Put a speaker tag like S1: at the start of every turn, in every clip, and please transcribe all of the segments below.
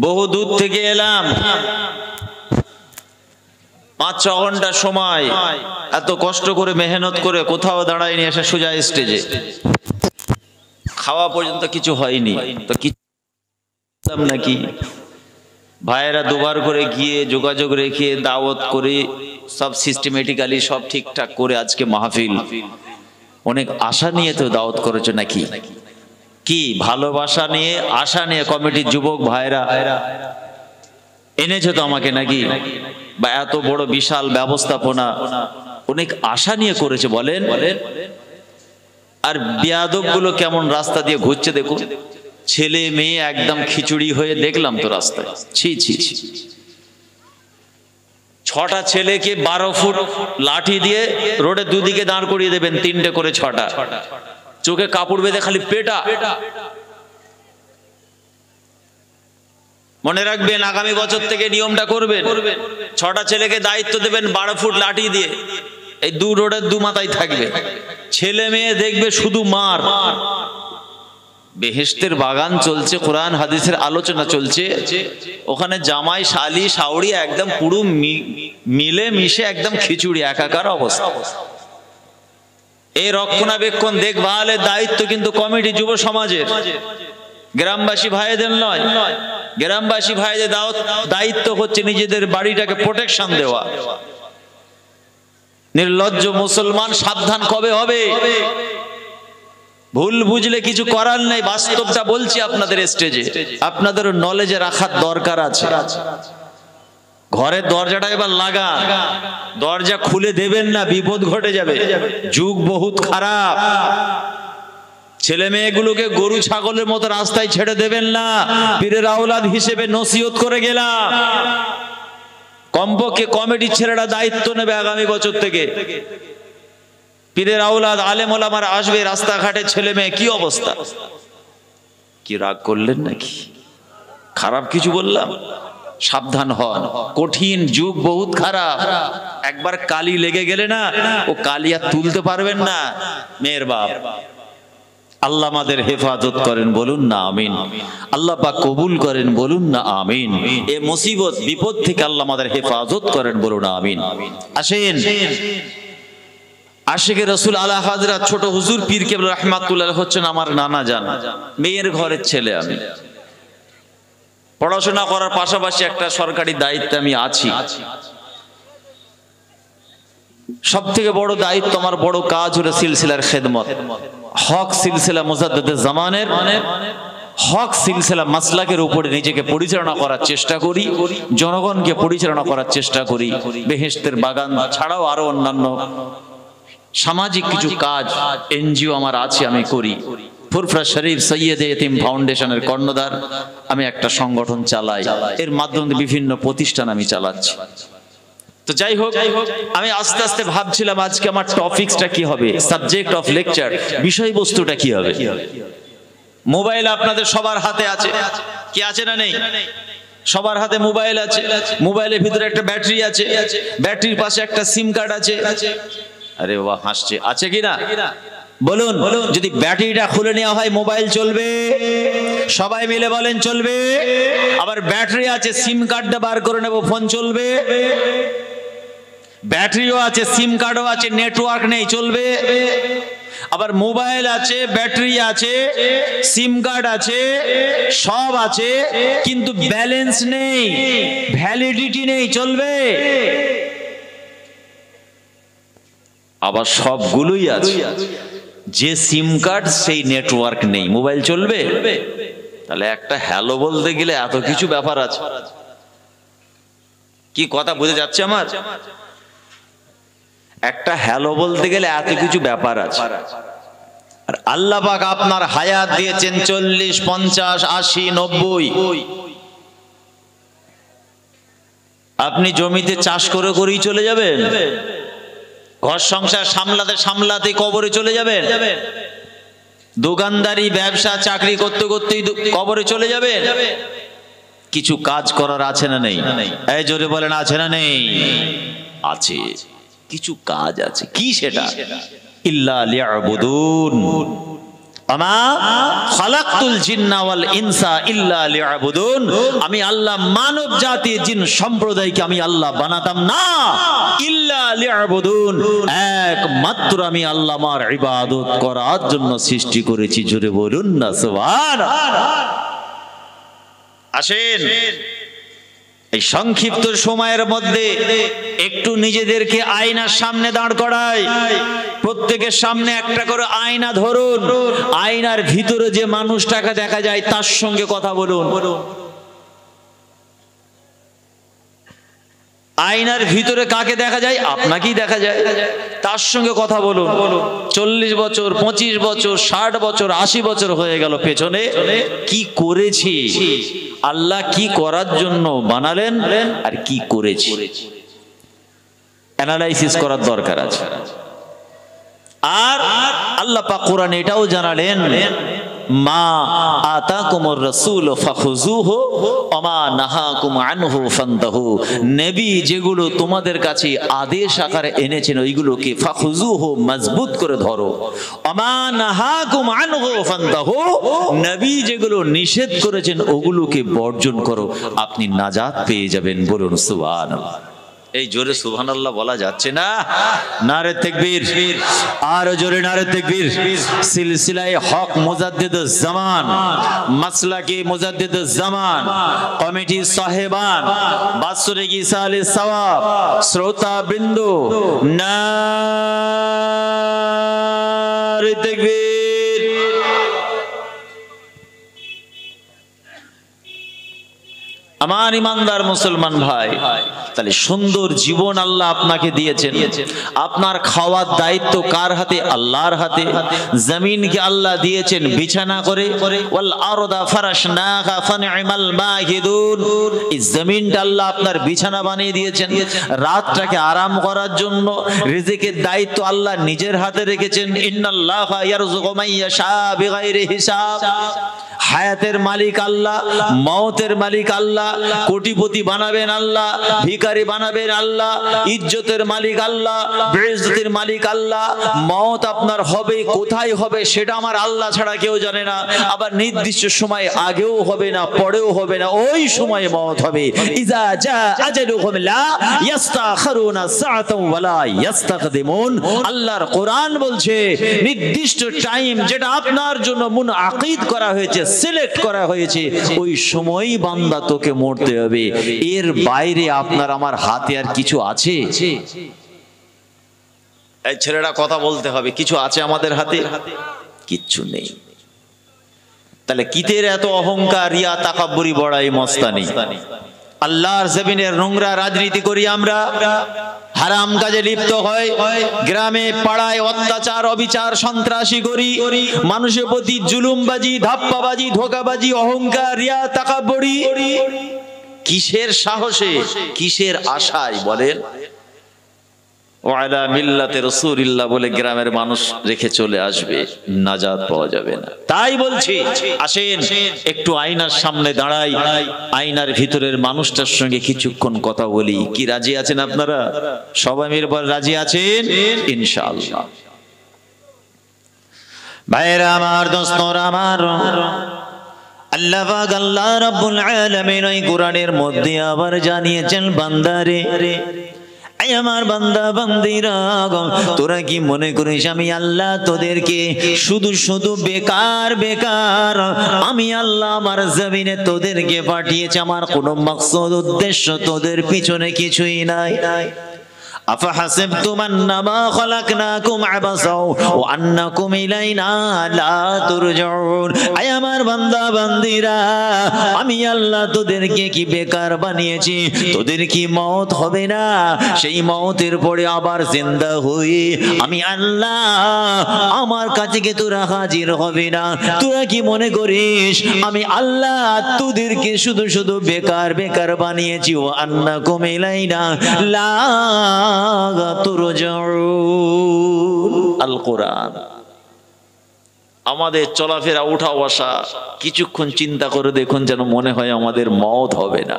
S1: বহু দূর থেকে এলাম, 5-6 ঘন্টা সময় এত কষ্ট করে মেহনত করে কোথাও দাঁড়ায়নি, এসে সোজা স্টেজে খাওয়া পর্যন্ত কিছু হয়নি। তো কিছু নাকি ভাইয়েরা দুবার করে গিয়ে যোগাযোগ রেখে দাওয়াত করে সব সিস্টেমেটিক্যালি সব ঠিকঠাক করে আজকে মাহফিল। অনেক আশা নিয়ে তো দাওয়াত করেছো নাকি? কি ভালোবাসা নিয়ে আশা নিয়ে কমিটির যুবক ভাইরা এনেছো তো আমাকে নাকি? বা এত বড় বিশাল ব্যবস্থাপনা অনেক আশা নিয়ে করেছে বলেন। আর বেয়াদব গুলো কেমন রাস্তা দিয়ে ঘুরছে দেখুন, ছেলে মেয়ে একদম খিচুড়ি হয়ে দেখলাম তো রাস্তায়। ছি ছি ছি। 6টা ছেলেকে 12 ফুট লাঠি দিয়ে রোডের দুদিকে দাঁড় করিয়ে দেবেন, 3টে করে 6টা, চোখে কাপড় বেঁধে খালি পেটা। মনে রাখবেন আগামী বছর থেকে নিয়মটা করবেন, 6টা ছেলেকে দায়িত্ব দেবেন 12 ফুট লাঠি দিয়ে, এই রোডের দু মাথায় থাকবে। ছেলে মেয়ে দেখবে শুধু মার। বেহেশতের বাগান চলছে, কোরআন হাদিসের আলোচনা চলছে, ওখানে জামাই শালি শাওড়ি একদম পুরো মিলে মিশে একদম খিচুড়ি একাকার অবস্থা। এই রক্ষণাবেক্ষণ দেখভালের দায়িত্ব কিন্তু কমিটি যুব সমাজের, গ্রামবাসী ভাইদের নয়। গ্রামবাসী ভাইদের দায়িত্ব হচ্ছে নিজেদের বাড়িটাকে প্রোটেকশন দেওয়া। নির্লজ্জ মুসলমান সাবধান কবে হবে? ভুল বুঝলে কিছু করার নেই, বাস্তবটা বলছি আপনাদের স্টেজে, আপনাদের নলেজে রাখার দরকার আছে। ঘরের দরজাটা এবার লাগা, দরজা খুলে দেবেন না, বিপদ ঘটে যাবে। যুগ বহুত খারাপ। ছেলে মেয়েগুলোকে গরু ছাগলের মতো রাস্তায় ছেড়ে দেবেন না। পীরের আওলাদ হিসেবে নসিহত করে গেলাম, কমপক্ষে কমিটির ছেলেরা দায়িত্ব নেবে আগামী বছর থেকে। পীরের আওলাদ আলেম ওলামারা আসবে, রাস্তাঘাটে ছেলে মেয়ে কি অবস্থা। কি রাগ করলেন নাকি? খারাপ কিছু বললাম? সাবধান হন, কঠিন যুগ বহুত খারাপ। একবার কালি লেগে গেলে না, ও কালি আর তুলতে পারবেন না মেয়ের বাপ। আল্লাহ আমাদের হেফাজত করেন, বলুন না আমিন। আল্লাহ পাক কবুল করেন, বলুন না আমিন। এ মুসিবত বিপদ থেকে আল্লাহ আমাদের হেফাজত করেন, বলুন আমিন। আসেন, আশিকে রসুল আলা হাজরাত ছোট হুজুর পীর কেবলা রাহমাতুল্লাহ হচ্ছেন আমার নানা জান। মেয়ের ঘরের ছেলে আমি, পড়াশোনা করার পাশাপাশি একটা সরকারি দায়িত্বে আমি আছি। সব থেকে বড় দায়িত্ব, আমার বড় কাজ হলো সিলসিলার খেদমত। হক সিলসিলা মুজাদ্দিদে জামানের হক সিলসিলা মাসলাকের উপরে নিজেকে পরিচালনা করার চেষ্টা করি, জনগণকে পরিচালনা করার চেষ্টা করি। বেহেশতের বাগান ছাড়াও আরো অন্যান্য সামাজিক কিছু কাজ এনজিও আমার আছে, আমি করি। ফুরফুরা শরীফ সৈয়দে এতিম ফাউন্ডেশনের কর্ণধার আমি, একটা সংগঠন চালাই, এর মাধ্যমে বিভিন্ন প্রতিষ্ঠান আমি চালাচ্ছি। তো যাই হোক, আমি আস্তে আস্তে ভাবছিলাম আজকে আমার টপিকসটা কি হবে, সাবজেক্ট অফ লেকচার, বিষয়বস্তুটা কি হবে। মোবাইল আপনাদের সবার হাতে আছে, কি আছে না নেই? সবার হাতে মোবাইল আছে। মোবাইলের ভিতরে একটা ব্যাটারি আছে, ব্যাটারির পাশে একটা সিম কার্ড আছে। আরে বাহ, হাসছে, আছে কি না বলুন? যদি ব্যাটারিটা খুলে নেওয়া হয় মোবাইল চলবে? সবাই মিলে বলেন চলবে। আবার ব্যাটারি আছে, সিম কার্ডটা বার করে নেব, ফোন চলবে। ব্যাটারিও আছে, সিম কার্ডও আছে, নেটওয়ার্ক নেই, চলবে? আবার মোবাইল আছে, ব্যাটারি আছে, সিম কার্ড আছে, সব আছে, কিন্তু ব্যালেন্স নেই, ভ্যালিডিটি নেই, চলবে? আবার সবগুলোই আছে, যে সিম কার্ড সেই নেটওয়ার্ক নেই, মোবাইল চলবে? তাহলে একটা হ্যালো বলতে গেলে এত কিছু ব্যাপার আছে। কি কথা বুঝে যাচ্ছে আমার? একটা হ্যালো বলতে গেলে এত কিছু ব্যাপার আছে। আর আল্লাহ পাক আপনার হায়াত দিয়েছেন 40, 50, 80, 90। আপনি জমিতে চাষ করে করেই চলে যাবেন, ঘর সংসার সামলাতে সামলাতে কবরে চলে যাবেন, দোকানদারি ব্যবসা চাকরি করতে করতেই কবরে চলে যাবেন। কিছু কাজ করার আছে না নেই? এই জোরে বলেন, আছে না নেই? আছে, কিছু কাজ আছে। কি সেটা? ইল্লা লিয়াবুদুন, আমা খালাকতুল জিন্না ওয়াল ইনসা ইল্লা লিয়াবুদুন, আমি আল্লাহ মানব জাতি জিন সম্প্রদায়কে আমি আল্লাহ বানাতাম না, ইল্লা লিয়াবুদুন, একমাত্র আমি আল্লাহ আমার ইবাদত করার জন্য সৃষ্টি করেছি। জোরে বলুন না সুবহানাল্লাহ। আসেন এই সংক্ষিপ্ত সময়ের মধ্যে একটু নিজেদেরকে আয়নার সামনে দাঁড় করাই, প্রত্যেকের সামনে একটা করে আয়না ধরুন, আয়নার ভিতরে যে মানুষটাকে দেখা যায় তার সঙ্গে কথা বলুন। আয়নার ভিতরে কাকে দেখা যায়? আপনাকেই দেখা যায়, তার সঙ্গে কথা বলুন। 40 বছর 25 বছর 60 বছর 80 বছর হয়ে গেল, পেছনে কি করেছি, আল্লাহ কি করার জন্য বানালেন আর কি করেছি, অ্যানালাইসিস করার দরকার আছে। আর আল্লাহ পাক কোরআনে এটাও জানালেন, মা আতাকুমুর রাসূল ফাখুযুহু ওয়া মা নাহাকুম আনহু ফান্তাহু, নবী যেগুলো তোমাদের কাছে আদেশ আকারে এনেছেন ওইগুলোকে ফাখুযুহু মজবুত করে ধরো, ওয়া মা নাহাকুম আনহু ফান্তাহু, নবী যেগুলো নিষেধ করেছেন ওগুলোকে বর্জন করো, আপনি নাজাত পেয়ে যাবেন। বলুন সুবহানাল্লাহ। এই জোরে সুবহানাল্লাহ বলা যাচ্ছে না? নারে তাকবীর, আর জোরে নারে তাকবীর। সিলসিলায়ে হক মুজাদ্দিদুজ জামান, মাসলাকি মুজাদ্দিদুজ জামান, কমিটি সাহেবান, বাৎসরিক ইসালে সওয়াব, শ্রোতা বিন্দু, নারে তাকবীর। আমার ইমানদার মুসলমান ভাই, তাহলে সুন্দর জীবন আল্লাহ আপনাকে দিয়েছেন, আপনার খাওয়ার দায়িত্ব কার হাতে? আল্লাহর হাতে। জমিনকে আল্লাহ দিয়েছেন বিছানা করে, ওয়াল আরদা ফারাশনাহা ফানি'মাল মাহিদুন, এই জমিনটা আল্লাহ আপনার বিছানা বানিয়ে দিয়েছেন। রাতটাকে আরাম করার জন্য রিজিকের দায়িত্ব আল্লাহ নিজের হাতে রেখেছেন। ইন্নাল্লাহা ইয়ারযুকু মান ইয়াশা বিগাইরি হিসাব। হায়াতের মালিক আল্লাহ, মওতের মালিক আল্লাহ, কোটিপতি বানাবেন আল্লাহ, ভিখারি বানাবেন আল্লাহ, ইজ্জতের মালিক আল্লাহ, বেইজ্জতের মালিক আল্লাহ। মওত আপনার হবে, কোথায় হবে সেটা আমার আল্লাহ ছাড়া কেউ জানে না। আবার নির্দিষ্ট সময় আগেও হবে না, পরেও হবে না, ওই সময়ে মওত হবে। ইজা জা আজালুহুম লা ইস্তাখিরুনা সাআতাও ওয়া লা ইস্তাকদিমুন। আল্লাহর কোরআন বলছে নির্দিষ্ট টাইম যেটা আপনার জন্য মুনআকিদ করা হয়েছে, সিলেক্ট করা হয়েছে, ওই সময়ই বান্দা তোকে মরতে হবে। এর বাইরে আপনার আমার হাতে আর কিছু আছে? এই ছেলেরা কথা বলতে হবে, কিছু আছে আমাদের হাতে? কিচ্ছু নেই। তাহলে কিতের এত অহংকার, রিয়া, তাকাব্বুরি, বড়াই, মস্তানি? আল্লাহর জমিনের নোংরা রাজনীতি করি আমরা, হারাম কাজে লিপ্ত হয়, গ্রামে পাড়ায় অত্যাচার অবিচার সন্ত্রাসী করি, মানুষের প্রতি জুলুমবাজি, ধাপ্পাবাজি, ধোঁকাবাজি, অহংকার, রিয়া, তাকাব্বুরি। কিসের সাহসে, কিসের আশায় বলেন? ওয়ালা মিল্লাতে রাসূলিল্লাহ বলে গ্রামের মানুষ রেখে চলে আসবে, নাজাত পাওয়া যাবে না। তাই বলছি, আসেন একটু আয়নার সামনে দাঁড়াই, আয়নার ভিতরের মানুষটার সঙ্গে কিছুক্ষণ কথা বলি। কি রাজি আছেন আপনারা? সবাই মিলে রাজি আছেন? ইনশাআল্লাহ। ভাইরা আমার, দোস্তরা আমার, আল্লাহ পাক আল্লাহ রাব্বুল আলামিন ওই কোরআনের মধ্যে আবার জানিয়েছেন, বান্দারে, আমার বান্দা বান্দিরা, তোরা কি মনে করিস আমি আল্লাহ তোদেরকে শুধু শুধু বেকার বেকার আমি আল্লাহ আমার জমিনে তোদেরকে পাঠিয়েছি? আমার কোনো মাকসুদ উদ্দেশ্য তোদের পিছনে কিছুই নাই। আফাহাসিবতুম আন্নামা খালাকনাকুম আবাসা ওয়া আন্নাকুম ইলাইনা লা তুরজাউন। আয় আমার বান্দা বান্দিরা, আমি আল্লাহ তোদেরকে কি বেকার বানিয়েছি? তোদের কি মওত হবে না? সেই মওতের পরে আবার জিন্দা হয়ে আমি আল্লাহ আমার কাছে কি তোরা হাজির হবে না? তোরা কি মনে করিস আমি আল্লাহ তোদেরকে শুধু শুধু বেকার বেকার বানিয়েছি? ওয়া আন্নাকুম ইলাইনা লা তুরজাউন। আল কোরআন। আমাদের চলাফেরা উঠা বসা কিছুক্ষণ চিন্তা করে দেখুন, যেন মনে হয় আমাদের মওত হবে না।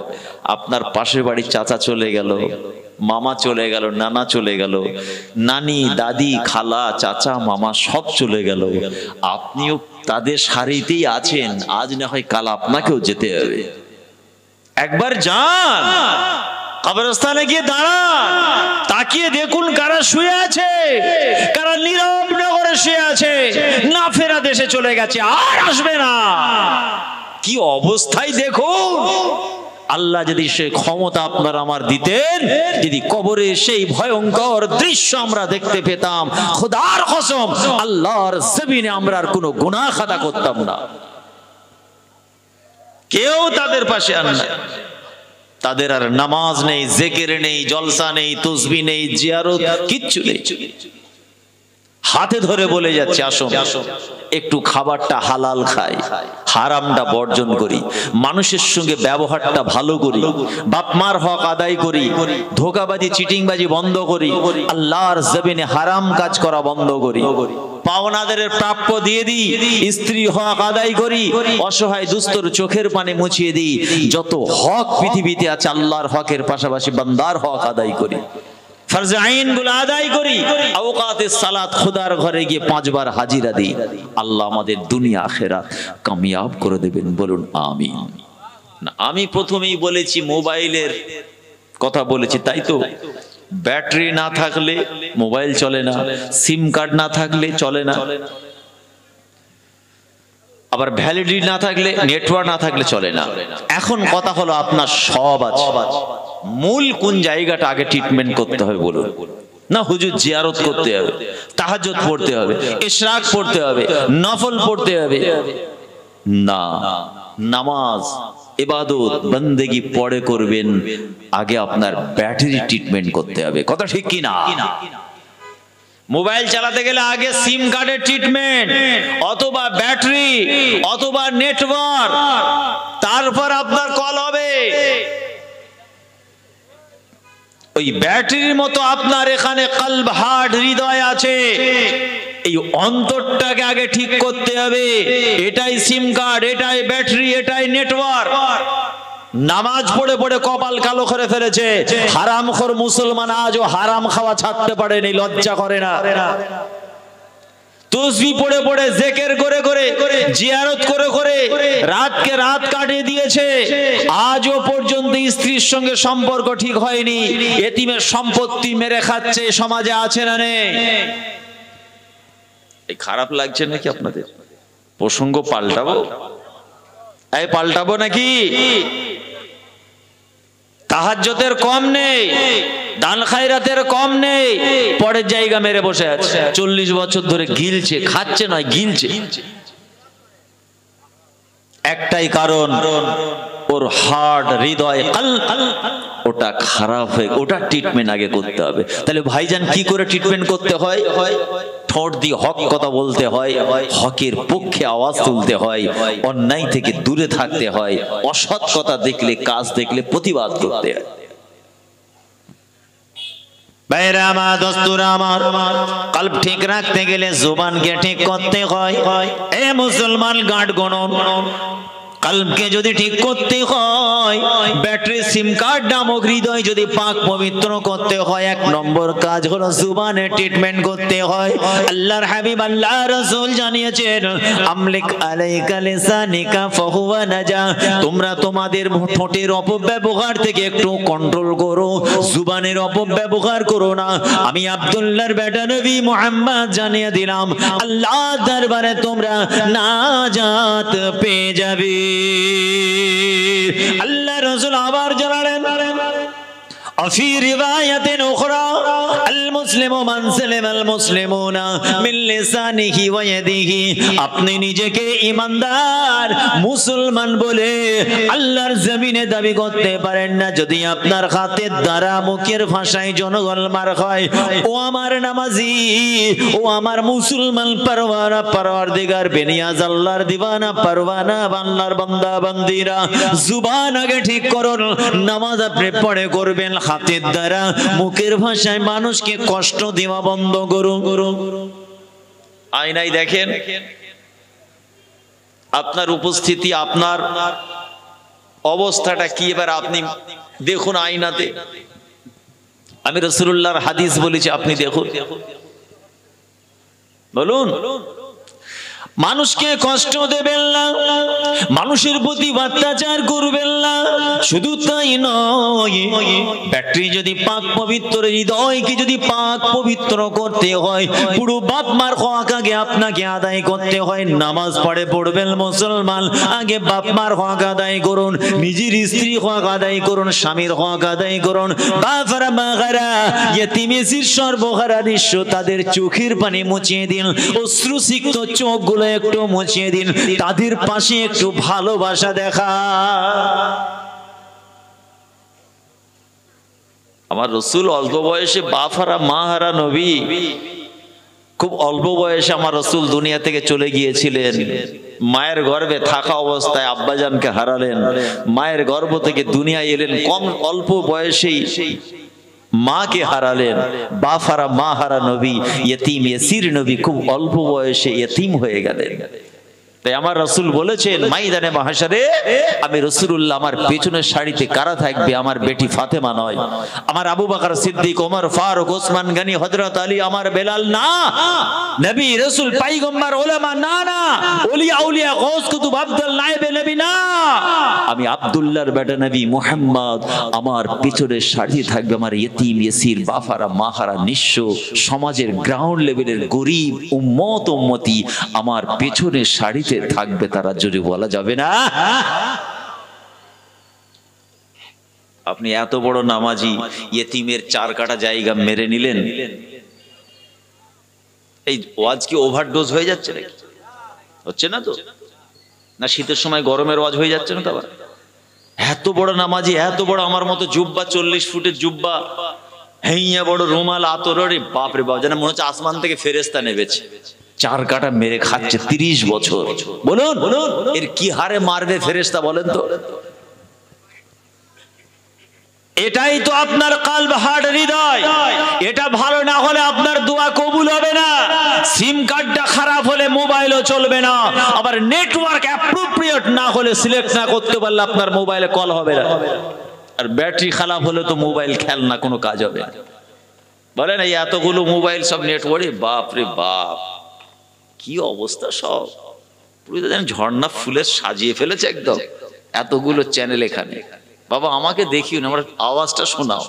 S1: আপনার পাশের বাড়ির চাচা চলে গেল, মামা চলে গেল, নানা চলে গেল, নানি, দাদি, খালা, চাচা, মামা সব চলে গেল, আপনিও তাদের সারিতেই আছেন। আজ না হয় কাল আপনাকেও যেতে হবে। একবার যান, কবরস্থানে গিয়ে দাঁড়ান, তাকিয়ে দেখুন কারা শুয়ে আছে, কারা নীরব নগরে শুয়ে আছে, না ফেরা দেশে চলে গেছে, আর আসবে না। কি অবস্থায় দেখুন। আল্লাহ যদি সে ক্ষমতা আপনার আমার দিতেন, যদি কবরে সেই ভয়ঙ্কর দৃশ্য আমরা দেখতে পেতাম, খোদার কসম আল্লাহর জমিনে আমরা আর কোনো গুনাহ খাতা করতাম না। কেউ তাদের পাশে আর না, তাদের আর নামাজ নেই, জিকির নেই, জলসা নেই, তাসবিহ নেই, জিয়ারত কিচ্ছু নেই। হাতে ধরে বলে যাচ্ছে, আসুন একটু খাবারটা হালাল খাই, হারামটা বর্জন করি, মানুষের সঙ্গে ব্যবহারটা ভালো করি, বাপ মার হক আদায় করি, ধোঁকাবাজি চিটিংবাজি বন্ধ করি, আল্লাহর জমিনে হারাম কাজ করা বন্ধ করি, পাওনাদের প্রাপ্য দিয়ে দিই, স্ত্রী হক আদায় করি, অসহায় দুস্থর চোখের পানি মুছিয়ে দিই। যত হক পৃথিবীতে আছে আল্লাহর হকের পাশাপাশি বান্দার হক আদায় করি, ফরজ আইন গুলো আদায় করি, আওকাতের সালাত খোদার ঘরে গিয়ে 5 বার হাজিরা দিই। আল্লাহ আমাদের দুনিয়া আখিরাত কামিয়াব করে দেবেন, বলুন আমিন। না, আমি প্রথমেই বলেছি মোবাইলের কথা বলেছি, তাই তো? ব্যাটারি না থাকলে মোবাইল চলে না, সিম কার্ড না থাকলে চলে না, আবার ভ্যালিডিটি না থাকলে, নেটওয়ার্ক না থাকলে চলে না। এখন কথা হলো আপনার সব আছে, মূল কোন জায়গাটা আগে ট্রিটমেন্ট করতে হবে বলুন? না হুজুর জিয়ারত করতে হবে, তাহাজ্জুদ পড়তে হবে, ইশরাক পড়তে হবে, নফল পড়তে হবে, না, নামাজ ইবাদত বন্দেগী পড়ে করবেন, আগে আপনার ব্যাটারি ট্রিটমেন্ট করতে হবে। কথা ঠিক কি না? মোবাইল চালাতে গেলে আগে সিম কার্ডের ট্রিটমেন্ট, অথবা ব্যাটারি, অথবা নেটওয়ার্ক, তারপর আপনার কল হবে। ওই ব্যাটারির মতো আপনার এখানে কলব, হার্ট, হৃদয় আছে, এই অন্তরটাকে আগে ঠিক করতে হবে। এটাই সিম কার্ড, এটাই ব্যাটারি, এটাই নেটওয়ার্ক। নামাজ পড়ে পড়ে কপাল কালো করে ফেলেছে, হারামখোর মুসলমান আজও হারাম খাওয়া ছাড়তে পারেনি, লজ্জা করে না। তাসবিহ পড়ে পড়ে, জিকির করে করে, জিয়ারত করে করে রাতকে রাত কাটিয়ে দিয়েছে, আজও পর্যন্ত স্ত্রীর সঙ্গে সম্পর্ক ঠিক হয়নি, এতিমের সম্পত্তি মেরে খাচ্ছে। সমাজে আছে না নেই? এই খারাপ লাগছে নাকি আপনাদের? প্রসঙ্গ পাল্টাবো? এই পাল্টাবো নাকি? তাহাজ্জুদের কম নেই, দান খায়রাতের কম নেই, পরের জায়গা মেরে বসে আছে, 40 বছর ধরে গিলছে, খাচ্ছে নয় গিলছে। একটাই কারণ, ওর হার্ট, হৃদয়, ওটা খারাপ হয়ে, ওটা ট্রিটমেন্ট আগে করতে হবে। তাহলে ভাইজান কি করে ট্রিটমেন্ট করতে হয়? ঠোঁট দিয়ে হক কথা বলতে হয়, হকের পক্ষে আওয়াজ তুলতে হয়, অন্যায় থেকে দূরে থাকতে হয়, অসৎ কথা দেখলে, কাজ দেখলে প্রতিবাদ করতে হয়। ভাইরা আমার, দোস্তরা আমার, কলব ঠিক রাখতে গেলে জুবানকে ঠিক করতে হয়। এ মুসলমান গাঁট গণন, কলবকে যদি ঠিক করতে হয়, ব্যাটারি, সিম কার্ড নামক হৃদয় যদি পাক পবিত্র করতে হয়, 1 নম্বর কাজ হলো জুবানে ট্রিটমেন্ট করতে হয়। আল্লাহর হাবিব আল্লাহর রাসূল জানিয়েছেন, আমলিক আলাইকা লিসানিকা ফাহুয়া নাজা, তোমরা তোমাদের ঠোঁটের অপব্যবহার থেকে একটু কন্ট্রোল করো, জুবানের অপব্যবহার করো না। আমি আব্দুল্লাহর বেটা নবী মুহাম্মদ জানিয়ে দিলাম, আল্লাহর দরবারে তোমরা নাজাত পেয়ে যাবে। আল্লাহ রাসূল আবার জানালেন, আফি রিওয়ায়াতিন উখরা, আল মুসলিমু মান সালামাল মুসলিমুনা মিন লিসানিহি ওয়া ইয়াদিহি, আপনি নিজেকে ঈমানদার মুসলমান বলে আল্লাহর জমিনে দাবি করতে পারেন না যদি আপনার হাতের দ্বারা, মুখের ভাষায় জনগণ মার খায়। ও আমার নামাজি, ও আমার মুসলমান পরওয়ানা, পরওয়ারদিগার বেনিয়াজ আল্লাহর দিওয়ানা পরওয়ানা, আল্লাহর বান্দা বান্দিরা, জুবান আগে ঠিক করুন। নামাজ আপনি পড়ে করবেন হাতের দ্বারা, মুখের ভাষায় মানুষকে কষ্ট দেওয়া বন্ধ করুন। আয়নায় দেখেন, আপনার উপস্থিতি, আপনার অবস্থাটা কি এবার আপনি দেখুন আয়নাতে। আমি রাসূলুল্লাহর হাদিস বলেছি, আপনি দেখুন, বলুন। মানুষকে কষ্ট দেবেন না, মানুষের প্রতি অত্যাচার করবেন না। শুধু তাই নয়, ব্যাটারি যদি পাক পবিত্র, হৃদয়কে যদি পাক পবিত্র করতে হয়, পুরো বাপ মার হক আগে আপনাকে আদায় করতে হয়। নামাজ পড়বেন মুসলমান, আগে বাপ মার হক আদায় করুন, নিজের স্ত্রী হক আদায় করুন, স্বামীর হক আদায় করুন। বাফারা মাগারা ইয়েতিম এসির সর্বহারা নিঃস্ব, তাদের চোখের পানি মুছিয়ে দিন, অশ্রুসিক্ত চোখগুলো একটু মুছিয়ে দিন, তাদের পাশে একটু ভালোবাসা দেখা। আমার রাসূল অল্প বয়সে বাফারা মাহারা নবী, খুব অল্প বয়সে আমার রাসূল দুনিয়া থেকে চলে গিয়েছিলেন। মায়ের গর্ভে থাকা অবস্থায় আব্বাজানকে হারালেন, মায়ের গর্ভ থেকে দুনিয়ায় এলেন, অল্প বয়সেই মাকে হারালেন। বাফারা মাহারা নবী, ইয়েতিম ইয়াসির নবী, খুব অল্প বয়সে ইয়েতিম হয়ে গেলেন। তাই আমার রাসূল বলেছেন, ময়দানে মাহশারে আমি রাসূলুল্লাহ, আমার পেছনের সারিতে কারা থাকবে? আমার বেটি ফাতেমা নয়, আমার আবু বকর সিদ্দিক, ওমর ফারুক, ওসমান গনি, হযরত আলী, আমার বেলাল না। নবী রাসূল পয়গম্বর উলামা না, না ওলিয়া আউলিয়া গৌস কুতুব আব্দুল নায়েবে নবী না, আমি আব্দুল্লাহর বেটা নবী মুহাম্মদ। আমার পেছনের সারিতে থাকবে আমার ইয়েতিম ইয়াসির, বাফারা মাহারা নিঃস্ব, সমাজের গ্রাউন্ড লেভেলের গরিব উম্মত উম্মতি আমার পেছনের সারিতে থাকবে। তারা যদি বলা যাবে না? আপনি এত বড় নামাজি, ইয়েতিমের 4 কাটা জায়গা মেরে নিলেন। এই ওয়াজ কি ওভারডোজ হয়ে যাচ্ছে নাকি? হচ্ছে না তো? না শীতের সময় গরমের ওয়াজ হয়ে যাচ্ছে না? তো এত বড় নামাজি, এত বড় আমার মতো জুব্বা, 40 ফুটের জুব্বা, হেইয়া বড় রুমাল, আতর, রে বাপ রে বাপ, যেন মনে হচ্ছে আসমান থেকে ফেরেশতা নেমেছে। 4 কাটা মেরে খাচ্ছে 30 বছর। বলুন এর কি হারে মারবে ফেরেশতা বলেন তো? এটাই তো আপনার কলব, হার্ট, হৃদয়। এটা ভালো না হলে আপনার দোয়া কবুল হবে না। সিম কার্ডটা খারাপ হলে মোবাইলও চলবে না। আবার নেটওয়ার্ক অ্যাপ্রোপ্রিয়েট না হলে, সিলেক্ট না করতে পারলে আপনার মোবাইলে কল হবে না। আর ব্যাটারি খারাপ হলে তো মোবাইল খেল না, কোনো কাজ হবে না। বলেন এই এতগুলো মোবাইল সব নেটওয়ার্ক, বাপ রে বাপ, কি অবস্থা! সব পুরো যেন ঝর্ণা ফুলে সাজিয়ে ফেলেছে একদম, এতগুলো চ্যানেল এখানে। বাবা আমাকে দেখিও না, আমার আওয়াজটা শোনাও।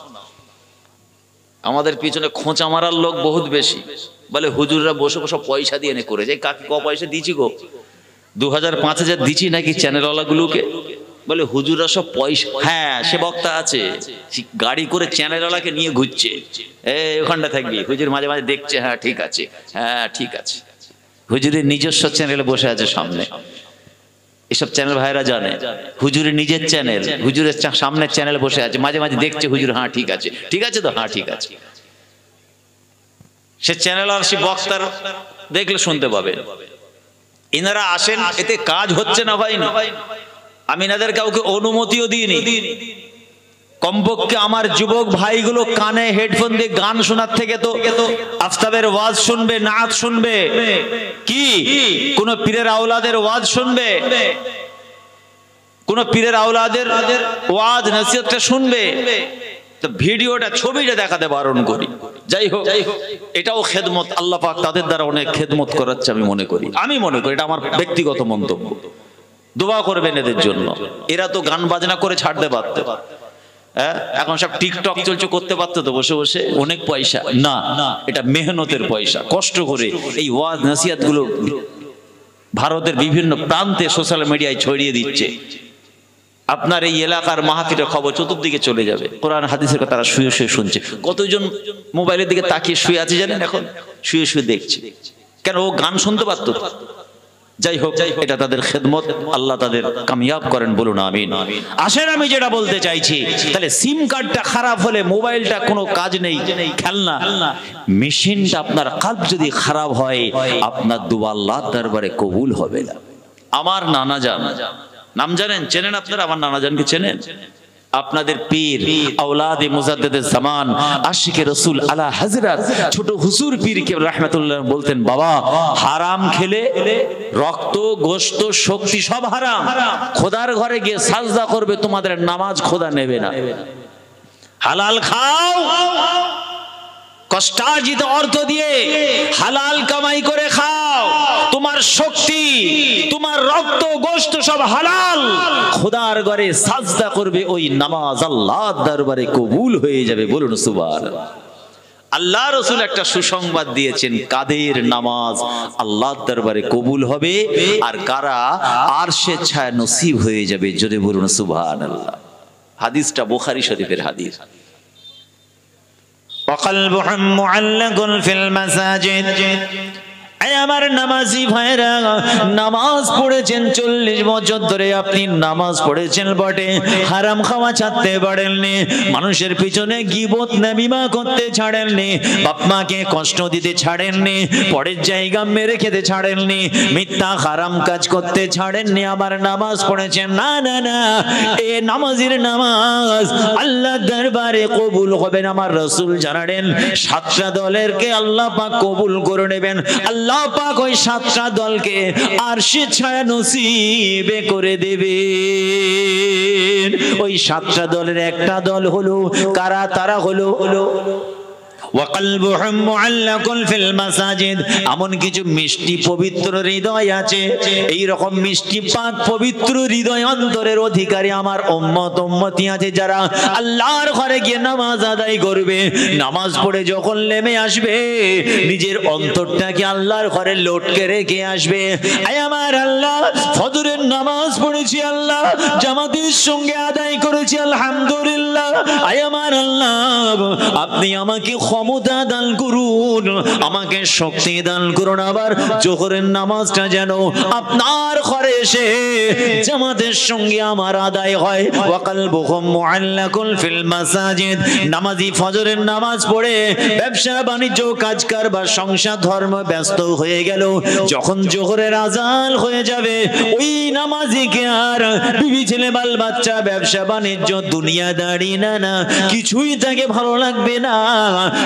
S1: আমাদের পিছনে খোঁচা মারার লোক বহুত বেশি। বলে হুজুররা বসে বসে পয়সা দিয়ে এনে করেছে। কাকে ক পয়সা দিচ্ছি গো? 2000-5000 দিচ্ছি নাকি চ্যানেলওয়ালাগুলোকে? বলে হুজুররা সব পয়সা। হ্যাঁ, সে বক্তা আছে, গাড়ি করে চ্যানেলওয়ালাকে নিয়ে ঘুরছে, ওখানটা থাকবি। হুজুর মাঝে মাঝে দেখছে, হ্যাঁ ঠিক আছে, হ্যাঁ ঠিক আছে। হুজুরের নিজস্ব চ্যানেলে বসে আছে সামনে। এসব চ্যানেল ভাইরা জানে হুজুরের নিজের চ্যানেল, হুজুরের সামনের চ্যানেলে বসে আছে, মাঝে মাঝে দেখছে হুজুর, হ্যাঁ ঠিক আছে, ঠিক আছে তো, হ্যাঁ ঠিক আছে। সে চ্যানেল আর সে বক্তার দেখলে শুনতে পাবে। এনারা আসেন, এতে কাজ হচ্ছে না ভাই না। আমি এনাদের কাউকে অনুমতিও দিইনি। কমপক্ষে আমার যুবক ভাইগুলো কানে হেডফোন দিয়ে গান শোনার থেকে তো আফতাবের ওয়াজ শুনবে, নাত শুনবে, কি কোন পীরের আওলাদের ওয়াজ শুনবে, কোন পীরের আওলাদের ওয়াজ নসিহতটা শুনবে। তো ভিডিওটা, ছবিটা দেখাতে বারণ করি। যাই হোক, এটাও খেদমত। আল্লাহ পাক তাদের দ্বারা অনেক খেদমত করাচ্ছে আমি মনে করি। এটা আমার ব্যক্তিগত মন্তব্য। দোয়া করবেন এদের জন্য। এরা তো গান বাজনা করে ছাড়তে পারত, এখন সব টিকটক চলছে, করতে পারতো তো বসে বসে, অনেক পয়সা। না, এটা মেহনতের পয়সা, কষ্ট করে এই ওয়াজ নসিহত গুলো ভারতের বিভিন্ন প্রান্তে সোশ্যাল মিডিয়ায় ছড়িয়ে দিচ্ছে। আপনার এই এলাকার মাহফিলের খবর চতুর্দিকে চলে যাবে। কোরআন হাদিসের কথা তারা শুয়ে শুয়ে শুনছে। কতজন মোবাইলের দিকে তাকিয়ে শুয়ে আছে জানেন? এখন শুয়ে শুয়ে দেখছে। কেন? ও গান শুনতে পারতো। যাই হোক, এটা তাদের খেদমত, আল্লাহ তাদের কামিয়াব করেন, বলুন আমিন। আসেন, আমি যেটা বলতে চাইছি, তাহলে সিম কার্ডটা খারাপ হলে মোবাইলটা কোনো কাজ নেই, খেলনা। মেশিনটা, আপনার কলব যদি খারাপ হয়, আপনার দুয়া আল্লাহর দরবারে কবুল হবে না। আমার নানা জান, নাম জানেন? চেনেন আপনারা আমার নানা জানকে? চেনেন? আপনাদের পীর আওলাদে মুজাদ্দেদে জামান আশিকে রাসূল আলা হযরত ছোট হুজুর পীর কে রাহমাতুল্লাহ বলতেন, বাবা হারাম খেলে রক্ত গোশত শক্তি সব হারাম। খোদার ঘরে গিয়ে সাজদা করবে, তোমাদের নামাজ খোদা নেবে না। হালাল খাও, কষ্টার্জিত অর্থ দিয়ে হালাল কামাই করে খাও, তোমার শক্তি তোমার রক্ত গোশত সব হালাল। খোদার ঘরে সাজদা করবে, ওই নামাজ আল্লাহর দরবারে কবুল হয়ে যাবে। বলুন সুবহানাল্লাহ। আল্লাহ রাসূল একটা সুসংবাদ দিয়েছেন, কাদের নামাজ আল্লাহর দরবারে কবুল হবে আর কারা আরশের ছায়া নসিব হয়ে যাবে। জোরে বলুন সুবহানাল্লাহ। হাদিসটা বুখারী শরীফের হাদিস। وقلبهم معلق في المساجد। আমার নামাজি ভাইরা, নামাজ পড়েছেন 40 বছর ধরে, আপনি নামাজ পড়েছেন বটে, হারাম খাওয়া ছাড়তে পারেননি, মানুষের পিছনে গীবত নামিমা করতে ছাড়েননি, বাপ মাকে কষ্ট দিতে ছাড়েননি, পরের জায়গা মেরে খেতে ছাড়েননি, মিথ্যা হারাম কাজ করতে ছাড়েননি, আমার নামাজ পড়েছেন। না না না, এ নামাজের নামাজ আল্লাহর দরবারে কবুল হবে না। আমার রাসূল জানালেন 7টা দলেরকে আল্লাহ পাক কবুল করে নেবেন। আল্লাহ পাক ওই 7টা দলকে আরশের ছায়া নসিবে করে দেবেন। ওই 7টা দলের একটা দল হলো কারা? তারা হলো وقلبهم معلق في المساجد। এমন কিছু মিষ্টি পবিত্র হৃদয় আছে, এই রকম মিষ্টি পাক পবিত্র হৃদয় অন্তরের অধিকারী আমার উম্মত উম্মতি আছে, যারা আল্লাহর ঘরে গিয়ে নামাজ আদায় করবে, নামাজ পড়ে যখন নেমে আসবে নিজের অন্তরটাকে আল্লাহর ঘরে লটকে রেখে আসবে। আয় আমার আল্লাহ, ফজরের নামাজ পড়েছি আল্লাহ, জামাতের সঙ্গে আদায় করেছি আলহামদুলিল্লাহ। আয় আমার আল্লাহ, আপনি আমাকে ক্ষমতা দান করুন, আমাকে শক্তি দান করুন, আবার জোহরের নামাজটা যেন আপনার ঘরে এসে জামাতের সঙ্গে আমার আদায় হয়। ওয়াকালবুহুম মুআল্লাকুন ফিল মাসাজিদ। নামাজি ফজরের নামাজ পড়ে ব্যবসা বাণিজ্য কাজ কারবার সংসার ধর্ম ব্যস্ত হয়ে গেল, যখন জোহরের আজান হয়ে যাবে ওই নামাজিকে আর বিবি ছেলে বাল বাচ্চা ব্যবসা বাণিজ্য দুনিয়াদারি না না কিছুই তাকে ভালো লাগবে না,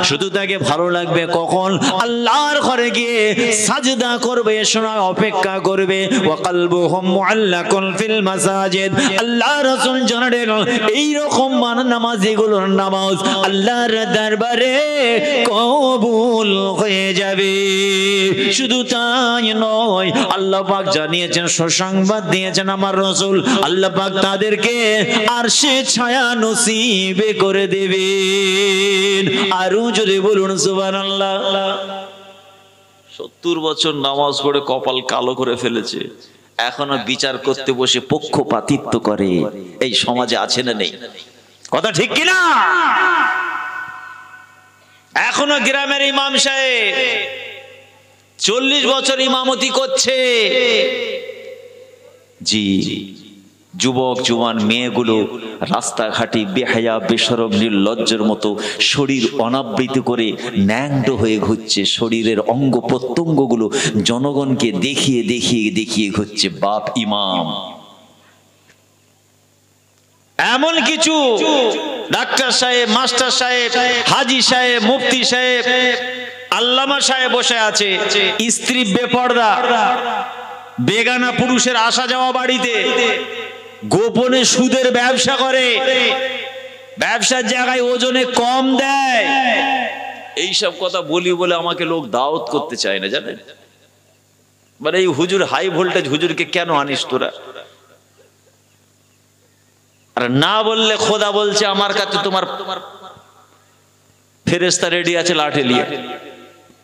S1: শুধু তাকে ভালো লাগবে কখন আল্লাহর ঘরে গিয়ে সাজদা করবে, শোনা অপেক্ষা করবে। ওয়াকালবুহুম মুআল্লাকুন ফিল মাসাজিদ। আল্লাহ রাসূল জানালেন এই রকম নামাজিগুলোর নামাজ আল্লাহর দরবারে কবুল হয়ে যাবে। শুধু তাই নয়, আল্লাহ পাক জানিয়েছেন, সুসংবাদ দিয়েছেন আমার রাসূল, আল্লাহ পাক তাদেরকে আরশের ছায়া নসিবে করে দেবেন। আরো জোরে বলুন সুবহানাল্লাহ। 70 বছর নামাজ পড়ে কপাল কালো করে ফেলেছে, এখনো বিচার করতে বসে পক্ষপাতিত্ব করে। এই সমাজে আছে না নেই? কথা ঠিক কিনা? এখনো গ্রামের ইমাম সাহেব 40 বছর ইমামতি করছে। জি, যুবক জওয়ান মেয়েগুলো রাস্তাঘাটে বেহায়া বেশরম নির্লজ্জের মতো শরীর অনাবৃত করে ন্যাংড হয়ে ঘুরছে, শরীরের অঙ্গ প্রত্যঙ্গগুলো জনগণকে দেখিয়ে দেখিয়ে দেখিয়ে ঘুরছে। বাপ ইমাম। এমন কিছু ডাক্তার সাহেব, মাস্টার সাহেব, হাজি সাহেব, মুফতি সাহেব, আল্লামা সাহেব বসে আছে, স্ত্রী বেপর্দা, বেগানা পুরুষের আসা যাওয়া বাড়িতে, গোপনে সুদের ব্যবসা করে, ব্যবসার জায়গায় ওজনে কম দেয়। এইসব কথা বলি বলে আমাকে লোক দাওয়াত করতে চায় না, জানেন? মানে এই হুজুর, হাই ভোল্টেজ হুজুরকে কেন আনিস তোরা? আর না বললে খোদা বলছে আমার কাছে তোমার ফেরেশতা রেডি আছে লাঠি নিয়ে।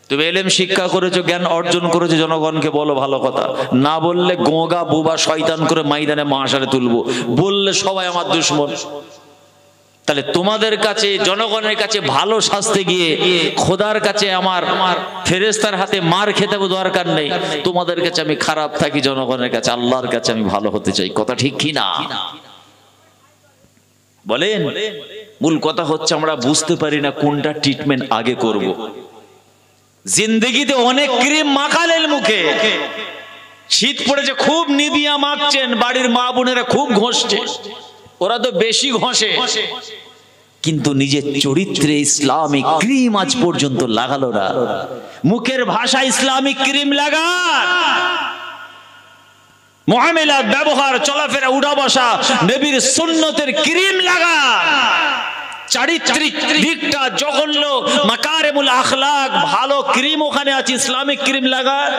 S1: তুমি এলেম শিক্ষা করেছো, জ্ঞান অর্জন করেছো, জনগণকে বলো ভালো কথা। না বললে গোগা বুবা শয়তান করে ময়দানে মাশারে তুলবো, বললে সবাই আমার দুশমন। তাহলে তোমাদের কাছে, জনগণের কাছে ভালো শাস্তি গিয়ে খোদার কাছে আমার ফেরেশতার হাতে মার খেতে দরকার নেই। তোমাদের কাছে আমি খারাপ থাকি, জনগণের কাছে আল্লাহর কাছে আমি ভালো হতে চাই। কথা ঠিক কি না বলেন? মূল কথা হচ্ছে আমরা বুঝতে পারি না কোনটা ট্রিটমেন্ট আগে করব। জিন্দেগিতে অনেক ক্রিম মাখালেন মুখে, শীত পড়েছে খুব নিবিয়া মাখছেন, বাড়ির মা বোনেরা খুব ঘষছে, ওরা তো বেশি ঘষে, কিন্তু নিজের চরিত্রে ইসলামিক ক্রিম আজ পর্যন্ত লাগালো না। মুখের ভাষা ইসলামিক ক্রিম লাগান, মুআমালাত ব্যবহার চলাফেরা উঠা বসা নবীর সুন্নতের ক্রিম লাগান। চারিত্রিক দিকটা জঘন্য, মাকারিমুল আখলাক ভালো ক্রিম ওখানে আছে, ইসলামিক ক্রিম লাগান।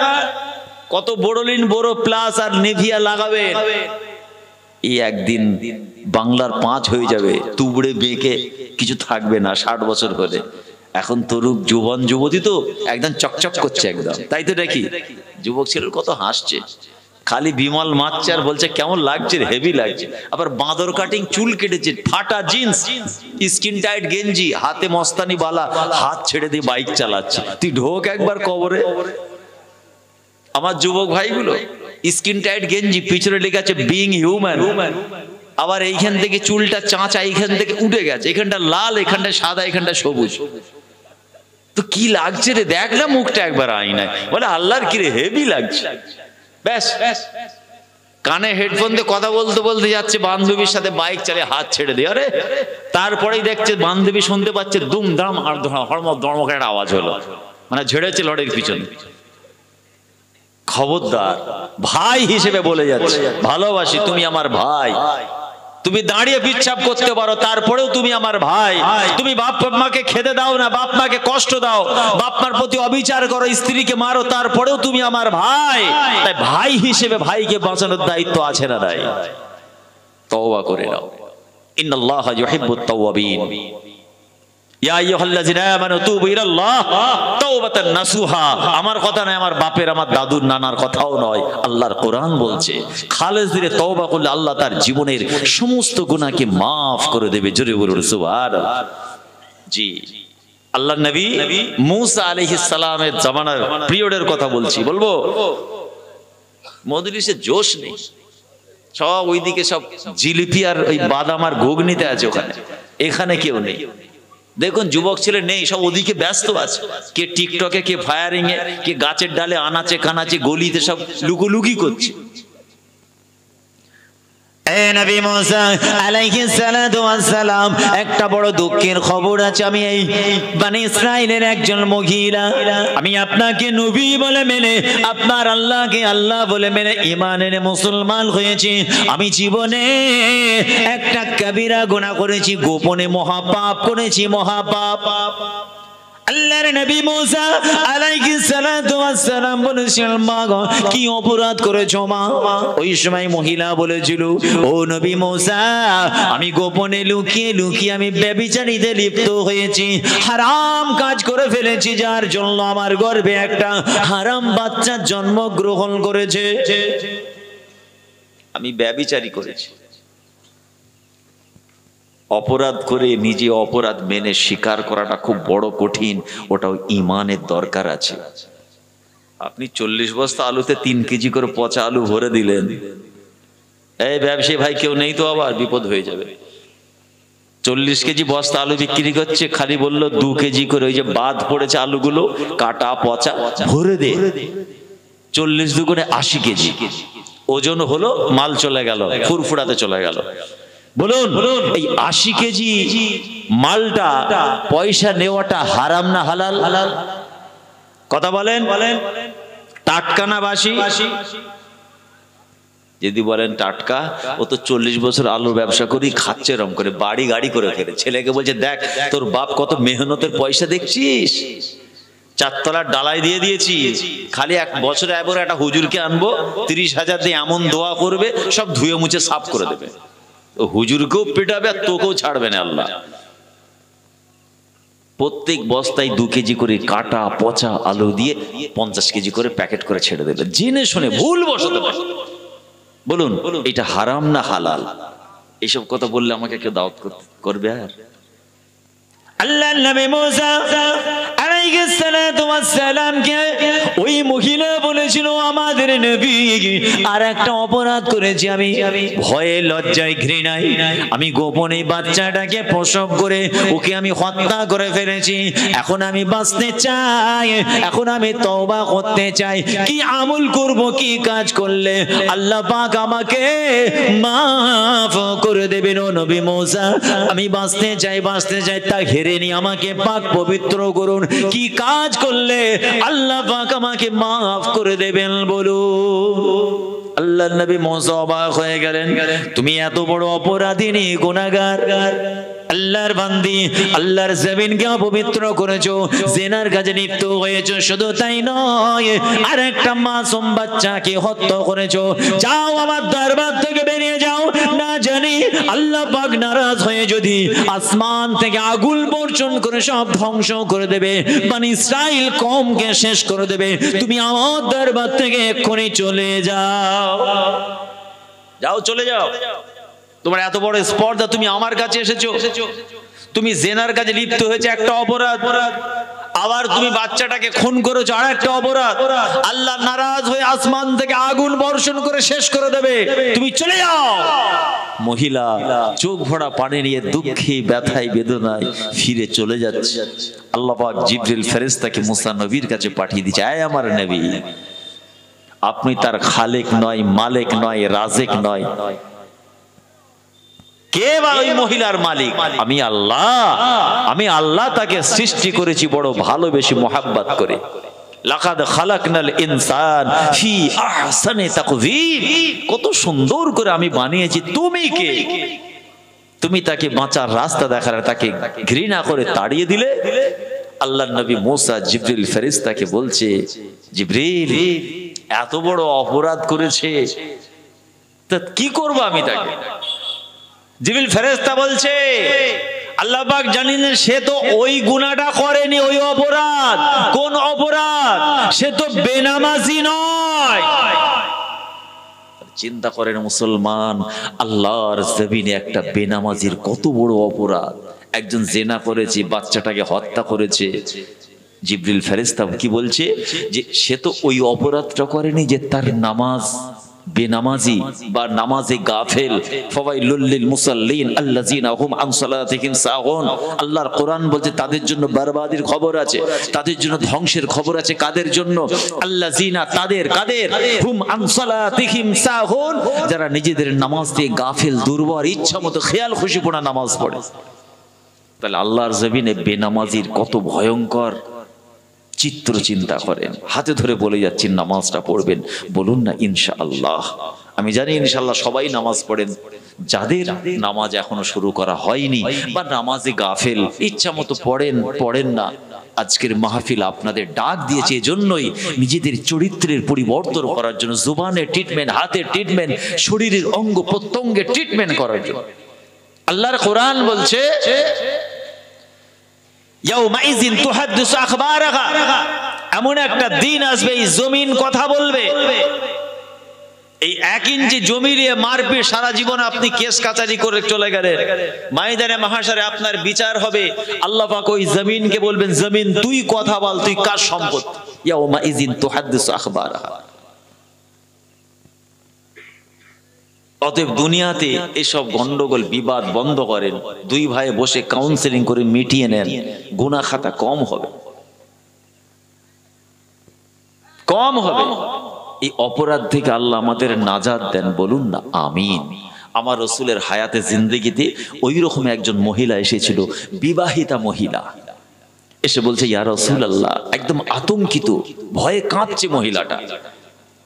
S1: কত বোরোলিন, বোরো প্লাস আর নিভিয়া লাগাবে, এই একদিন বাংলার 5 হয়ে যাবে, তুবড়ে বেঁকে কিছু থাকবে না 60 বছর হলে। এখন তরুণ যুবন যুবতী তো একদম চকচক করছে একদম, তাই তো নাকি? যুবক ছেলের কত হাসছে, খালি বিমল মারছে আর বলছে কেমন লাগছে, হেভি লাগছে। আবার বাঁদর কাটিং চুল কেটেছে, ফাটা জিন্স, স্কিন টাইট গেঞ্জি, হাতে মস্তানি বালা, হাত ছেড়ে দিয়ে বাইক চালাচ্ছে। তুই ঢোক একবার কবরে। আমার যুবক ভাইগুলো স্কিন টাইট গেঞ্জি, পিছনে লেখা আছে বিইং হিউম্যান। আবার এইখান থেকে চুলটা চাঁচা, এইখান থেকে উঠে গেছে, এখানটা লাল, এখানটা সাদা, এখানটা সবুজ। তো কি লাগছে রে, দেখ না মুখটা একবার আয়নায়। বলে আল্লাহর কি রে, হেভি লাগছে। ব্যাস, কানে হেডফোন দিয়ে কথা বলতে বলতে যাচ্ছে, বান্ধবীর সাথে বাইক চালিয়ে হাত ছেড়ে দিয়ে, আরে তারপরেই দেখছে বান্ধবী শুনতে পাচ্ছে দুমদাম আর ধর্মকের একটা আওয়াজ হলো, মানে ঝেড়েছে লড়ের পিছনে। খবরদার, ভাই হিসেবে বলে যাচ্ছে, ভালোবাসি, তুমি আমার ভাই। তুমি দাঁড়িয়ে পিচ্ছাপ করতে পারো, তারপরেও তুমি আমার ভাই। তুমি বাপ মাকে খেতে দাও না, বাপ মাকে কষ্ট দাও, বাপ মার প্রতি অবিচার করো, স্ত্রীকে মারো, তারপরেও তুমি আমার ভাই। তাই ভাই হিসেবে ভাইকে বাঁচানোর দায়িত্ব আছে না নাই? তওবা করে নাও। ইন্নাল্লাহা ইউহিব্বুত তাওয়াবিন। ইয়া আইয়ুহাল্লাযিনা আমানু তুবু ইলাল্লাহ তাওবাতান নাসুহা। আমার কথা নয়, আমার বাপের, আমার দাদুর, নানার কথাও নয়, আল্লাহর কোরআন বলছে খালেজ দিলে তওবা করলে আল্লাহ তার জীবনের সমস্ত গুনাহকে মাফ করে দেবে। জোরে বলুন সুবহানাল্লাহ। জি, আল্লাহর নবী মুসা আলাইহিস সালামের জামানার পিরিয়ডের কথা বলছি, বলবো। মজলিসে জোশ নেই, সব ওইদিকে সব জিলিপি আর ওই বাদাম আর ঘুগনিতে আছে, ওখানে এখানে কেউ নেই। দেখুন যুবক ছেলে নেই, সব ওদিকে ব্যস্ত আছে, কে টিকটকে, কে ফায়ারিং এ, কে গাছের ডালে, আনাচে কানাচে, গলিতে সব লুকোলুকি করছে। নবী মুসা আলাইহিস সালাতু ওয়াস সালাম, একটা বড় দুঃখের খবর আছে। আমি এই বনি ইসরাইলের একজন মহিলা, আমি আপনাকে নবী বলে মেনে, আপনার আল্লাহকে আল্লাহ বলে মেনে ঈমান এনে মুসলমান হয়েছি। আমি জীবনে একটা কবিরা গুনাহ করেছি, গোপনে মহাপাপ করেছি, মহাপাপ। আল্লাহর নবী মুসা আলাইহিস সালাতু ওয়াস সালাম বলেছিলেন, মা গো কি অপরাধ করেছো মা? ওই সময় মহিলা বলেছিল, ও নবী মুসা, আমি গোপনে লুকিয়ে লুকিয়ে আমি ব্যভিচারীতে লিপ্ত হয়েছি, হারাম কাজ করে ফেলেছি, যার জন্য আমার গর্ভে একটা হারাম বাচ্চা জন্মগ্রহণ করেছে। আমি ব্যভিচারী করেছি। অপরাধ করে নিজে অপরাধ মেনে স্বীকার করাটা খুব বড় কঠিন, ওটাও ঈমানের দরকার আছে। আপনি 40 বস্তা আলুতে 3 কেজি করে পচা আলু ভরে দিলেন, এই ব্যবসায়ী ভাই কেউ নেই তো, আবার বিপদ হয়ে যাবে। 40 কেজি বস্তা আলু বিক্রি করছে, খালি বললো 2 কেজি করে ওই যে বাদ পড়েছে আলুগুলো কাটা পচা ভরে দে। 40 দুগুণে 80 কেজি ওজন হলো, মাল চলে গেল, ফুরফুরাতে চলে গেল। বলুন এই 80 কেজি মালটা পয়সা নেওয়াটা হারাম না হালাল? কথা বলেন, টাটকা না বাসি? যদি বলেন টাটকা, ও তো 40 বছর আলুর ব্যবসা করি খাচ্ছে, রম করে বাড়ি গাড়ি করে ফেলে। ছেলেকে বলছে, দেখ তোর বাপ কত মেহনতের পয়সা দেখছিস, 4 তলার ডালাই দিয়ে দিয়েছি, খালি 1 বছরে একবার একটা হুজুরকে আনবো, 30,000 দিয়ে এমন দোয়া করবে, সব ধুয়ে মুছে সাফ করে দেবে। হুজুরকেও পেটাবে আর তোকেও ছাড়বে না আল্লাহ। প্রত্যেক বস্তায় 2 কেজি করে কাটা পচা আলু দিয়ে 50 কেজি করে প্যাকেট করে ছেড়ে দেবে, জেনে শুনে ভুল বসতে পারে। বলুন এটা হারাম না হালাল? এইসব কথা বললে আমাকে কেউ দাওয়াত করবে? আর আল্লাহর নবী মুসা আলাইহিস আলাইহিস সালাতু ওয়াস সালামকে ওই মহিলা বলেছিল, আমাদের নবী আর একটা অপরাধ করেছি আমি, ভয়ে লজ্জায় ঘৃণায় আমি গোপনে বাচ্চাটাকে প্রসব করে ওকে আমি হত্যা করে ফেলেছি। এখন আমি বাঁচতে চাই, এখন আমি তওবা করতে চাই। কি আমল করব, কি কাজ করলে আল্লাহ পাক আমাকে মাফ করে দেবেন? ও নবী মুসা, আমি বাঁচতে চাই, তা হেরে নি, আমাকে পাক পবিত্র করুন। কি কাজ করলে আল্লাহ পাক আমাকে মাফ করে দেবেন বলুন। আল্লাহর নবী মুসা অবাক হয়ে গেলেন, তুমি এত বড় অপরাধিনী, গুনাহগার, আল্লাহর বান্দি, আল্লাহর জমিনকে অপবিত্র করেছো, জিনার কাজে লিপ্ত হয়েছো। শুধু তাই নয়, আর একটা মাসুম বাচ্চাকে হত্যা করেছো। যাও আমার দরবার থেকে বেরিয়ে যাও, না জানি আল্লাহ পাক নারাজ হয়ে যদি আসমান থেকে আগুন বর্ষণ করে সব ধ্বংস করে দেবে, বনি ইসরাইল কওমকে শেষ করে দেবে। তুমি আমার দরবার থেকে এক্ষুনি চলে যাও, যাও চলে যাও। তোমার এত বড় স্পর্ধা, তুমি আমার কাছে এসেছো, তুমি জেনার কাজে লিপ্ত হয়েছে, একটা অপরাধ, আবার তুমি বাচ্চাটাকে খুন করেছো, আর একটা অপরাধ। আল্লাহ নারাজ হয়ে আসমান থেকে আগুন বর্ষণ করে শেষ করে দেবে, তুমি চলে যাও। মহিলা চোখ ভরা পানি নিয়ে দুঃখে ব্যথায় বেদনায় ফিরে চলে যাচ্ছে। আল্লাহ পাক জিবরিল ফেরেশতাকে মুসা নবীর কাছে পাঠিয়ে দিয়েছে, আয় আমার নবী, আপনি তার খালেক নয়, মালিক নয়, রাজেক নয়, কে বা ওই মহিলার মালিক? আমি আল্লাহ, আমি আল্লাহ তাকে সৃষ্টি করেছি বড় ভালোবেসে মোহাব্বত করে। লাকাদ খালাকনাল ইনসান ফি আহসানি তাকওয়িম, কত সুন্দর করে আমি বানিয়েছি। তুমি কে? তুমি তাকে বাঁচার রাস্তা দেখালে তাকে ঘৃণা করে তাড়িয়ে দিলে। আল্লাহর নবী মুসা জিবরিল ফেরেশতাকে বলছে, জিবরিল এত বড় অপরাধ করেছে, তা কি করব আমি তাকে? জিবরিল ফেরেশতা বলছে, আল্লাহ পাক জানেন সে তো ওই গুনাহটা করেনি, ওই অপরাধ। কোন অপরাধ? সে তো বেনামাজি নয়। চিন্তা করেন মুসলমান, আল্লাহর জমিনে একটা বেনামাজির কত বড় অপরাধ। একজন জিনা করেছে, বাচ্চাটাকে হত্যা করেছে। জিবরিল ফেরেশতা কি বলছে, যে সে তো ওই অপরাধটা করেনি যে তার নামাজ বেনামাজি বা নামাজে গাফেল। ফাওয়াইলুল লিল মুসাল্লিন আল্লাযিনা হুম আন সালাতিহিম সাহুন। আল্লাহর কোরআন বলছে তাদের জন্য বরবাদির খবর আছে, তাদের জন্য ধ্বংসের খবর আছে। কাদের জন্য? আল্লাযিনা, তাদের, কাদের? হুম আন সালাতিহিম সাহুন, যারা নিজেদের নামাজ দিয়ে গাফেল, দুর্বল, ইচ্ছামতো খেয়াল খুশিপনা নামাজ পড়ে। তাহলে আল্লাহর জমিনে বেনামাজির কত ভয়ঙ্কর চিত্র চিন্তা করেন। হাতে ধরে বলে যাচ্ছি নামাজটা পড়বেন, বলুন না ইনশাআল্লাহ। আমি জানি ইনশাআল্লাহ সবাই নামাজ পড়েন। যাদের নামাজ এখনো শুরু করা হয়নি বা নামাজে গাফেল, ইচ্ছা মতো পড়েন না, আজকের মাহফিল আপনাদের ডাক দিয়েছে এজন্যই, নিজেদের চরিত্রের পরিবর্তন করার জন্য, জুবানের ট্রিটমেন্ট, হাতের ট্রিটমেন্ট, শরীরের অঙ্গ প্রত্যঙ্গের ট্রিটমেন্ট করার জন্য। আল্লাহর কোরআন বলছে, ইয়াউমাইযিন তুহাদ্দিসু আখবারাহা, এমন একটা দিন আসবে এই জমিন কথা বলবে। এই 1 ইঞ্চি জমি নিয়ে মারপিট, সারা জীবন আপনি কেস কাচারি করে চলে গেলেন, ময়দানে মাহশারে আপনার বিচার হবে। আল্লাহ পাক ওই জমিনকে বলবেন, জমিন তুই কথা বল, তুই কার সম্পদ? ইয়াউমাইযিন তুহাদ্দিসু আখবারাহা। অতএব দুনিয়াতে এসব গন্ডগোল বিবাদ বন্ধ করেন, দুই ভাই বসে কাউন্সেলিং করে মিটিয়ে নেন, গুনাহ খাতা কম হবে, কম হবে। এই অপরাধ থেকে আল্লাহ আমাদের নাজাত দেন, বলুন না আমিন। আমার রাসূলের হায়াতে জিন্দেগিতে ওই রকম একজন মহিলা এসেছিল, বিবাহিতা মহিলা, এসে বলছে, ইয়া রাসূলুল্লাহ, একদম আতঙ্কিত, ভয়ে কাঁপছে মহিলাটা।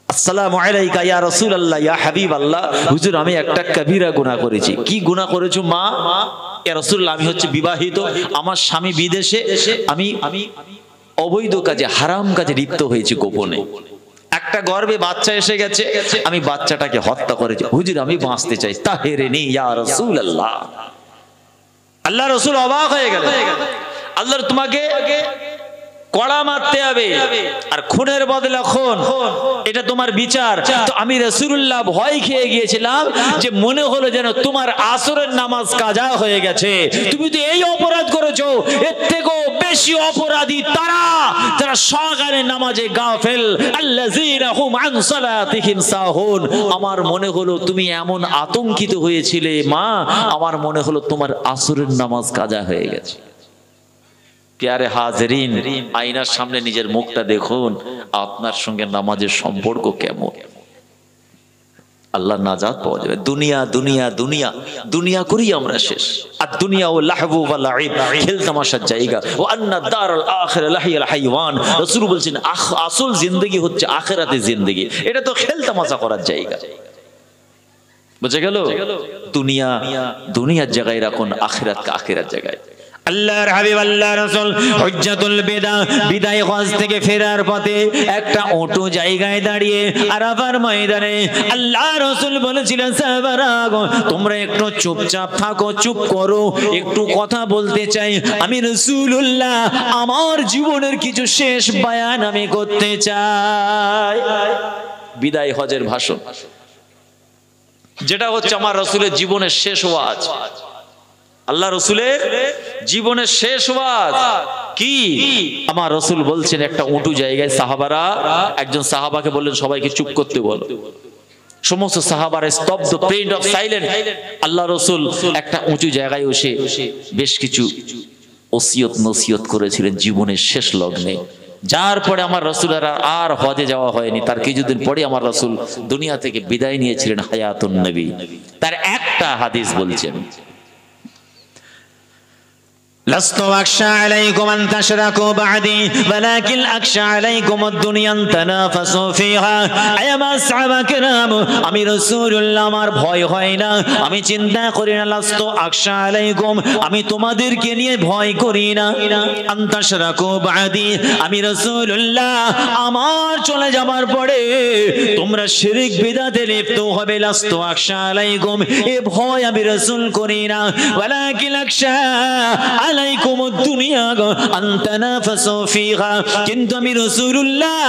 S1: আসসালামু আলাইকা ইয়া রাসূলুল্লাহ, ইয়া হাবিবাল্লাহ, হুজুর আমি একটা কবিরা গুনাহ করেছি। কি গুনাহ করেছো মা? ইয়া রাসূলুল্লাহ, আমি হচ্ছে বিবাহিত, আমার স্বামী বিদেশে, আমি অবৈধ কাজে, হারাম কাজে লিপ্ত হয়েছি গোপনে। একটা গর্ভে বাচ্চা এসে গেছে, আমি বাচ্চাটাকে হত্যা করেছি। হুজুর আমি বাঁচতে চাই, তাহেরেনি ইয়া রাসূলুল্লাহ। আল্লাহ রাসূল অবাক হয়ে গেলেন। আল্লাহর তোমাকে কড়া মারতে হবে, আর খুনের বদলা খুন, এটা তোমার বিচার। তো আমি রাসূলুল্লাহ ভয় খেয়ে গিয়েছিলাম যে মনে হলো যেন তোমার আসরের নামাজ কাজা হয়ে গেছে, তুমি তো এই অপরাধ করেছো, এর থেকেও বেশি অপরাধী তারা যারা সকালে নামাজে গাফেল, আল্লাযীনা হুম আন সালাতিহিম সাহুন। আমার মনে হলো তুমি এমন আতঙ্কিত হয়েছিলে মা, আমার মনে হলো তোমার আসরের নামাজ কাজা হয়ে গেছে। প্যারে হাজরিন, আয়নার সামনে নিজের মুখটা দেখুন, আপনার সঙ্গে নামাজের সম্পর্ক কেমন। আল্লাহ নাজাত পাওয়া যাবে। দুনিয়া দুনিয়া দুনিয়া দুনিয়া করি আমরা শেষ। আর দুনিয়া ও লাহবু ওয়া লাইব, খেল তামাশার জায়গা। ও আন্না দারুল আখিরা লাহিয়াল হাইওয়ান। রাসূল বলেছেন আসল জিন্দেগি হচ্ছে আখিরাতের জিন্দেগি, এটা তো খেল তামাশা করার জায়গা। বুঝে গেল? দুনিয়া দুনিয়ার জায়গায় রাখুন, আখিরাতকে আখিরাত জায়গায়। আল্লাহর হাবিব আল্লাহর রাসূল হুজ্জাতুল বিদা, বিদায় হজ থেকে ফেরার পথে একটা উঁচু জায়গায় দাঁড়িয়ে আরাফার ময়দানে আল্লাহর রাসূল বলেছিলেন, সাহাবারা তোমরা একটু চুপচাপ থাকো, চুপ করো, একটু কথা বলতে চাই। আমি রাসূলুল্লাহ আমার জীবনের কিছু শেষ বয়ান আমি করতে চাই। বিদায় হজের ভাষণ, যেটা হচ্ছে আমার রাসূলের জীবনের শেষ ওয়াজ। আল্লাহ রাসূলের জীবনের শেষ ওয়াজ কি? আমার রাসূল বলছেন একটা উঁচু জায়গায়, সাহাবারা, একজন সাহাবাকে বললেন সবাইকে চুপ করতে বলো। সমস্ত সাহাবারা স্তব্ধ, প্রেইড অফ সাইলেন্ট। আল্লাহ রাসূল একটা উঁচু জায়গায় বসে বেশ কিছু ওসিয়ত নসিহত করেছিলেন জীবনের শেষ লগ্নে। যার পরে আমার রাসূলের আর হজে যাওয়া হয়নি, তার কিছুদিন পরে আমার রাসূল দুনিয়া থেকে বিদায় নিয়েছিলেন হায়াতুন নবী। তার একটা হাদিস বলছেন, لست أخشى عليكم أن تشركوا بعدي ولكن أخشى عليكم الدنيا أن تنافسوا فيها। أيا أصحاب الكرام, আমি রাসূলুল্লাহ আমার ভয় হয় না, আমি চিন্তা করি না। لست أخشى عليكم, আমি তোমাদেরকে নিয়ে ভয় করি না। أن تشركوا بعدي, আমি রাসূলুল্লাহ আমার চলে যাবার পরে তোমরা শিরক বিদআতে লিপ্ত হবে। لست أخشى عليكم, এ ভয় আমি রাসূল করি না। ولكن أخشى عليكم الدنيا أن تنافسوا فيها, কিন্তু আমি রাসূলুল্লাহ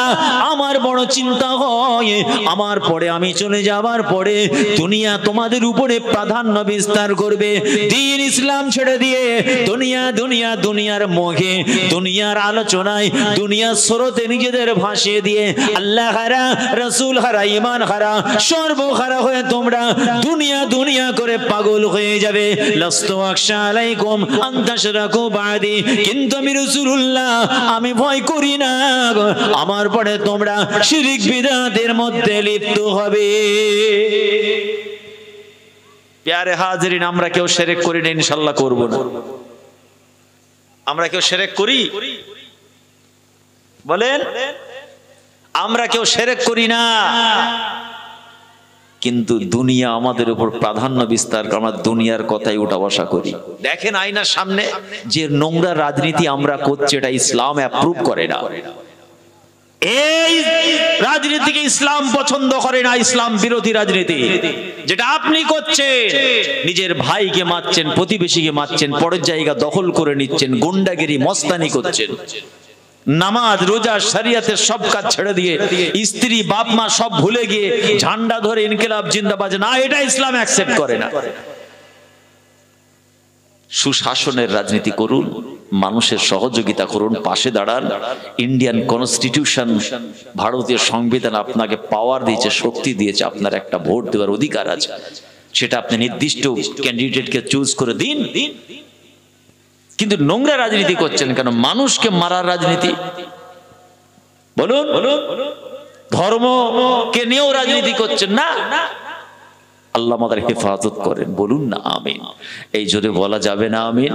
S1: আমার বড় চিন্তা হয় আমার পরে আমি চলে যাবার পরে দুনিয়া তোমাদের উপরে প্রাধান্য বিস্তার করবে। দ্বীন ইসলাম ছেড়ে দিয়ে দুনিয়া দুনিয়া দুনিয়ার মোহে, দুনিয়ার আলোচনায়, দুনিয়ার স্রোতে নিজেদের ভাসিয়ে দিয়ে আল্লাহ হারা, রাসূল হারা, ঈমান হারা, সর্বহারা হয়ে তোমরা দুনিয়া দুনিয়া করে পাগল হয়ে যাবে। লাস্তু আখশা আলাইকুম আন তাশরাকু বাদি, কিন্তু আমি রাসূলুল্লাহ আমি ভয় করি না আমার পরে তোমরা শিরক বিদআতের মধ্যে লিপ্ত হবে। প্যারে হাজরিন, আমরা কেউ শিরক করি না, ইনশাআল্লাহ করব না। আমরা কেউ শিরক করি? বলেন, আমরা কেউ শিরক করি না, কিন্তু দুনিয়া আমাদের উপর প্রাধান্য বিস্তার করে, আমরা দুনিয়ার কথাই উঠা বসা করি। দেখেন আয়নার সামনে যে নোংরা রাজনীতি আমরা করছি, এটা ইসলাম অ্যাপ্রুভ করে না। এই রাজনীতিকে ইসলাম পছন্দ করে না, ইসলাম বিরোধী রাজনীতি। যেটা আপনি করছেন, নিজের ভাইকে মারছেন, প্রতিবেশীকে মারছেন, পরের জায়গা দখল করে নিচ্ছেন, গুন্ডাগিরি মস্তানি করছেন, নামাজ রোজা শরিয়তের সব কাজ ছেড়ে দিয়ে স্ত্রী বাপ মা সব ভুলে গিয়ে ঝান্ডা ধরে ইনকিলাব জিন্দাবাদ, না, এটা ইসলাম অ্যাকসেপ্ট করে না। সুশাসনের রাজনীতি করুন, মানুষের সহযোগিতা করুন, পাশে দাঁড়ান। ইন্ডিয়ান কনস্টিটিউশন, ভারতীয় সংবিধান আপনাকে পাওয়ার দিয়েছে, শক্তি দিয়েছে, আপনার একটা ভোট দেওয়ার অধিকার আছে, সেটা আপনি নির্দিষ্ট ক্যান্ডিডেটকে চুজ করে দিন। কিন্তু নোংরা রাজনীতি করছেন কেন? মানুষকে মারার রাজনীতি। বলুন, ধর্মকে নিয়েও রাজনীতি করছেন না। আল্লাহ আমাদের হেফাজত করেন, বলুন না আমিন। এই জোরে বলা যাবে না আমিন?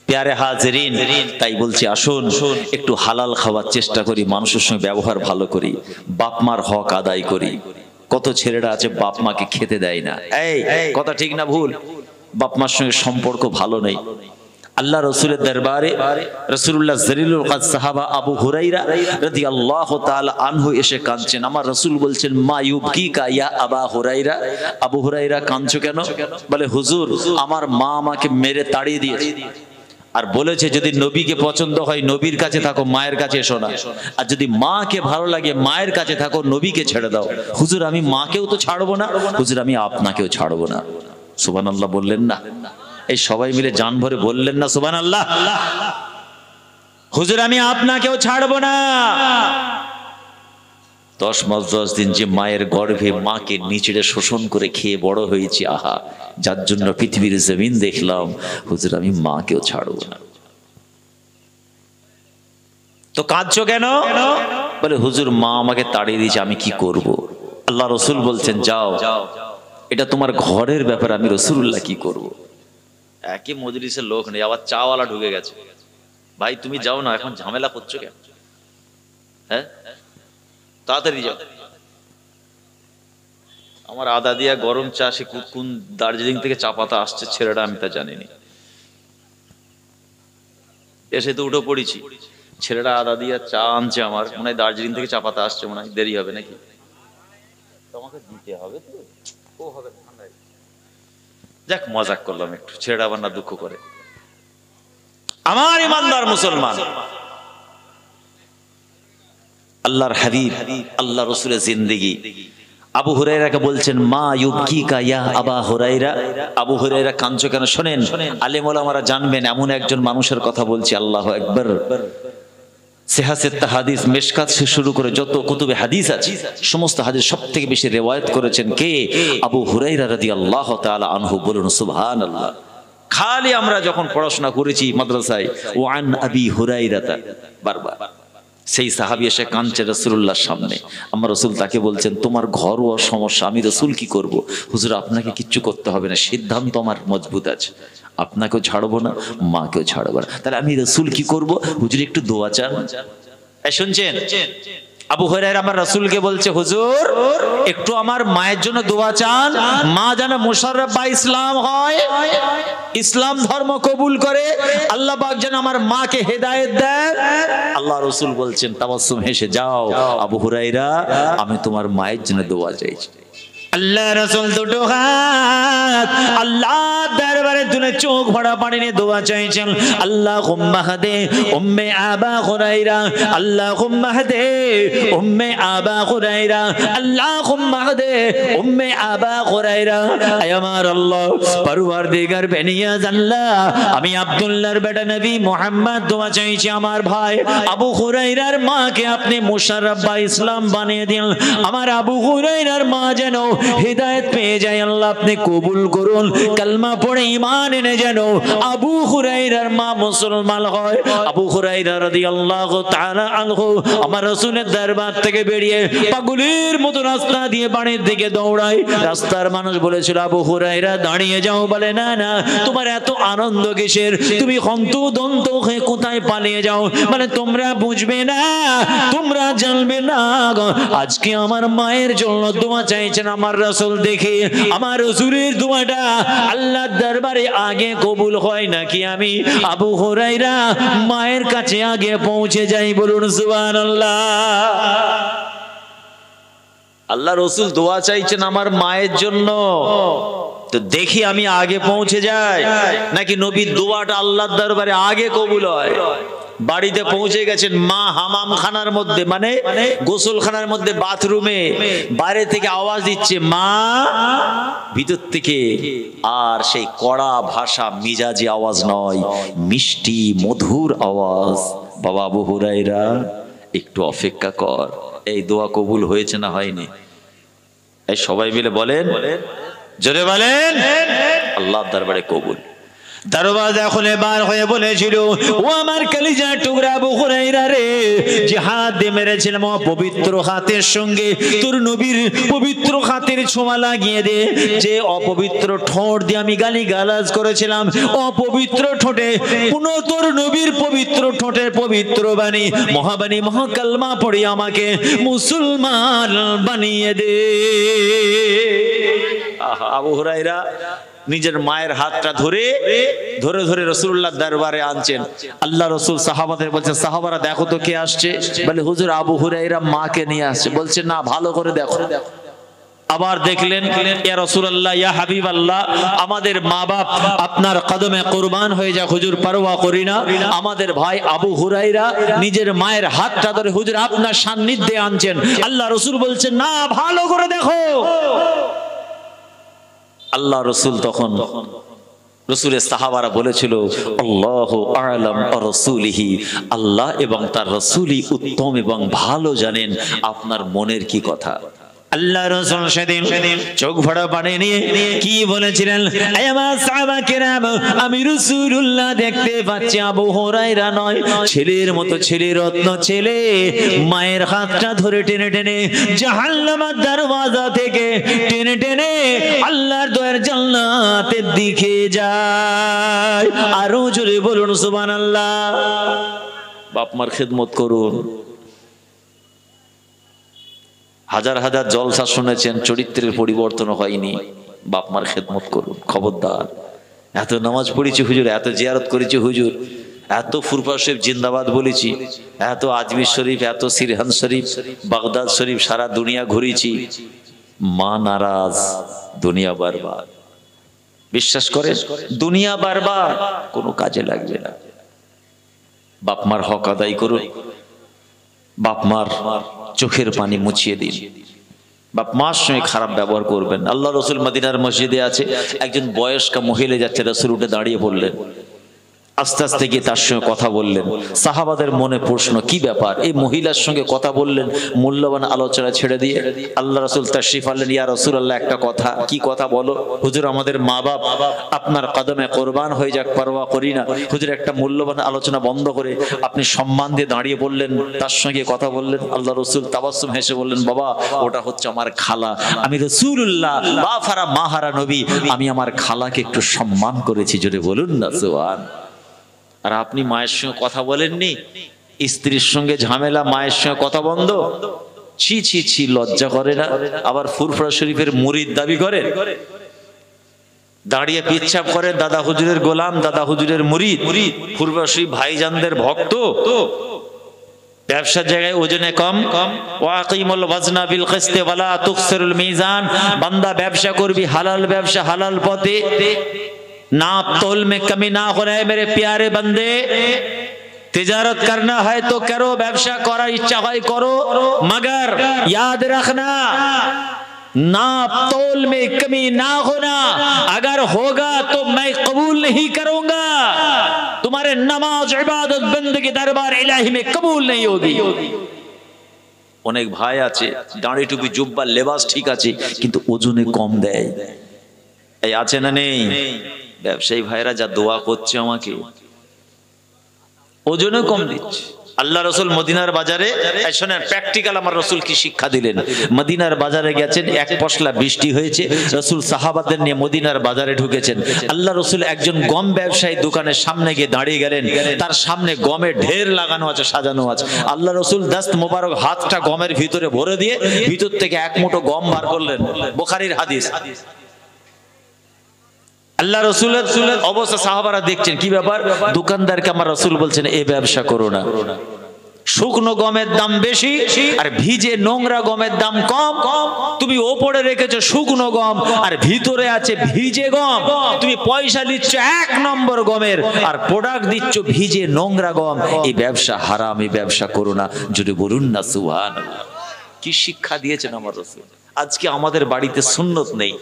S1: প্যারে হাজরিন, তাই বলছি আসুন একটু হালাল খাওয়ার চেষ্টা করি, মানুষের সঙ্গে ব্যবহার ভালো করি, বাপ মার হক আদায় করি। কত ছেলেরা আছে বাপ মাকে খেতে দেয় না। এই কথা ঠিক না ভুল? বাপ মার সঙ্গে সম্পর্ক ভালো নেই। আল্লাহ রাসূলের দরবারে রাসূলুল্লাহ জলিলুল কদর সাহাবা আবু হুরায়রা রাদিয়াল্লাহু তাআলা আনহু এসে কাঁদছেন। আমার রাসূল বলছেন, মা ইউবকিকা ইয়া আবা হুরায়রা, আবু হুরায়রা কাঁদছো কেন? বলে, হুজুর আমার মা আমাকে মেরে তাড়িয়ে দিয়েছে, আর বলেছে যদি নবীকে পছন্দ হয় নবীর কাছে থাকো, মায়ের কাছে এসো না, আর যদি মাকে ভালো লাগে মায়ের কাছে থাকো, নবীকে ছেড়ে দাও। হুজুর আমি মাকেও তো ছাড়বো না, হুজুর আমি আপনাকেও ছাড়বো না। সুবহানাল্লাহ বললেন না? এই সবাই মিলে জান ভরে বললেন না সুবহানাল্লাহ? হুজুর আমি আপনাকেও ছাড়বো না। 10 মাস 10 দিন যে মায়ের গর্ভে মাকে নিচড়ে শোষণ করে খেয়ে বড় হয়েছি, আহা যার জন্য পৃথিবীর জমিন দেখলাম, হুজুর আমি মাকেও ছাড়বো না। তো কাঁদছো কেন? বলে হুজুর মা আমাকে তাড়িয়ে দিয়েছে, আমি কি করব? আল্লাহ রসুল বলছেন যাও, এটা তোমার ঘরের ব্যাপার, আমি রসুল্লাহ কি করব? একই মজলিসের লোক নেই, আবার চাওয়ালা ঢুকে গেছে। ভাই তুমি যাও না, এখন ঝামেলা করছো কেন? হ্যাঁ তাড়াতাড়ি যাও। আমার আদা দিয়া গরম চা, সে কোন দার্জিলিং থেকে চা পাতা আসছে ছেলেটা আমি তা জানিনি, এসে তো উঠে পড়েছি। ছেলেটা আদা দিয়া চা আনছে, আমার মনে হয় দার্জিলিং থেকে চা পাতা আসছে, মনে হয় দেরি হবে নাকি? তোমাকে দিতে হবে তো, ও হবে ঠান্ডায়। যাক মজাক করলাম একটু, ছেলেটা আবার না দুঃখ করে। আমার ইমানদার মুসলমান, আল্লাহর হাবিব আল্লাহ রসুলের জিন্দেগি। আবু হুরায়রাকে বলছেন মা ইউবকিকা ইয়া আবা হুরায়রা, আবু হুরায়রা কাঁদছো কেন? শোনেন আলেম ওলামারা জানবেন, এমন একজন মানুষের কথা বলছি, আল্লাহু আকবার। সিহাসিত হাদিস মিশকাত থেকে শুরু করে যত কুতুবে হাদিস আছে সমস্ত হাদিস সবথেকে বেশি রিওয়ায়াত করেছেন কে? আবু হুরায়রা রাদিয়াল্লাহু তাআলা আনহু। বলুন সুবহানাল্লাহ। খালি আমরা যখন পড়াশোনা করেছি মাদ্রাসায়, ওয়ান আবি হুরায়রাতা, বারবার সেই সাহাবী এসে কাঁদছে রাসূলুল্লাহর সামনে। আমার রাসূল তাকে বলছেন তোমার ঘরোয়া সমস্যা, আমি রাসূল কি করব? হুজুর আপনাকে কিচ্ছু করতে হবে না, সিদ্ধান্ত আমার মজবুত আছে, আপনাকেও ছাড়বো না, মাকেও ছাড়বো না। তাহলে আমি রাসূল কি করব? হুজুর একটু দোয়া চান। শুনছেন? আবু হুরায়রা আমার রাসূলকে বলছে হুজুর একটু আমার মায়ের জন্য দোয়া চান, মা যেন মুশাররফ বা ইসলাম হয়, ইসলাম ধর্ম কবুল করে, আল্লাহ পাক যেন আমার মাকে হেদায়েত দেন। আল্লাহ রাসূল বলছেন তাবাসসুম হেসে, যাও আবু হুরায়রা আমি তোমার মায়ের জন্য দোয়া চাইছি। আল্লাহ রাসূল দুটো হাত আল্লাহ দরবারে তুলে চোখ ভরা পানি নিয়ে দোয়া চাইছেন, আল্লাহুম্মা হাদে উম্মে আবা হুরায়রা, আল্লাহুম্মা হাদে উম্মে আবা হুরায়রা, আল্লাহুম্মা হাদে উম্মে আবা হুরায়রা। আয় আমার আল্লাহ পরওয়ারদিগার বেনিয়াজ আল্লাহ, আমি আব্দুল্লাহর বেটা নবী মুহাম্মদ দোয়া চাইছি আমার ভাই আবু হুরায়রার মাকে আপনি মুশাররফ বা ইসলাম বানিয়ে দিন, আমার আবু হুরায়রার মা যেন হিদায়াত পেয়ে যায়, আল্লাহ আপনি কবুল করুন, কালমা পড়ে ঈমান এনে যেন আবু হুরায়রার মা মুসলমান হয়। আবু হুরায়রা রাদিয়াল্লাহু তাআলা আনহু আমার রাসূলের দরবার থেকে বেরিয়ে পাগলের মতো রাস্তা দিয়ে বাড়ির দিকে দৌড়ায়। রাস্তার মানুষ বলেছিল আবু হুরায়রা দাঁড়িয়ে যাও, বলে না না তোমার এত আনন্দ কিসের, তুমি হন্তদন্ত হয়ে কোথায় পালিয়ে যাও? মানে তোমরা বুঝবে না, তোমরা জানবে না, আজকে আমার মায়ের জন্য দোয়া চাইছেন আমার রাসূল, দেখে আমার রাসূলের দোয়াটা আল্লাহর দরবারে আগে কবুল হয় নাকি আমি আবু হুরায়রা মায়ের কাছে আগে পৌঁছে যাই? বলুন সুবহানাল্লাহ। আল্লাহ রাসূল দোয়া চাইছেন আমার মায়ের জন্য, তো দেখি আমি আগে পৌঁছে যাই নাকি নবীর দোয়াটা আল্লাহর দরবারে আগে কবুল হয়। বাড়িতে পৌঁছে গেছেন, মা হামাম খানার মধ্যে মানে গোসলখানার মধ্যে বাথরুমে, বাইরে থেকে আওয়াজ দিচ্ছে মা, ভিতর থেকে আর সেই কড়া ভাষা মিজাজি আওয়াজ নয়, মিষ্টি মধুর আওয়াজ, বাবা আবু হুরায়রা একটু অপেক্ষা কর। এই দোয়া কবুল হয়েছে না হয়নি? এই সবাই মিলে বলেন, জোরে বলেন, আল্লাহর দরবারে কবুল। দরওয়াজা খুলে বার হয়ে বলেছিল, ও আমার কলিজার টুকরা আবু হুরায়রা রে, যে হাত দিয়ে মেরেছিলাম অপবিত্র হাতের সঙ্গে তোর নবীর পবিত্র হাতের ছোঁয়া লাগিয়ে দে, যে অপবিত্র ঠোঁট দিয়ে আমি গালিগালাজ করেছিলাম, অপবিত্র ঠোঁটে পুনঃ তোর নবীর পবিত্র ঠোঁটের পবিত্র বাণী মহাবাণী মহাকালমা পড়ে আমাকে মুসলমান বানিয়ে দে। আবু হুরায়রা নিজের মায়ের হাতটা ধরে ধরে ধরে রাসূলুল্লাহর দরবারে আনছেন। আল্লাহ রাসূল সাহাবাদের বলছেন, সাহাবারা দেখো তো কে আসছে? বলে হুজুর আবু হুরায়রা মাকে নিয়ে আসছে। বলছে না ভালো করে দেখো। আবার দেখলেন ইয়া রাসূলুল্লাহ ইয়া হাবিবাল্লাহ, আমাদের মা বাপ আপনার কদমে কুরবান হয়ে যায়, হুজুর পরোয়া করি না। আমাদের ভাই আবু হুরায়রা নিজের মায়ের হাতটা ধরে হুজুর আপনার সান্নিধ্যে আনছেন। আল্লাহ রাসূল বলছেন না, ভালো করে দেখো। আল্লাহ রাসূল তখন, রাসূলের সাহাবারা বলেছিল আল্লাহু আ'লাম ওয়া রাসূলিহি, আল্লাহ এবং তার রাসূলই উত্তম এবং ভালো জানেন আপনার মনের কি কথা। আল্লাহ রাসূল সেদিন চোখ ভরা পানি নিয়ে কি বলেছিলেন, আয় আমার সাহাবা কেরাম, আমি রাসূলুল্লাহ দেখতে পাচ্ছি আবু হুরায়রা নয়, ছেলের মতো ছেলে, রত্ন ছেলে, মায়ের হাতটা ধরে টেনে টেনে জাহান্নামের দরওয়াজা থেকে টেনে টেনে আল্লাহর দয়ার জান্নাতের দিকে যায়। আরো জোরে বলুন সুবহানাল্লাহ। বাপ মার খেদমত করুন। হাজার হাজার জলসা শুনেছেন, চরিত্রের পরিবর্তন হয়নি, বাপ মার খেদমত করুন। খবরদার। এত নামাজ পড়েছি হুজুর, এত জিয়ারত করেছি হুজুর, এত ফুরফা শরীফ জিন্দাবাদ বলেছি, এত আজমির শরীফ, এত সিরহান শরীফ, বাগদাদ শরীফ, সারা দুনিয়া ঘুরেছি, মা নারাজ, দুনিয়া বারবার। বিশ্বাস করেন, দুনিয়া বারবার, কোনো কাজে লাগবে না। বাপ মার হক আদায় করুন, বাপ মার চোখের পানি মুছিয়ে দিন, বাপ মার সঙ্গে খারাপ ব্যবহার করবেন। আল্লাহ রাসূল মদিনার মসজিদে আছে, একজন বয়স্কা মহিলা যাচ্ছে, রাসূল উঠে দাঁড়িয়ে পড়লেন, আস্তে আস্তে গিয়ে তার সঙ্গে কথা বললেন। সাহাবাদের মনে প্রশ্ন, কি ব্যাপার এই মহিলার সঙ্গে কথা বললেন, মূল্যবান আলোচনা ছেড়ে দিয়ে আল্লাহ রাসূল তাশরিফ আনলেন। ইয়া রাসূলুল্লাহ, একটা কথা। কি কথা বলো? হুজুর আমাদের মা বাপ আপনার কদমে কোরবান হয়ে যাক, পরোয়া করি না। হুজুর একটা মূল্যবান আলোচনা বন্ধ করে আপনি সম্মান দিয়ে দাঁড়িয়ে বললেন, তার সঙ্গে কথা বললেন। আল্লাহ রাসূল তাবাসসুম হেসে বললেন, বাবা ওটা হচ্ছে আমার খালা, আমি রাসূলুল্লাহ বাফারা মাহারা নবী, আমি আমার খালাকে একটু সম্মান করেছি। জোরে বলুন না সুবহান। আর আপনি মায়ের সঙ্গে কথা বলেননি, স্ত্রীর সঙ্গে ঝামেলা, মায়ের সঙ্গে কথা বন্ধ। ছি ছি ছি, লজ্জা করে না? আবার ফুরফুরা শরীফের মুরিদ দাবি করে, দাঁড়িয়ে পিচ্ছাপ করে, দাদা হুজুরের গোলাম, দাদা হুজুরের মুরিদ, ফুরফুরা শরীফ ভাইজানদের ভক্ত। ব্যবসার জায়গায় ওজনে কম, ওয়াকিমুল ওয়াজনা বিল কিসতি ওয়ালা তুকসিরুল মিজান। বান্দা ব্যবসা করবি, হালাল ব্যবসা, হালাল পথে, नाप तोल में कमी ना हो रहा है मेरे प्यारे बंदे। तिजारत करना है तो करो, व्यवसाय करो, इच्छा है करो, मगर याद रखना नाप तोल में कमी ना होना। अगर होगा तो मैं कबूल नहीं करूंगा, तुम्हारे नमाज इबादत बंदगी दरबार इलाही में कबूल नहीं होगी। অনেক ভাই আছে দাড়ি টুপি জুব্বা লেবাস ঠিক আছে, কিন্তু ওজনে কম দেয়। এই আছে না নেই? ব্যবসায়ী ভাইরা যা দোয়া করছে আমাকে, ওজনে কম দিচ্ছে। আল্লাহ রাসূল মদিনার বাজারে, শোনেন প্র্যাকটিক্যাল আমার রাসূল কি শিক্ষা দিলেন। মদিনার বাজারে গেছেন, এক পশলা বৃষ্টি হয়েছে, রাসূল সাহাবাদের নিয়ে মদিনার বাজারে ঢুকেছেন। আল্লাহ রাসূল একজন গম ব্যবসায়ী দোকানের সামনে গিয়ে দাঁড়িয়ে গেলেন, তার সামনে গমের ঢের লাগানো আছে, সাজানো আছে। আল্লাহ রাসূল দস্ত মোবারক হাতটা গমের ভিতরে ভরে দিয়ে ভিতর থেকে এক মুঠো গম বার করলেন। বুখারীর হাদিস। আল্লাহ রাসূলের অবস্থা সাহাবারা দেখছেন, কি ব্যাপার? দোকানদারকে আমার রাসূল বলছেন এই ব্যবসা করো না, শুকনো গমের দাম বেশি আর ভিজে নোংরা গমের দাম কম। তুমি ওপরে রেখেছো শুকনো গম আর ভিতরে আছে ভিজে গম, তুমি পয়সা দিচ্ছ এক নম্বর গমের আর প্রোডাক্ট দিচ্ছ ভিজে নোংরা গম। এই ব্যবসা হারাম, এই ব্যবসা করো না। যদি বলুন না সুবহানাল্লাহ। কি শিক্ষা দিয়েছেন আমার রাসূল। আজকে আমাদের বাড়িতে সুন্নত নেই,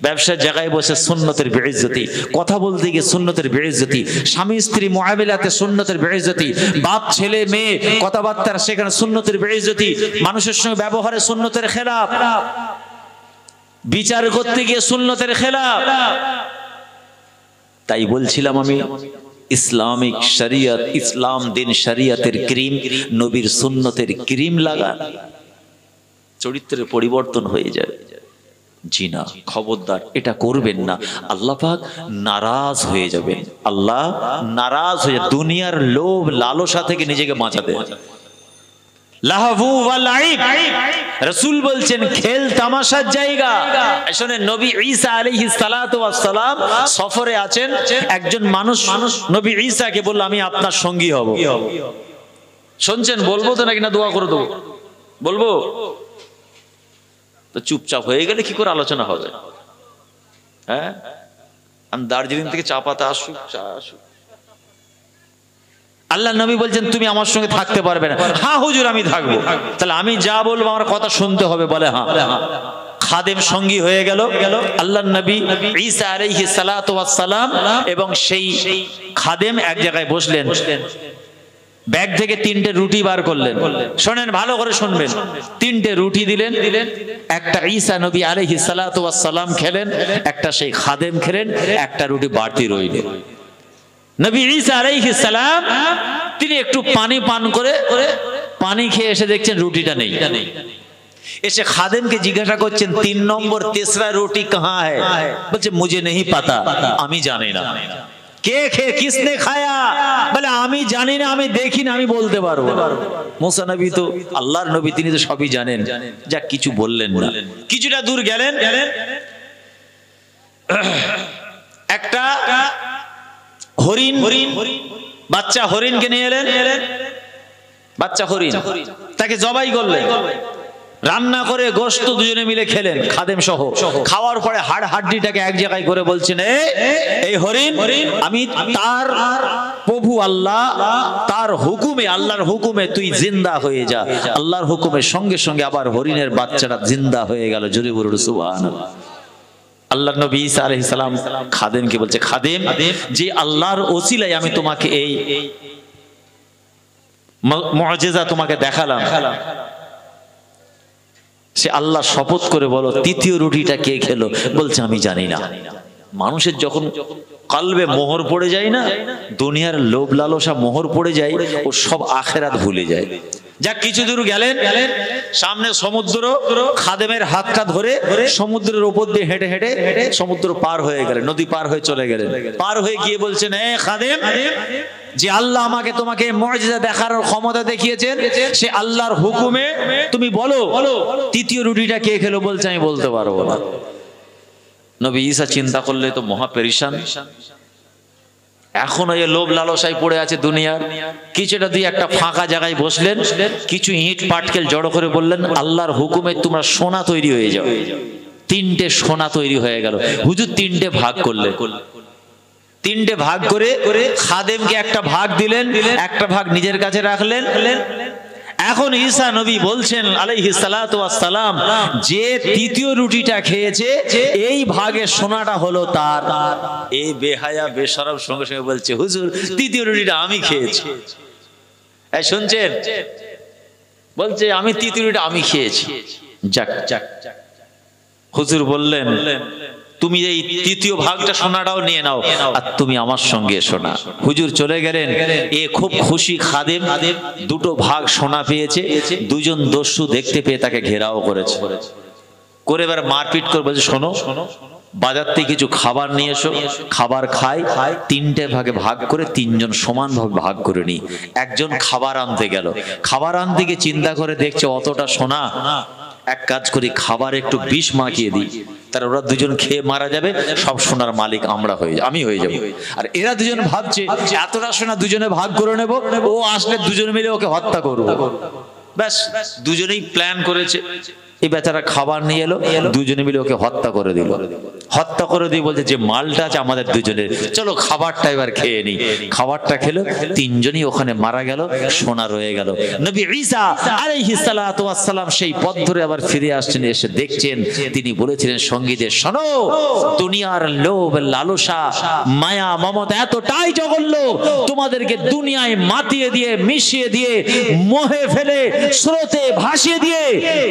S1: ব্যবসার জায়গায় বসে সুন্নতের বেইজ্জতি, কথা বলতে গিয়ে সুন্নতের বেইজ্জতি, স্বামী স্ত্রী মুআমালাতে সুন্নতের বেইজ্জতি, বাপ ছেলে মেয়ে কথাবার্তা সেখানে সুন্নতের বেইজ্জতি, মানুষের সঙ্গে ব্যবহারে সুন্নতের খেলাফ, বিচার করতে গিয়ে সুন্নতের খেলাফ। তাই বলছিলাম আমি, ইসলামিক শরিয়ত, ইসলাম দিন শরিয়তের ক্রিম, নবীর সুন্নতের ক্রিম লাগা, চরিত্রের পরিবর্তন হয়ে যাবে। জি না, খবরদার এটা করবেন না, আল্লাহ পাক নারাজ হয়ে যাবেন। আল্লাহ নারাজ হয়ে দুনিয়ার লোভ লালসা থেকে নিজেকে বাঁচাতে। লাহবু ওয়া লাইব, রাসূল বলছেন খেল তামাশার জায়গা। শুনেন, নবী ঈসা আলাইহিস সালাতু ওয়াস সালাম সফরে আছেন, একজন মানুষ নবী ঈসাকে বলল আমি আপনার সঙ্গী হব। শুনছেন? বলবো তো নাকি না দোয়া করে দেবো? বলবো? তো চুপচাপ হয়ে গেলে কি করে আলোচনা হবে? হ্যাঁ, আমি দার্জিলিং থেকে চা পাতা আসুক, চা আসুক। আল্লাহ নবী বলছেন তুমি আমার সঙ্গে থাকতে পারবে না। হ্যাঁ হুজুর আমি থাকবো। তাহলে আমি যা বলবো আমার কথা শুনতে হবে। বলে হ্যাঁ। খাদেম সঙ্গী হয়ে গেল আল্লাহ নবী ঈসা আলাইহিস সালাতু ওয়াস সালাম, এবং সেই খাদেম এক জায়গায় বসলেন, ব্যাগ থেকে 3টে রুটি বার করলেন। শোনেন, ভালো করে শুনবেন। 3টে রুটি দিলেন, একটা ঈসা নবী আলাইহিস সালাতু ওয়াস সালাম খেলেন, একটা সেই খাদেম খেলেন, একটা রুটি বাড়তি রইল। নবী ঈসা আলাইহিস সালাম তিনি একটু পানি পান করে পানি খেয়ে এসে দেখছেন রুটিটা নেই। এসে খাদেমকে জিজ্ঞাসা করছেন 3 নম্বর তেসরা রুটি কাহা হ্যায়? বলছে মুঝে নেহি পাতা, আমি জানি না। কে খেয়ে কিসনে খায়া? বলে আমি জানি না, আমি দেখি না, আমি বলতে পারবো না। মুসা নবী তো আল্লাহর নবী, তিনি তো সবই জানেন। যা কিছু বললেন না। কিছুটা দূর গেলেন, একটা হরিণ, বাচ্চা হরিণকে নিয়ে এলেন। বাচ্চা হরিণ, তাকে জবাই করলেন, রান্না করে গোশত দুজনে মিলে খেলেন, খাদেম সহ। খাওয়ার পরে হাড় হাড্ডিটাকে এক জায়গায় করে বলছেন, এই হরিণ, আমি তার প্রভু আল্লাহ, তার হুকুমে, আল্লাহর হুকুমে তুই জিন্দা হয়ে যা। আল্লাহর হুকুমের সঙ্গে সঙ্গে আবার হরিণের বাচ্চাটা জিন্দা হয়ে গেল। জোরে বলুন সুবহানাল্লাহ। আল্লাহ নবী ঈসা আলাইহিস সালাম খাদেমকে বলছে, খাদেম, যে আল্লাহর ওসিলায় আমি তোমাকে এই মুআজিজা তোমাকে দেখালাম, সে আল্লাহ শপথ করে বলো 3য় রুটিটা কে খেলো? বলছে আমি জানি না। মানুষের যখন কলবে মোহর পড়ে যায় না, দুনিয়ার লোভ লালসা মোহর পড়ে যায়, ও সব আখেরাত ভুলে যায়। যা কিছু দূর গেলেন, সামনে সমুদ্র, খাদেমের হাতটা ধরে সমুদ্রের উপর দিয়ে হেঁটে হেঁটে সমুদ্র পার হয়ে গেলেন, নদী পার হয়ে চলে গেলেন। পার হয়ে গিয়ে বলছেন, খাদেম, যে আল্লাহ আমাকে তোমাকে মুআজিজা দেখার ক্ষমতা দেখিয়েছেন, সে আল্লাহর হুকুমে তুমি বলো 3য় রুটিটা কে খেলো? বলছে আমি বলতে পারবো না। নবী ঈসা চিন্তা করলে তো মহা পেরেশান। এখনো এই লোভ লালসায় পড়ে আছে দুনিয়ার। কিছুটা দিয়ে একটা ফাঁকা জায়গায় বসলেন, কিছু ইট পাটকেল জড়ো করে বললেন, আল্লাহর হুকুমে তোমরা সোনা তৈরি হয়ে যাও। 3টে সোনা তৈরি হয়ে গেল। হুজুর 3টে ভাগ করলেন। 3টে ভাগ করে খাদেমকে একটা ভাগ দিলেন, একটা ভাগ নিজের কাছে রাখলেন। এখন ঈসা নবী বলছেন আলাইহিস সালাতু ওয়াস সালাম, যে 3য় রুটিটা খেয়েছে এই ভাগে সোনাটা হলো তার। এই বেহায়া বেশরম সঙ্গে সঙ্গে বলছে, হুজুর 3য় রুটিটা আমি খেয়েছি। এই শুনছেন? বলছে আমি 3য় রুটিটা আমি খেয়েছি। যাক যাক, হুজুর বললেন, তুমি এই 3য় ভাগটা সোনাটাও নিয়ে নাও, আর তুমি আমার সঙ্গে এসো না। হুজুর চলে গেলেন। এ খুব খুশি খাদেম, 2টো ভাগ সোনা পেয়েছে। 2জন দস্যু দেখতে পেয়ে তাকে ঘেরাও করেছে, করে এবার মারপিট করে বলছে, শোনো, বাজার থেকে কিছু খাবার নিয়ে এসো, খাবার খাই, 3টে ভাগে ভাগ করে 3জন সমানভাবে ভাগ করে নি। একজন খাবার আনতে গেল, খাবার আনতে গিয়ে চিন্তা করে দেখছে অতটা সোনা, এক কাজ করি, খাবার একটু বিষ মাখিয়ে দিই, তার ওরা 2জন খেয়ে মারা যাবে, সব সোনার মালিক আমি হয়ে যাব। আর এরা 2জন ভাবছে এতটা সোনা 2জনে ভাগ করে নেব, ও আসলে 2জনে মিলে ওকে হত্যা করবো। ব্যাস 2জনেই প্ল্যান করেছে। এই বেচারা খাবার নিয়ে এলো, 2জনে মিলে ওকে হত্যা করে দিল। হত্যা করে দিয়ে বলছে, যে মালটা আছে আমাদের 2জনের, চলো খাবারটা এবার খেয়ে নি। খাবারটা খেলো, 3জনই ওখানে মারা গেল, সোনা রয়ে গেল। নবী ঈসা আলাইহিস সালাতু ওয়াস সালাম সেই পথ ধরে আবার ফিরে আসছেন। এসে দেখছেন, তিনি বলেছিলেন সঙ্গীদের, শোনো, দুনিয়ার লোভ লালসা মায়া মমতা এতটাই জঘন্য, তোমাদেরকে দুনিয়ায় মাতিয়ে দিয়ে, মিশিয়ে দিয়ে, মোহে ফেলে, স্রোতে ভাসিয়ে দিয়ে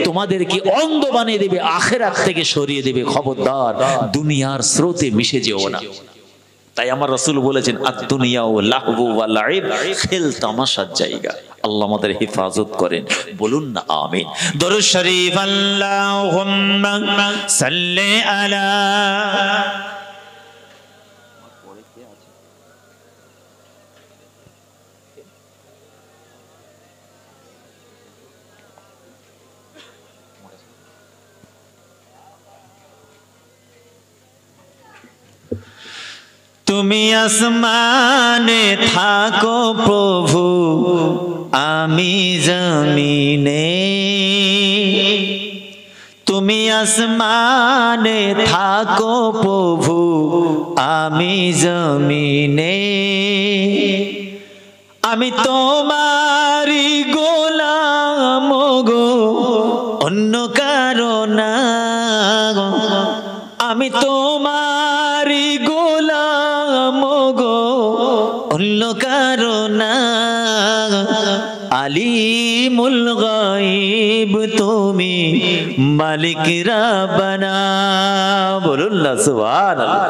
S1: তোমাদেরকে অন্ধ বানিয়ে দেবে, আখিরাত থেকে সরিয়ে দেবে। খবরদার দুনিয়ার স্রোতে মিশে যেও না। তাই আমার রাসূল বলেছেন, আদ-দুনিয়া ওয়া লাহবু ওয়া লাইব, খেল তামাশার জায়গা। আল্লাহ আমাদের হেফাজত করেন, বলুন না আমিন। দরুদ শরীফ, আল্লাহুম্মা সাল্লি আলা। তুমি আসমানে থাকো প্রভু, আমি জমিনে। তুমি আসমানে থাকো প্রভু আমি জমিনে, আমি তোমারি গোলাম গো অন্য কারো না, আমি তোমারি গোলাম গো অন্য কারো না, আলিমুল গায়ব তুমি মালিক রাব্বানা। বলুন না সুবহানাল্লাহ।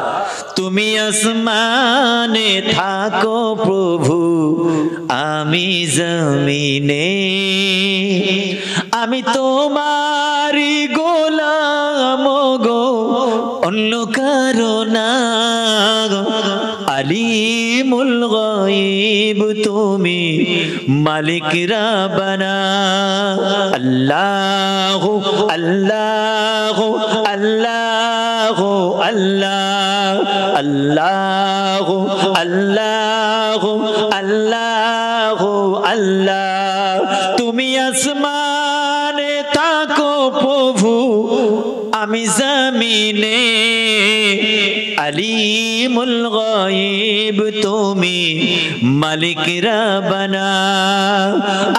S1: তুমি আসমানে থাকো প্রভু আমি জমিনে, আমি তোমারি গোলাম গো অন্য কারো না, আলিমুল গায়ব তুমি মালিক রাব্বানা। আল্লাহু আল্লাহু আল্লাহু আল্লাহ, আল্লাহু আল্লাহু আল্লাহু আল্লাহ। তুমি আসমানে থাকো প্রভু আমি জমিনে, আলিমুল গায়ব তুমি মালিক রাব্বানা,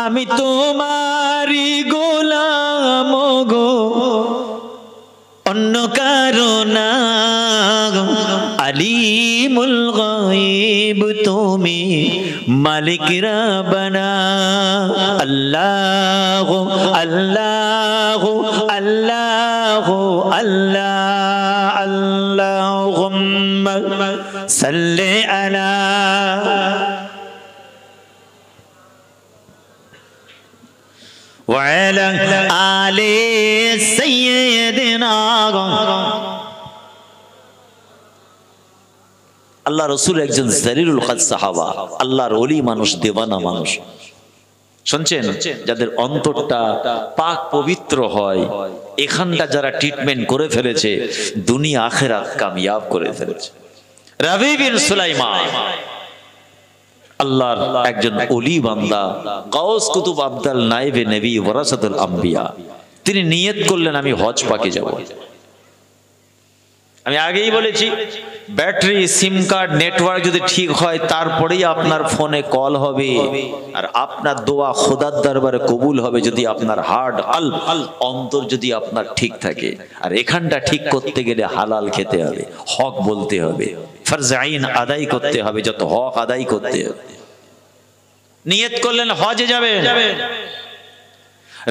S1: আমি তোমারি গোলাম গো অন্য কারো না, আলিমুল গায়ব তুমি মালিক রাব্বানা। আল্লাহু আল্লাহু আল্লাহু আল্লাহ, আল্লাহুম্মা সাল্লি আলা ওয়া আলা আলি সাইয়্যিদিনা। আল্লাহ রসুল একজন জালিলুল কদর সাহাবা, আল্লাহর ওলি মানুষ, দেওয়ানা মানুষ। শুনছেন, যাদের অন্তরটা পাক পবিত্র হয়, এখানটা যারা ট্রিটমেন্ট করে ফেলেছে দুনিয়া আখিরাত কামিয়াব করে ফেলেছে। রাবি বিন সুলাইমান আল্লাহর একজন ওলি বান্দা, গাউস কুতুব আব্দাল নায়েবে নবী ওয়ারাসাতুল আম্বিয়া। তিনি নিয়ত করলেন আমি হজ পাকে যাব। আমি আগেই বলেছি ব্যাটারি, সিম কার্ড, নেটওয়ার্ক যদি ঠিক হয় তারপরেই আপনার ফোনে কল হবে, আর আপনার দোয়া খোদার দরবারে কবুল হবে যদি আপনার হার্ট অন্তর যদি আপনার ঠিক থাকে। আর এখানটা ঠিক করতে গেলে হালাল খেতে হবে, হক বলতে হবে, ফরজ আইন আদায় করতে হবে, যত হক আদায় করতে হবে। নিয়ত করলেন হজে যাবে।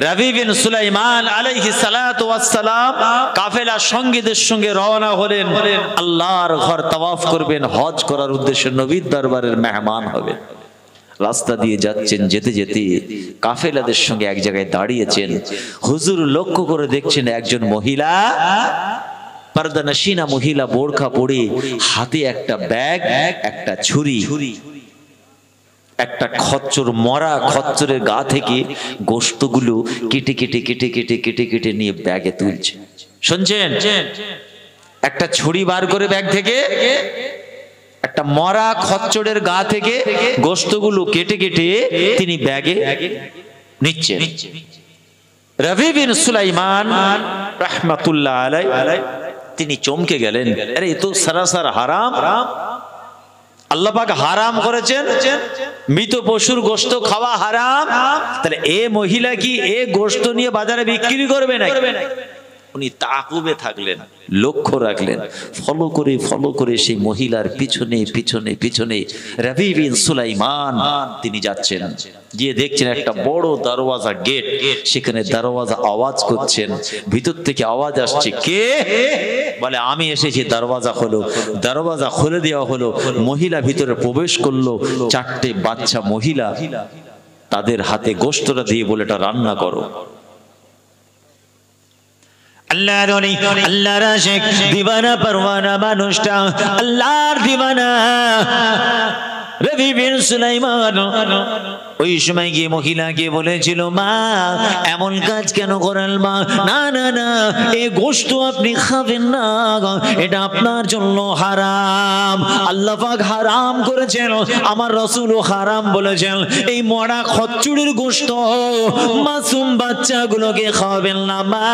S1: রাবি বিন সুলাইমান আলাইহিস সালাতু ওয়াস সালাম কাফেলা সঙ্গীদের সঙ্গে রওনা হলেন। আল্লাহর ঘর তাওয়াফ করবেন, হজ করার উদ্দেশ্যে নবীর দরবারের মেহমান হবেন। রাস্তা দিয়ে যাচ্ছেন, যেতে যেতে কাফেলাদের সঙ্গে এক জায়গায় দাঁড়িয়েছেন। হুজুর লক্ষ্য করে দেখছেন একজন মহিলা, পর্দা নশিনা মহিলা, বোরখা পরে, হাতে একটা ব্যাগ, একটা ছুরি, একটা খচ্চর, মরা খচ্চরের গা থেকে গোশতগুলো কেটে কেটে কেটে কেটে কেটে কেটে নিয়ে ব্যাগে তুলছে। শুনছেন, একটা ছুরি বার করে ব্যাগ থেকে একটা মরা খচ্চরের গা থেকে গোশতগুলো কেটে কেটে তিনি ব্যাগে নিচ্ছেন। রাবি বিন সুলাইমান রাহমাতুল্লাহ আলাইহি তিনি চমকে গেলেন, আরে এ তো সরাসর হারাম। আল্লাহ পাক হারাম করেছেন, মৃত পশুর গোশত খাওয়া হারাম। তাহলে এ মহিলা কি এ গোশত নিয়ে বাজারে বিক্রি করবে নাকি? উনি তাকুবে থাকলেন, লক্ষ্য রাখলেন, ফলো করে সেই মহিলার পিছনে পিছনে পিছনে রাবি বিন সুলাইমান তিনি যাচ্ছেন। গিয়ে দেখছেন একটা বড় দরওয়াজা, গেট, সেখানে দরওয়াজা আওয়াজ করছেন, ভিতর থেকে আওয়াজ আসছে, কে? বলে আমি এসেছি। দরওয়াজা হলো, দরওয়াজা খুলে দেওয়া হলো, মহিলা ভিতরে প্রবেশ করলো। চারটে বাচ্চা মহিলা, তাদের হাতে গোশতটা দিয়ে বলে এটা রান্না করো। আল্লাহর ওলি, আল্লাহর আশিক, দিওয়ানা পরওয়ানা মানুষটা আল্লাহর দিওয়ানা রাবি বিন সুলাইমান ওই সময় গিয়ে মহিলাকে বলেছিল, মা এমন কাজ কেন করেন মা? না না না, এই গোশত আপনি খাবেন না, এটা আপনার জন্য হারাম। আল্লাহ পাক হারাম করেছেন, আমার রাসূলও হারাম বলেছেন। এই মরা খচ্চড়ের গোশত মাসুম বাচ্চাগুলোকে খাওয়াবেন না মা,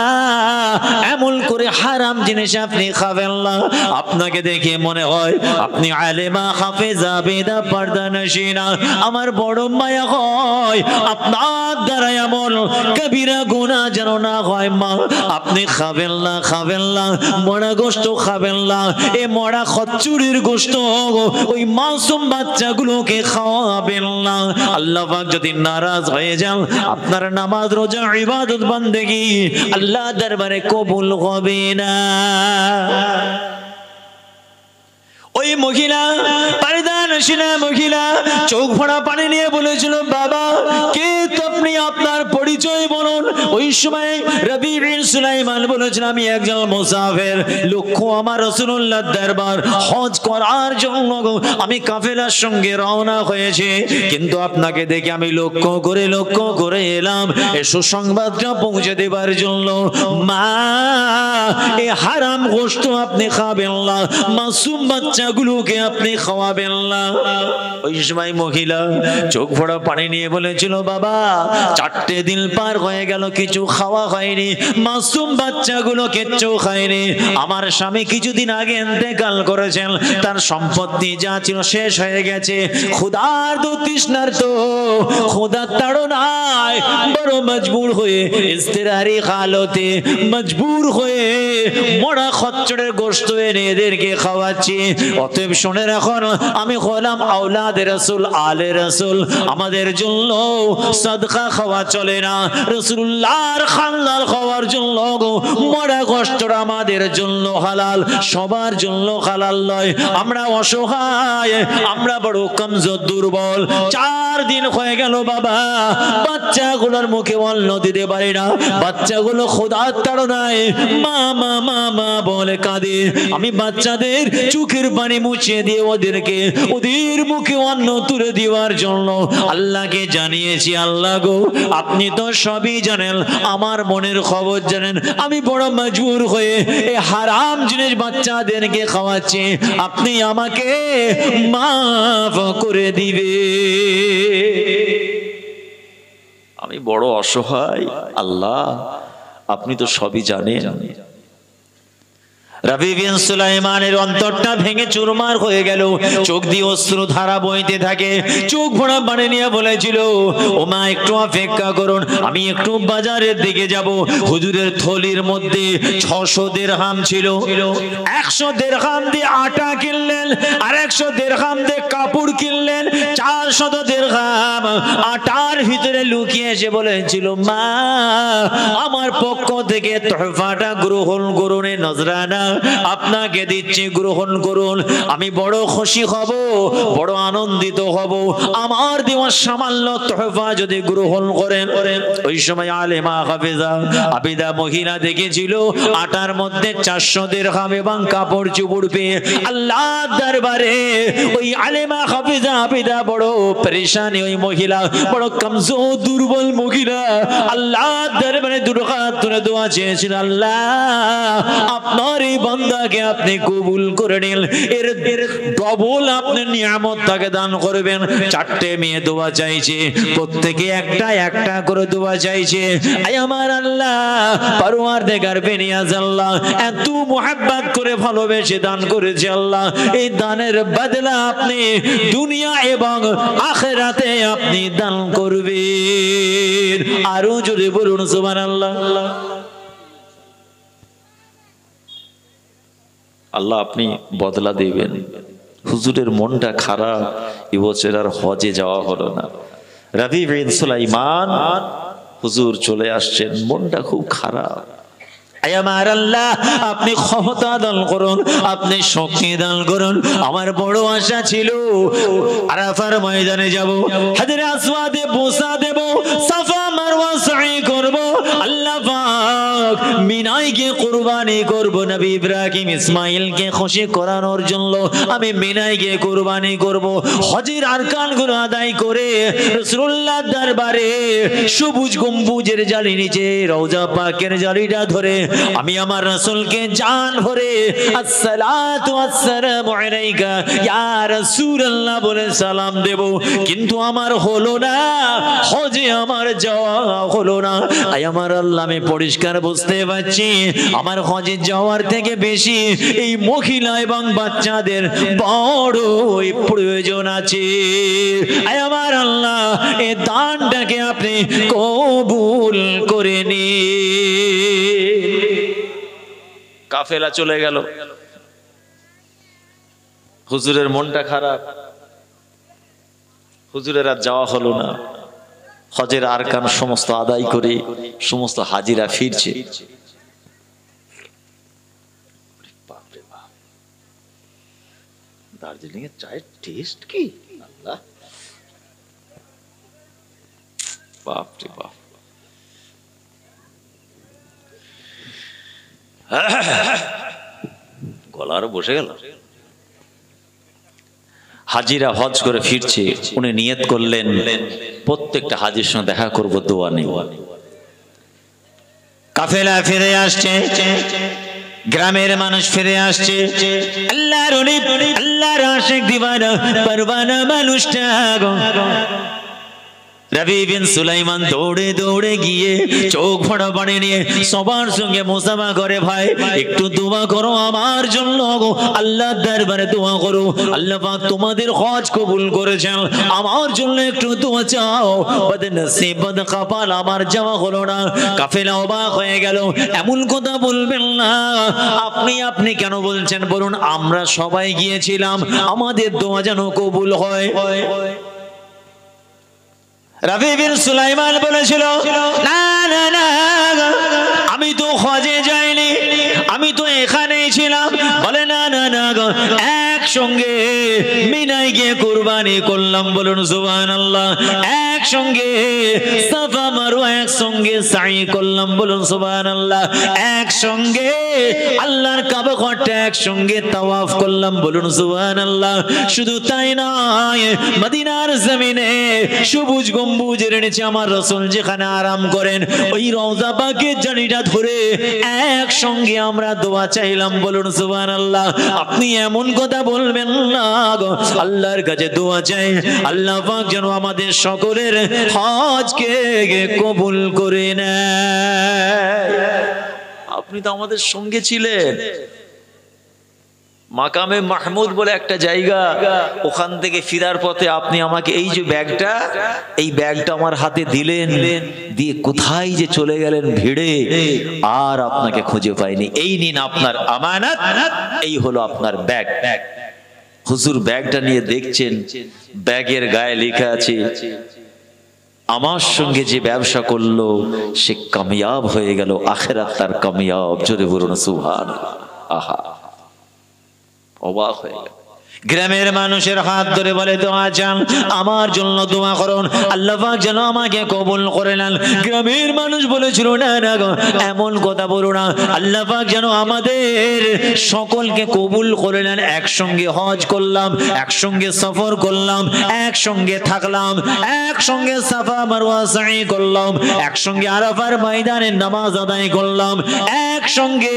S1: এমন করে হারাম জিনিস আপনি খাবেন না। আপনাকে দেখে মনে হয় আপনি আলেমা, হাফেজা, বেদা, পর্দা নশিনা, আমার বড় মায়া হয় আপনার দ্বারা এমন কবিরা গুনাহ যেন না হয় মা। আপনি খাবেন না, খাবেন না, মরা গোশত খাবেন না, এই মরা খচ্চড়ের গোশত ওই মাসুম বাচ্চাগুলোকে খাওয়াবেন না। আল্লাহ পাক যদি নারাজ হয়ে যান, আপনার নামাজ, রোজা, ইবাদত, বান্দেগি আল্লাহ দরবারে কবুল হবে না। ওই মহিলা, পর্দা নশিনা মহিলা, চোখ ভরা পানি নিয়ে বলেছিল, বাবা কে আপনি, আপনার পরিচয় বলুন। ওই সময় রবি বিন সুলাইমান বলেছিল, আমি একজন মুসাফির, লক্ষ্য আমার রাসূলুল্লাহ দরবার হজ করার জন্য আমি কাফেলার সঙ্গে রওনা হয়েছে, কিন্তু আপনাকে দেখে আমি লক্ষ্য করে এলাম এই সুসংবাদটা পৌঁছে দেবার জন্য। মা এই হারাম গোশত আপনি খাবেন না, মাসুম বাচ্চাগুলোকে আপনি খাওয়াবেন না। ওই সময় মহিলা চোখ ভরা পানি নিয়ে বলেছিল, বাবা 4 দিন পার হয়ে গেল, কিছু খাওয়া হয়নি, মাসুম বাচ্চাগুলো কিচ্ছু খায়নি। আমার স্বামী কিছুদিন আগে ইন্তেকাল করেছেন, তার সম্পত্তি যা ছিল শেষ হয়ে গেছে। ক্ষুধার্ত তৃষ্ণার্ত, ক্ষুধার তাড়নায় বড় মজবুর হয়ে, ইস্তেরারি হালতে মজবুর হয়ে মরা খচ্চড়ের গোশত এনে এদেরকে খাওয়াচ্ছি। অতএব শুনে রাখুন, আমি হলাম আওলাদে রাসূল, আলে রাসূল, আমাদের জন্য সাদকা খাওয়া চলে না, রাসূলুল্লাহর খানদান খাওয়ার জন্য মরা গোশতটা আমাদের জন্য হালাল, সবার জন্য হালাল নয়। আমরা অসহায়, আমরা বড় কমজোর, দুর্বল। 4 দিন হয়ে গেল বাবা, বাচ্চাগুলোর মুখে অন্ন দিতে পারি না, বাচ্চাগুলো ক্ষুধার তাড়নায় মা মা মা মা বলে কাঁদে। আমি বাচ্চাদের চোখের পানি মুছিয়ে দিয়ে ওদের মুখে অন্ন তুলে দেওয়ার জন্য আল্লাহকে জানিয়েছি, আল্লাহ গো আপনি তো সবই জানেন, আমার মনের খবর জানেন, আমি বড় মজবুর হয়ে এই হারাম জিনিস বাচ্চাদেরকে খাওয়াচ্ছি, আপনি আমাকে মাফ করে দিবে। আমি বড় অসহায়, আল্লাহ আপনি তো সবই জানেন। রবি বিন সুলাইমানের অন্তরটা ভেঙে চুরমার হয়ে গেল, চোখ দিয়ে অশ্রু ধারা বইতে থাকে, চোখ ভরা পানি নিয়ে বলেছিল, ও মা একটু অপেক্ষা করুন, আমি একটু বাজারের দিকে যাব। হুজুরের থলির মধ্যে 600 দিরহাম ছিল, 100 দিরহাম দিয়ে আটা কিনলেন, আর 100 দিরহাম দিয়ে কাপড় কিনলেন, 400 দিরহাম আটার ভিতরে লুকিয়ে এসে বলেছিল, মা আমার পক্ষ থেকে তোহফাটা গ্রহণ করুন, নজরানা আপনাকে দিচ্ছি, গ্রহণ করুন। আমি বড় খুশি হব, বড় আনন্দিত হব আমার দেওয়া সামান্য তোহফা যদি গ্রহণ করেন। ওই সময় আলেমা, হাফেজা, আবিদা মহিলা দেখেছিল আটার মধ্যে 400 দিরহাম এবং কাপড় চোপড় পেয়ে আল্লাহর দরবারে ওই আলেমা, হাফেজা, আবিদা বড় পরেশানি, ওই মহিলা বড় কমজোর, দুর্বল মহিলা আল্লাহর দরবারে দুরহাত তুলে দোয়া চেয়েছিল, আল্লাহ আপনার এই বান্দাকে আপনি কবুল করে নিন, এর ডবল আপনি নিয়ামত তাকে দান করবেন। 4টে মেয়ে দোয়া চাইছে, প্রত্যেকে একটা একটা করে দোয়া চাইছে, আয় আমার আল্লাহ পরওয়ারদিগার বেনিয়াজ আল্লাহ এত মুহাব্বত করে ভালোবেসে দান করেছে আল্লাহ, এই দানের বদলা আপনি দুনিয়া এবং আখিরাতে আপনি দান করবেন। আরো জোরে বলুন সুবহানাল্লাহ। আল্লাহ আপনি বদলা দিবেন। হুজুরের মনটা খারাপ, এবছর আর হজে যাওয়া হলো না। রবি বিন সুলাইমান হুজুর চলে আসছেন, মনটা খুব খারাপ। আমার আল্লাহ আপনি ক্ষমতা দান করুন, আপনি শক্তি দান করুন। আমার বড় আশা ছিল আরাফার ময়দানে যাব, হাজরে আসওয়াদে বোসা দেব, সাফা মারওয়া সাই করব, আল্লাহ পাক মিনায় মিনায় গিয়ে কুরবানি করব, নবী ইব্রাহিম ইসমাইলকে খুশি করানোর জন্য আমি মিনায় গিয়ে কুরবানি করব। হজের আরকানগুলো আদায় করে রাসূলুল্লাহর দরবারে সবুজ গম্বুজের জালি নিচে রওজা পাকের জালিটা ধরে আমি আমার রাসূলকে জান ভরে আসসালাতু ওয়াসসালামু আলাইকা ইয়া রাসূলুল্লাহ বলে সালাম দেব, কিন্তু আমার হলো না, হজে আমার যাওয়া হলো না। আয় আমার আল্লাহ, আমি পরিষ্কার বুঝতে পারছি আমার হজে যাওয়ার থেকে বেশি এই মহিলা এবং বাচ্চাদের বড়ই প্রয়োজন আছে। আয় আমার আল্লাহ, এই দানটাকে আপনি কবুল করে নিন। কাফেলা চলে গেল, হুজুরের মনটা খারাপ, হুজুরের আর যাওয়া হলো না। হজের আরকান সমস্ত আদায় করে সমস্ত হাজিরা ফিরছে। দার্জিলিং এর চায়ের টেস্ট কি আল্লাহ, বাপ রে বাপ। গলা আরো বসে গেল। হাজিরা হজ করে ফিরছে, উনি নিয়ত করলেন প্রত্যেকটা হাজির সঙ্গে দেখা করব, দোয়া নেব। কাফেলা ফিরে আসছে, গ্রামের মানুষ ফিরে আসছে। আল্লাহর ওলি, আল্লাহর আশিক দিওয়ানা পরওয়ানা মানুষটা রবি বিন সুলাইমান দৌড়ে দৌড়ে গিয়ে চোখ ফাড়া পানি নিয়ে সবার সঙ্গে মুসাফা করে, ভাই একটু দোয়া করো আমার জন্য, আল্লাহর দরবারে দোয়া করো, আল্লাহ পাক তোমাদের হজ কবুল করেছেন, আমার জন্য একটু দোয়া চাও। বদনসিব বদকপাল, আমার যাওয়া হলো না। কাফেলা অবাক হয়ে গেল, এমন কথা বলবেন না, আপনি কেন বলছেন বলুন, আমরা সবাই গিয়েছিলাম, আমাদের দোয়া যেন কবুল হয়। রবি বিন সুলাইমান বলেছিল, না না না, আমি তো হজে যাইনি, আমি তো এখানেই ছিলাম। বলে না না না, একসঙ্গে মিনায় গিয়ে কুরবানি করলাম, বলুন সুবহানাল্লাহ। একসঙ্গে সাফা মারওয়া একসঙ্গে সাই করলাম, বলুন সুবহানাল্লাহ। একসঙ্গে আল্লাহর কাবা ঘরটা একসঙ্গে তাওয়াফ করলাম, বলুন সুবহানাল্লাহ। শুধু তাই নয়, মদিনার জমিনে সবুজ গম্বুজের নিচে আমার রাসূল যেখানে আরাম করেন, ওই রওজা পাকের জালিটা ধরে একসঙ্গে আমরা দোয়া চাইলাম, বলুন সুবহানাল্লাহ। আপনি এমন কথা বলবেন না, আল্লাহর কাছে দোয়া চাই, আল্লাহ পাক যেন আমাদের সকলের হজকে কবুল করে নেয়। আপনি তো আমাদের সঙ্গে ছিলেন, মাকামে মাহমুদ বলে একটা জায়গা, ওখান থেকে ফিরার পথে আপনি আমাকে এই যে ব্যাগটা, এই ব্যাগটা আমার হাতে দিলেন, দিয়ে কোথায় যে চলে গেলেন ভিড়ে, আর আপনাকে খুঁজে পাইনি। এই নিন আপনার আমানত, এই হলো আপনার ব্যাগ। হুজুর ব্যাগটা নিয়ে দেখছেন, ব্যাগের গায়ে লেখা আছে, আমার সঙ্গে যে ব্যবসা করলো সে কামিয়াব হয়ে গেল, আখিরাত তার কামিয়াব। জোরে বলুন সুবহানাল্লাহ। আহা, অবাক হয়ে গেল। গ্রামের মানুষের হাত ধরে বলে, দোয়া চান, আমার জন্য দোয়া করুন, আল্লাহ পাক যেন আমাকে কবুল করে নেন। গ্রামের মানুষ বলেছিল, না না, এমন কথা বলো না, আল্লাহ পাক যেন আমাদের সকলকে কবুল করে নেন। একসঙ্গে হজ করলাম, একসঙ্গে সফর করলাম, একসঙ্গে থাকলাম, একসঙ্গে সাফা মারওয়া সাই করলাম, একসঙ্গে আরাফার ময়দানে নামাজ আদায় করলাম, একসঙ্গে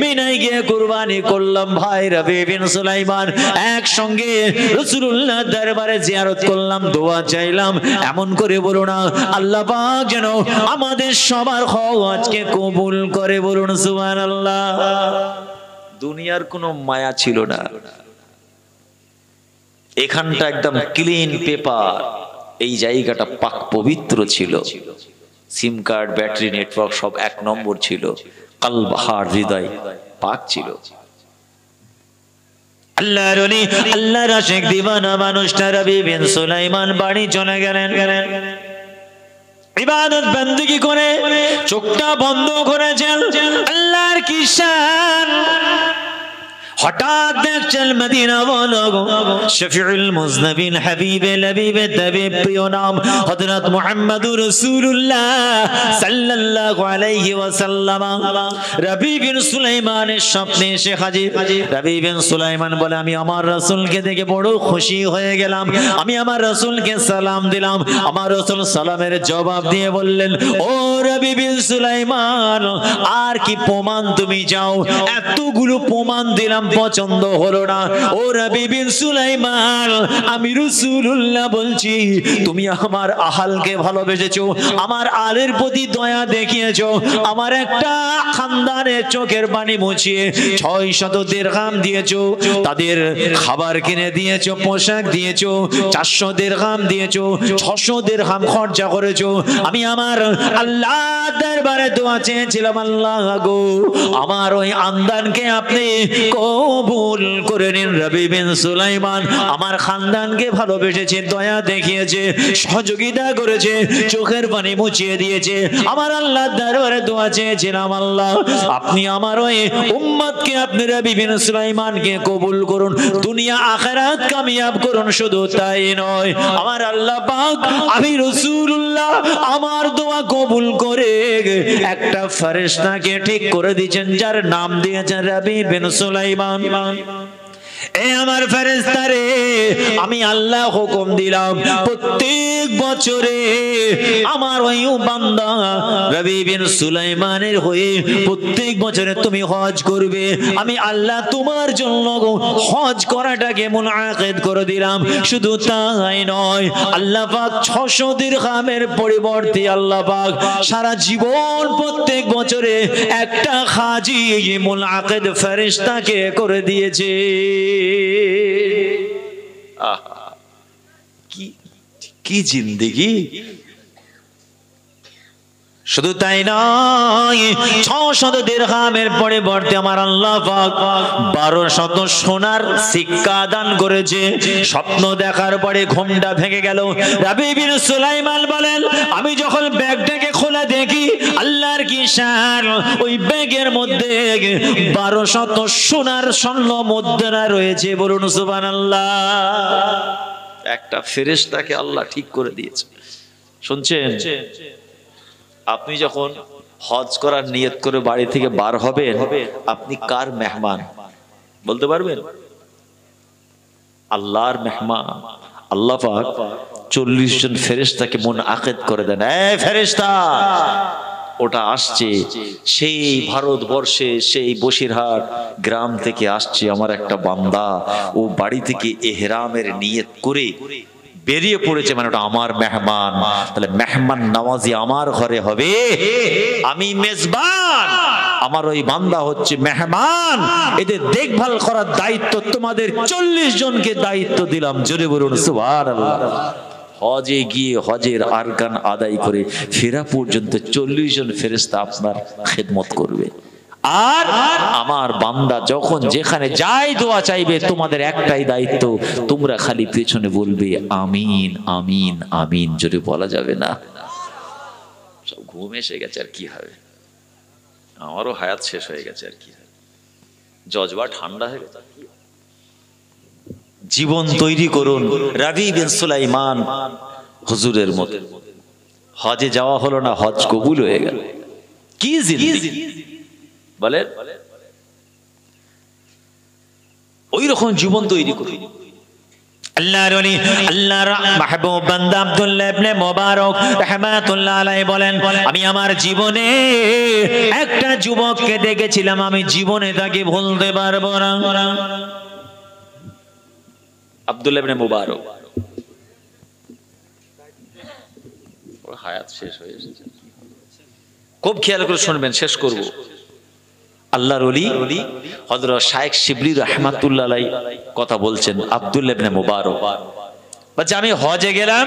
S1: মিনায় গিয়ে কুরবানি করলাম। ভাই রবি বিন সুলাইমান একসঙ্গে রাসূলুল্লাহর দরবারে জিয়ারত করলাম, দোয়া চাইলাম। এমন করে বলো না, আল্লাহ পাক যেন আমাদের সবার হজকে কবুল করে, বলুন সুবহানাল্লাহ। দুনিয়ার কোনো মায়া ছিল না, এখানটা একদম ক্লিন পেপার, এই জায়গাটা পাক পবিত্র ছিল, সিম কার্ড, ব্যাটারি, নেটওয়ার্ক সব এক নম্বর ছিল, কলব, হার্ট, হৃদয় পাক ছিল। আল্লাহর ওলি, আল্লাহর আশিক দিওয়ানা মানুষটা রবি বিন সুলাইমান বাড়ি চলে গেলেন। ইবাদত বندگی করে চোখটা বন্ধ করেছেন। আল্লাহর কি শান! হঠাৎ দেখছেন মদিনা বলো শফিউল মুজনবিন হাবিবে লবিবে তবে প্রিয় নাম হযরত মুহাম্মদুর রাসূলুল্লাহ সাল্লাল্লাহু আলাইহি ওয়াসাল্লাম রবি বিন সুলাইমানের স্বপ্নে এসে হাজির। রবি বিন সুলাইমান বলে আমি আমার রাসূলকে দেখে বড় খুশি হয়ে গেলাম, আমি আমার রাসূলকে সালাম দিলাম। আমার রাসূল সালামের জবাব দিয়ে বললেন, ও রবি বিন সুলাইমান, আর কি প্রমাণ তুমি চাও? এতগুলো প্রমাণ দিলাম, পছন্দ হলো না। ও রবি বিন সুলাইমান, আমি রাসূলুল্লাহ বলছি, তুমি আমার আহালকে ভালোবেসেছো, আমার আলের প্রতি দয়া দেখিয়েছো, আমার একটা খানদানের চোখের পানি মুছিয়ে 600 দিরহাম দিয়েছো, তাদের খাবার কিনে দিয়েছো, পোশাক দিয়েছো, 400 দিরহাম দিয়েছো, 600 দিরহাম খরচা করেছো। আমি আমার আল্লাহর দরবারে দোয়া চেয়েছিলাম, আল্লাহ গো আমার ওই আমদানকে আপনি কবুল করে নিন। রবি বিন সুলাইমান আমার খানদানকে ভালোবেসেছে, দয়া দেখিয়েছে, সহযোগিতা করেছে, চোখের পানি মুছিয়ে দিয়েছে। আমার আল্লাহর দরবারে দোয়া চেয়েছিলাম, আল্লাহ আপনি আমার ওই উম্মতকে, আপনি রবি বিন সুলাইমানকে কবুল করুন, দুনিয়া আখিরাত কামিয়াব করুন। শুধু তাই নয়, আমার আল্লাহ পাক আমি রাসূলুল্লাহ আমার দোয়া কবুল করে একটা ফেরেশতাকে ঠিক করে দিয়েছেন, যার নাম দিয়েছেন রবি বিন সুলাইমান। এ আমার ফেরেশতা রে, আমি আল্লাহ হুকুম দিলাম প্রত্যেক বছরে আমার ওই বান্দা রবি বিন সুলাইমানের হয়ে প্রত্যেক বছরে তুমি হজ করবে। আমি আল্লাহ তোমার জন্য হজ করাটাকে মুনাকিদ করে দিলাম। শুধু তাই নয়, আল্লাহ পাক 600 দিরহামের পরিবর্তে আল্লাহ পাক সারা জীবন প্রত্যেক বছরে একটা হাজি মুনাকিদ ফেরেশতাকে করে দিয়েছে। কি জিন্দেগি! শুধু তাই নয়, 600 দিরহামের পরিবর্তে আমার আল্লাহ পাক 1200 সোনার সিক্কা দান করেছে। স্বপ্ন দেখার পরে ঘুমটা ভেঙে গেল। রবি বিন সুলাইমান বলেন, আমি যখন ব্যাগটাকে খোলা দেখি, আল্লাহর কি শান, ওই ব্যাগের মধ্যে 1200 সোনার স্বর্ণ মুদ্রা রয়েছে। বলুন সুবহানাল্লাহ। একটা ফেরেশতাকে আল্লাহ ঠিক করে দিয়েছে। শুনছেন? আপনি যখন হজ করার নিয়ত করে বাড়ি থেকে বার হবেন, আপনি কার মেহমান বলতে পারবেন? আল্লাহর মেহমান। আল্লাহ পাক 40 জন ফেরেশতাকে মুনাকিদ করে দেন। এই ফেরেশতা, ওটা আসছে সেই ভারতবর্ষে, সেই বসিরহাট গ্রাম থেকে আসছে আমার একটা বান্দা, ও বাড়ি থেকে ইহরামের নিয়ত করে বেরিয়ে পড়েছে, মানে ওটা আমার মেহমান। তাহলে মেহমান নওয়াজি আমার ঘরে হবে, আমি মেজবান, আমার ওই বান্দা হচ্ছে মেহমান। এদের দেখভাল করার দায়িত্ব তোমাদের 40 জনকে দায়িত্ব দিলাম। জোরে বলুন সুবহানাল্লাহ। হজে গিয়ে হজের আরকান আদায় করে ফেরা পর্যন্ত 40 জন ফেরেশতা আপনার খেদমত করবে। আর আমার বান্দা যখন যেখানে যায় দোয়া চাইবে, তোমাদের একটাই দায়িত্ব, তোমরা খালি পেছনে বলবে আমিন আমিন আমিন। যদি বলা যাবে না, সব ঘুম এসে গেছে, আর কি হবে? আমারও হায়াত শেষ হয়ে গেছে, আর কি? জজবা ঠান্ডা হয়ে গেছে। জীবন তৈরি করুন রবি বিন সুলাইমান হুজুরের মতো। হজে যাওয়া হলো না, হজ কবুল হয়ে গেল। কি জিন্দেগি বলেন! ওই রকম জীবন তৈরি করুন। আল্লাহর ওলি, আল্লাহর মাহবুব বান্দা আব্দুল্লাহ ইবনে মুবারক রাহমাতুল্লাহ আলাইহি বলেন, আমি আমার জীবনে একটা যুবককে দেখেছিলাম, আমি জীবনে তাকে ভুলতে পারবো না। আব্দুল্লাহ ইবনে মুবারক, হায়াত শেষ হয়ে এসেছে, খুব খেয়াল করে শুনবেন, শেষ করব। আল্লাহর ওলি হযরত শাইখ শিবলি রাহমাতুল্লাহ আলাইহি কথা বলছেন। আব্দুল্লাহ ইবনে মুবারক বলছে, আমি হজে গেলাম,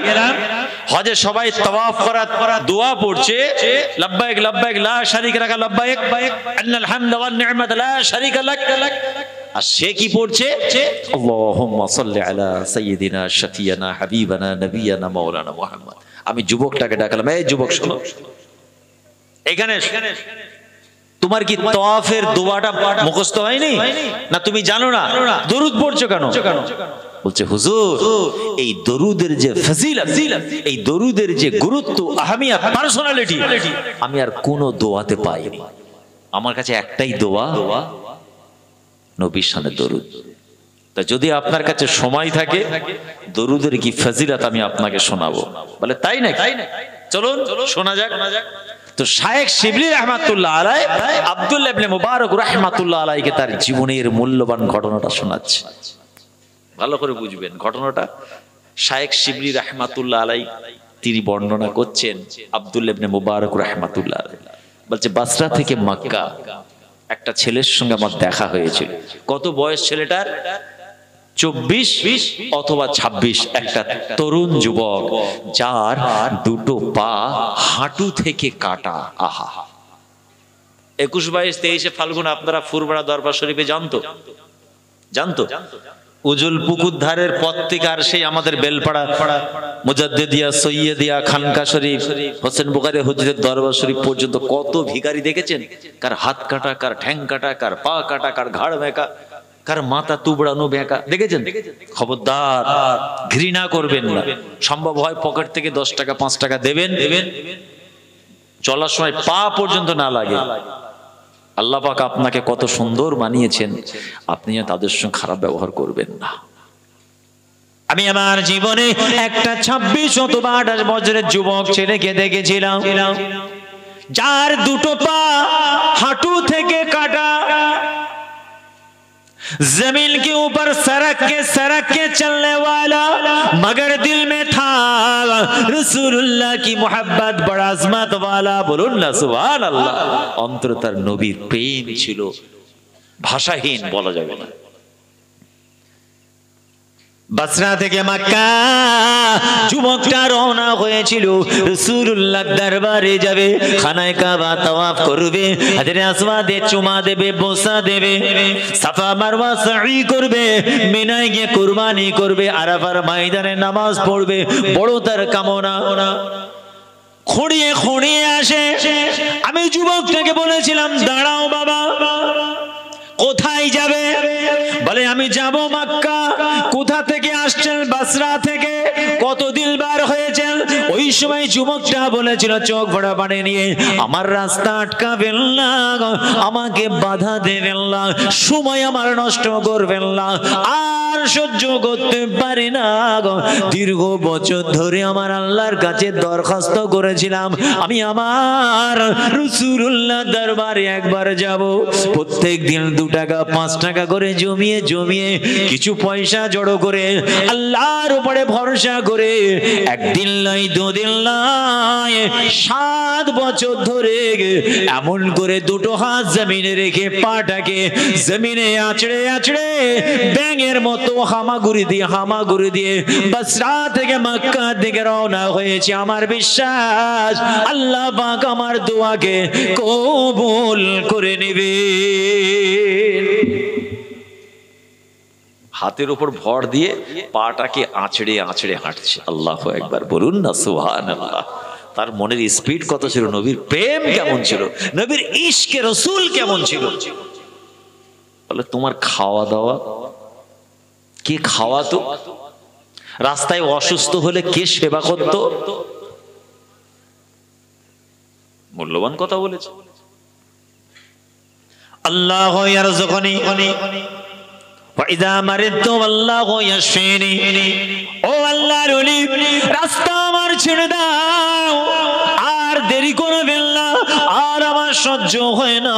S1: হজে সবাই তাওয়াফ করার দোয়া পড়ছে, লাব্বাইক লাব্বাইক লা শারীকা লাক লাব্বাইক আন্নাল হামদা ওয়ান নি'মাতা লা শারীকা লাক। আর সে কি পড়ছে? আল্লাহুম্মা সাল্লি আলা সাইয়্যিদিনা শাফিয়ানা হাবিবানা নবিয়ানা মাওলানা মুহাম্মদ। আমি যুবকটাকে ডাকলাম, এই যুবক শোনো, এখানে তোমার কি তওয়াফের দোয়াটা মুখস্থ হয়নি না? তুমি জানো না? দরুদ পড়ছো কেন? বলছে হুজুর, এই দরুদের যে ফজিলত, এই দরুদের যে গুরুত্ব, আহমিয়ত, পার্সোনালিটি আমি আর কোনো দোয়াতে পাইনি। আমার কাছে একটাই দোয়া, নবীর শানে দরুদ। তা যদি আপনার কাছে সময় থাকে, দরুদের কি ফজিলত আমি আপনাকে শোনাবো। বলে তাই না? চলুন শোনা যাক। তো শায়েখ শিবলি রাহমাতুল্লাহ আলাইহি আব্দুল্লাহ ইবনে মুবারক রাহমাতুল্লাহ আলাইহিকে তার জীবনের মূল্যবান ঘটনাটা শোনাচ্ছে। ভালো করে বুঝবেন ঘটনাটা। শায়েখ শিবলি রাহমাতুল্লাহ আলাইহি তিনি বর্ণনা করছেন, আব্দুল্লাহ ইবনে মুবারক রাহমাতুল্লাহ আলাইহি বলছে, বাসরা থেকে মক্কা একটা ছেলের সঙ্গে আমার দেখা হয়েছিল। কত বয়স ছেলেটার? 24 অথবা 26। একটা তরুণ যুবক, যার দুটো পা হাঁটু থেকে কাটা। আহা, 21, 22, 23 ফাল্গুন আপনারা ফুরবাড়া দরবার শরীফে জানতো উজুল পুকুর ধারের পত্রিকার সেই আমাদের বেলপাড়া মুজাদ্দিদিয়া সৈয়দিয়া খানকা শরীফ হোসেন বুখারী হুজুরের দরবার শরীফ পর্যন্ত কত ভিখারি দেখেছেন? কার হাত কাটা, কার ঠ্যাং কাটা, কার পা কাটা, কার ঘাড় বেঁকা, কার মাথা তুবড়ানো বেঁকা। দেখেছেন? খবরদার, ঘৃণা করবেন না। সম্ভব হয় পকেট থেকে 10 টাকা 5 টাকা দেবেন, চলার সময় পা পর্যন্ত না লাগে। আল্লাহ পাক আপনাকে কত সুন্দর বানিয়েছেন, আপনি তাদের সঙ্গে খারাপ ব্যবহার করবেন না। আমি আমার জীবনে একটা 26 অথবা 28 বছরের যুবক ছেলেকে দেখেছিলাম, যার দুটো পা হাঁটু থেকে কাটা। जमीन के ऊपर सड़क के चलने वाला, मगर दिल में था रसूलुल्लाह की मोहब्बत, बड़ा अजमत वाला। बोलुन ना सुभान अल्लाह। अंतर तार नबीर प्रेम छिलो, भाषाहीन बोला जाबे ना। বাসরা থেকে মক্কা যুবকটা রওনা হয়েছিল, রাসূলুল্লাহর দরবারে যাবে, খানায়ে কাবা তাওয়াফ করবে, হাজরে আসওয়াদে চুমা দেবে, বোসা দেবে, সাফা মারওয়া সাই করবে, মিনায় গিয়ে কুরবানি করবে, আরাফার ময়দানে নামাজ পড়বে। বড় তার কামনা। খুঁড়িয়ে খুঁড়িয়ে আসে। আমি যুবকটাকে বলেছিলাম, দাঁড়াও বাবা, কোথায় যাবে? বলে আমি যাব মক্কা। কোথা থেকে আসছেন? বাসরা থেকে। কতদিন বার হয়েছেন? ওই সময় যুবকটা বলেছিল, চোখ ভরা পানি নিয়ে, আমার রাস্তা আটকাবেন না, আমাকে বাধা দেবেন না, সময় আমার নষ্ট করবেন না, আর সহ্য করতে পারি না। দীর্ঘ বছর ধরে আমার আল্লাহর কাছে দরখাস্ত করেছিলাম, আমি আমার রাসূলুল্লাহ দরবারে একবার যাব। প্রত্যেক দিন 2 টাকা 5 টাকা করে জমিয়ে জমিয়ে কিছু পয়সা জড়ো করে আল্লাহর উপরে ভরসা করে একদিন নয় 2 দিন নয় 7 বছর ধরে এমন করে দুটো হাত জমিনে রেখে পাটাকে জমিনে আঁচড়ে আঁচড়ে ব্যাঙের মতো হামাগুড়ি দিয়ে বাসরা থেকে মক্কা দিকে রওনা হয়েছে। আমার বিশ্বাস আল্লাহ পাক আমার দোয়াকে কবুল করে নেবে। হাতের উপর ভর দিয়ে পাটাকে আঁচড়ে আঁচড়ে হাঁটছে। আল্লাহু আকবার, বলুন না সুবহানাল্লাহ। তার মনের স্পিড কত ছিল, নবীর প্রেম কেমন ছিল, নবীর ইশকে রাসূল কেমন ছিল। বলে তোমার খাওয়া দাওয়া কে খাওয়াতো? রাস্তায় অসুস্থ হলে কে সেবা করতো? মূল্যবান কথা বলেছে। আল্লাহু ইয়ারযুকুনি ওয়া ইযা মারিদতু আল্লাহু ইয়াশফিনি। ও আল্লাহর ওলি, রাস্তা আমার ছেড়ে দাও, আর দেরি করবেন না, আর আমার সহ্য হয় না।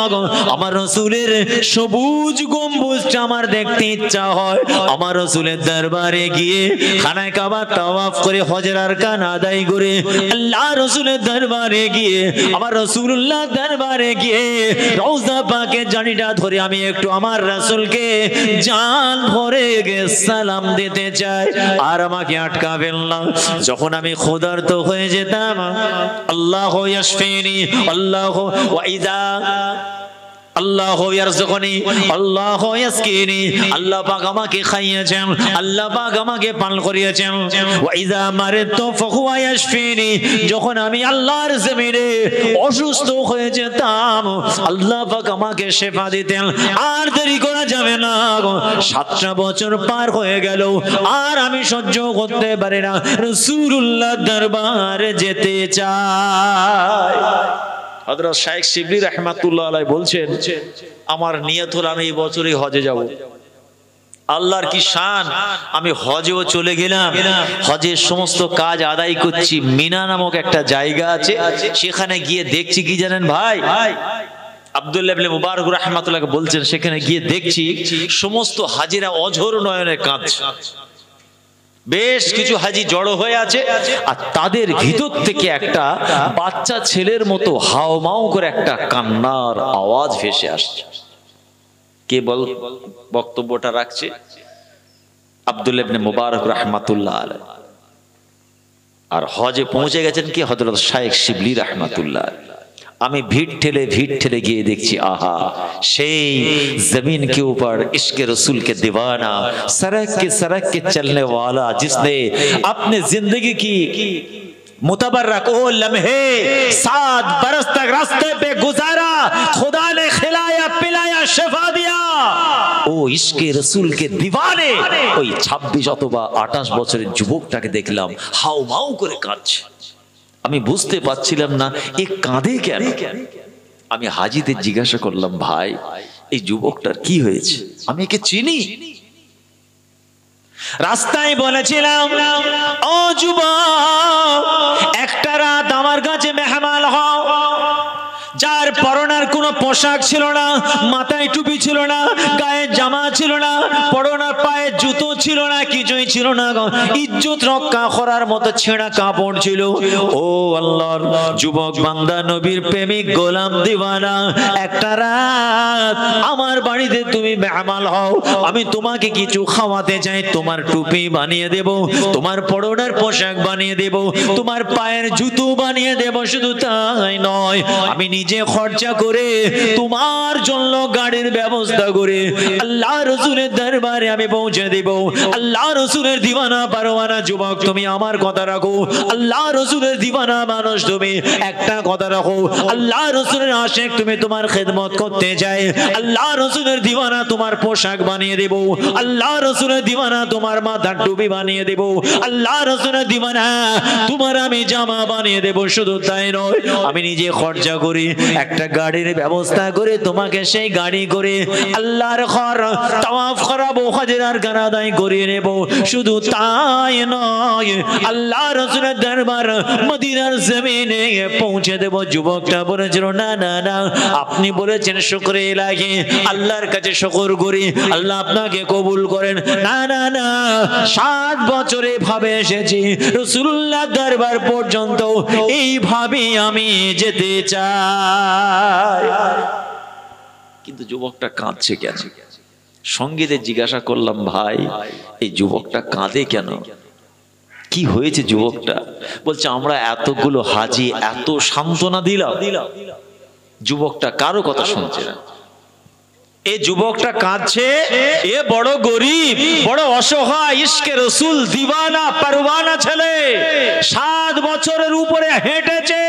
S1: আমার রাসূলের সবুজ গম্বুজটা আমার দেখতে ইচ্ছা হয়। আমার রাসূলের দরবারে গিয়ে খানায়ে কাবা তাওয়াফ করে হজের আরকান আদায় করে আল্লাহ রাসূলের দরবারে গিয়ে আমার রাসূলুল্লাহ দরবারে গিয়ে রওজা পাকে জানিটা ধরে আমি একটু আমার রাসূলকে জান ভরে সালাম দিতে চাই, আর আমাকে আটকাবেন না। যখন আমি ক্ষুধার্ত হয়ে যেতাম, আল্লাহু ইয়াশফিনি, আল্লাহু ওয়া ইযা আল্লাহ ইয়ারযুকুনি আল্লাহ ইয়াসকিনি, আল্লাহ পাক আমাকে খাইয়েছেন, আল্লাহ পাক আমাকে পান করিয়েছেন। ওয়া ইযা মারিতু ফাহুয়া ইয়াশফিনি, যখন আমি আল্লাহর জমিনে অসুস্থ হয়ে যেতাম আল্লাহ পাক আমাকে শিফা দিতেন। আর দেরি করা যাবে না, 7টা বছর পার হয়ে গেল আর আমি সহ্য করতে পারি না, রাসূলুল্লাহ দরবারে যেতে চাই। হযরত শাইখ শিবলি রাহমাতুল্লাহ আলাইহি বলছেন, আমার নিয়ত হলো আমি এই বছরই হজে যাব। আল্লাহর কি শান, আমি হজেও চলে গেলাম, হজের সমস্ত কাজ আদায় করছি। মিনা নামক একটা জায়গা আছে, সেখানে গিয়ে দেখছি কি জানেন ভাই, আব্দুল্লাহ ইবনে মুবারক রাহমাতুল্লাহ বলছেন, সেখানে গিয়ে দেখছি সমস্ত হাজিরা অঝোর নয়নে কাঁদছে। বেশ কিছু হাজি জড়ো হয়ে আছে আর তাদের ভিতর থেকে একটা বাচ্চা ছেলের মতো হাওমাও করে একটা কান্নার আওয়াজ ভেসে আসছে। কে বক্তব্যটা রাখছে? আব্দুল্লাহ ইবনে মুবারক রাহমাতুল্লাহ আলাইহি। আর হজে পৌঁছে গেছেন কি হযরত শাইখ শিবলি রাহমাতুল্লাহ আলাইহি। আমি ভিড় ঠেলে গিয়ে দেখছি, आहा সেই जमीन के ऊपर इश्क रसूल के दीवाना, सड़क के चलने वाला, जिसने अपने जिंदगी की मुतबर्रक ओ लम्हे 7 बरस तक रास्ते पे गुजारा, खुदा ने खिलाया पिलाया शिफा दिया। ও ইশকে রসুল কে দিওয়ানে ওই 26 অথবা 28 বছরের যুবকটাকে দেখলাম হাউমাউ করে কাঁদছে। আমি বুঝতে পারছিলাম না এ কাঁদে কেন। আমি হাজীদের জিজ্ঞাসা করলাম, ভাই এই যুবকটার কি হয়েছে? আমি একে চিনি। রাস্তায় বলেছিলাম, ও যুবক, একটা রাত আমার কাছে মেহমান হও। যার পরনার কোনো পোশাক ছিল না, মাথায় টুপি ছিল না, গায়ে জামা ছিল না, পরনার পায়ে জুতো ছিল না, কিছুই ছিল না, ইজ্জত রক্ষা করার মতো ছেঁড়া কাপড় ছিল। ও আল্লাহর যুবক বান্দা, নবীর প্রেমিক গোলাম দিওয়ানা, একটা রাত আমার বাড়িতে তুমি মেহমান হও, আমি তোমাকে কিছু খাওয়াতে চাই। তোমার টুপি বানিয়ে দেব, তোমার পরনার পোশাক বানিয়ে দেব, তোমার পায়ের জুতো বানিয়ে দেব। শুধু তাই নয়, আমি নিজে খরচা করে তোমার জন্য গাড়ির ব্যবস্থা করে আল্লাহ রাসূলের দরবারে আমি পৌঁছে দেব। আল্লাহ রাসূলের দিওয়ানা পারওয়ানা যুবক, তুমি আমার কথা রাখো। আল্লাহ রাসূলের দিওয়ানা মানুষ তুমি, একটা কথা রাখো, আল্লাহ রাসূলের আশিক তুমি, তোমার খেদমত করতে চাই। আল্লাহ রাসূলের দিওয়ানা, তোমার পোশাক বানিয়ে দেব। আল্লাহ রাসূলের দিওয়ানা, তোমার মাথার টুপি বানিয়ে দেব। আল্লাহ রাসূলের দিওয়ানা, তোমার আমি জামা বানিয়ে দেব। শুধু তাই নয়, আমি নিজে খরচা করি একটা গাড়ির ব্যবস্থা করে তোমাকে সেই গাড়ি করে আল্লাহর ঘর তাওয়াফ করাবো, হজের আরকান আদায় করিয়ে নেব। শুধু তাই নয়, আল্লাহ রাসূলের দরবার মদিনার জমিনে পৌঁছে দেব। যুবকটা বলেছিল, না না না, আপনি বলেছেন শুকরে ইলাহি, আল্লাহর কাছে শুকর করি, আল্লাহ আপনাকে কবুল করেন। না না না, 7 বছরে ভাবে এসেছি রাসূলুল্লাহ দরবার পর্যন্ত, এইভাবে আমি যেতে চাই। কিন্তু যুবকটা কাঁদছে কেন? সঙ্গীদের জিজ্ঞাসা করলাম, ভাই এই যুবকটা কাঁদে কেন, কি হয়েছে যুবকটা? বলছে, আমরা এতগুলো হাজি এত সান্ত্বনা দিলাম, যুবকটা কারো কথা শুনছে না। এই যুবকটা কাঁদছে, এ বড় গরিব, বড় অসহায়, ইশকে রসুল দিওয়ানা পারওয়ানা ছেলে, 7 বছরের উপরে হেঁটেছে,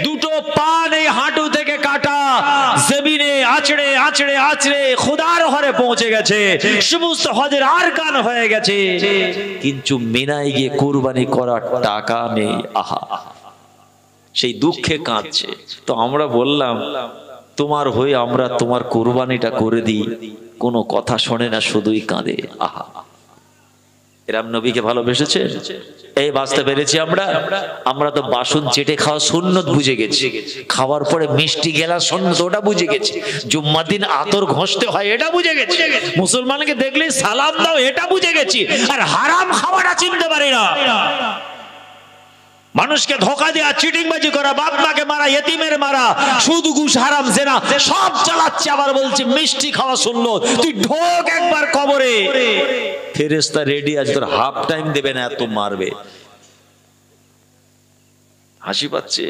S1: দুটো পা নেই হাঁটু থেকে কাটা, জমিনে আছড়ে আছড়ে আছড়ে খোদার ঘরে পৌঁছে গেছে, সমস্ত হজের আরকান হয়ে গেছে, কিন্তু মিনায় গিয়ে কুরবানি করার টাকা নেই। আহা, সেই দুঃখে কাঁদছে। তো আমরা বললাম, তোমার হয়ে আমরা তোমার কুরবানিটা করে দিই। কোনো কথা শোনে না, শুধুই কাঁদে। আহা, এরম নবীকে ভালোবেসেছে। এই বাঁচতে পেরেছি আমরা। আমরা তো বাসন চেটে খাওয়া সুন্নত বুঝে গেছি, খাওয়ার পরে মিষ্টি গেলা সুন্নত ওটা বুঝে গেছি, জুম্মার দিন আতর ঘষতে হয় এটা বুঝে গেছি, মুসলমানকে দেখলে সালাম দাও এটা বুঝে গেছি, আর হারাম খাওয়াটা চিনতে পারি না। মানুষকে ধোকা দেয়া, চিটিংবাজি করা, বাপ মাকে মারা, ইতিমের মারা, সুদ ঘুষ হারাম জেনা সব চালাচ্ছে। আবার বলছে মিষ্টি খাওয়া শুনলো, তুই ঢোক একবার কবরে, ফেরেশতা রেডি আছে, তোর হাফ টাইম দেবে না, এত মারবে। হাসি পাচ্ছে।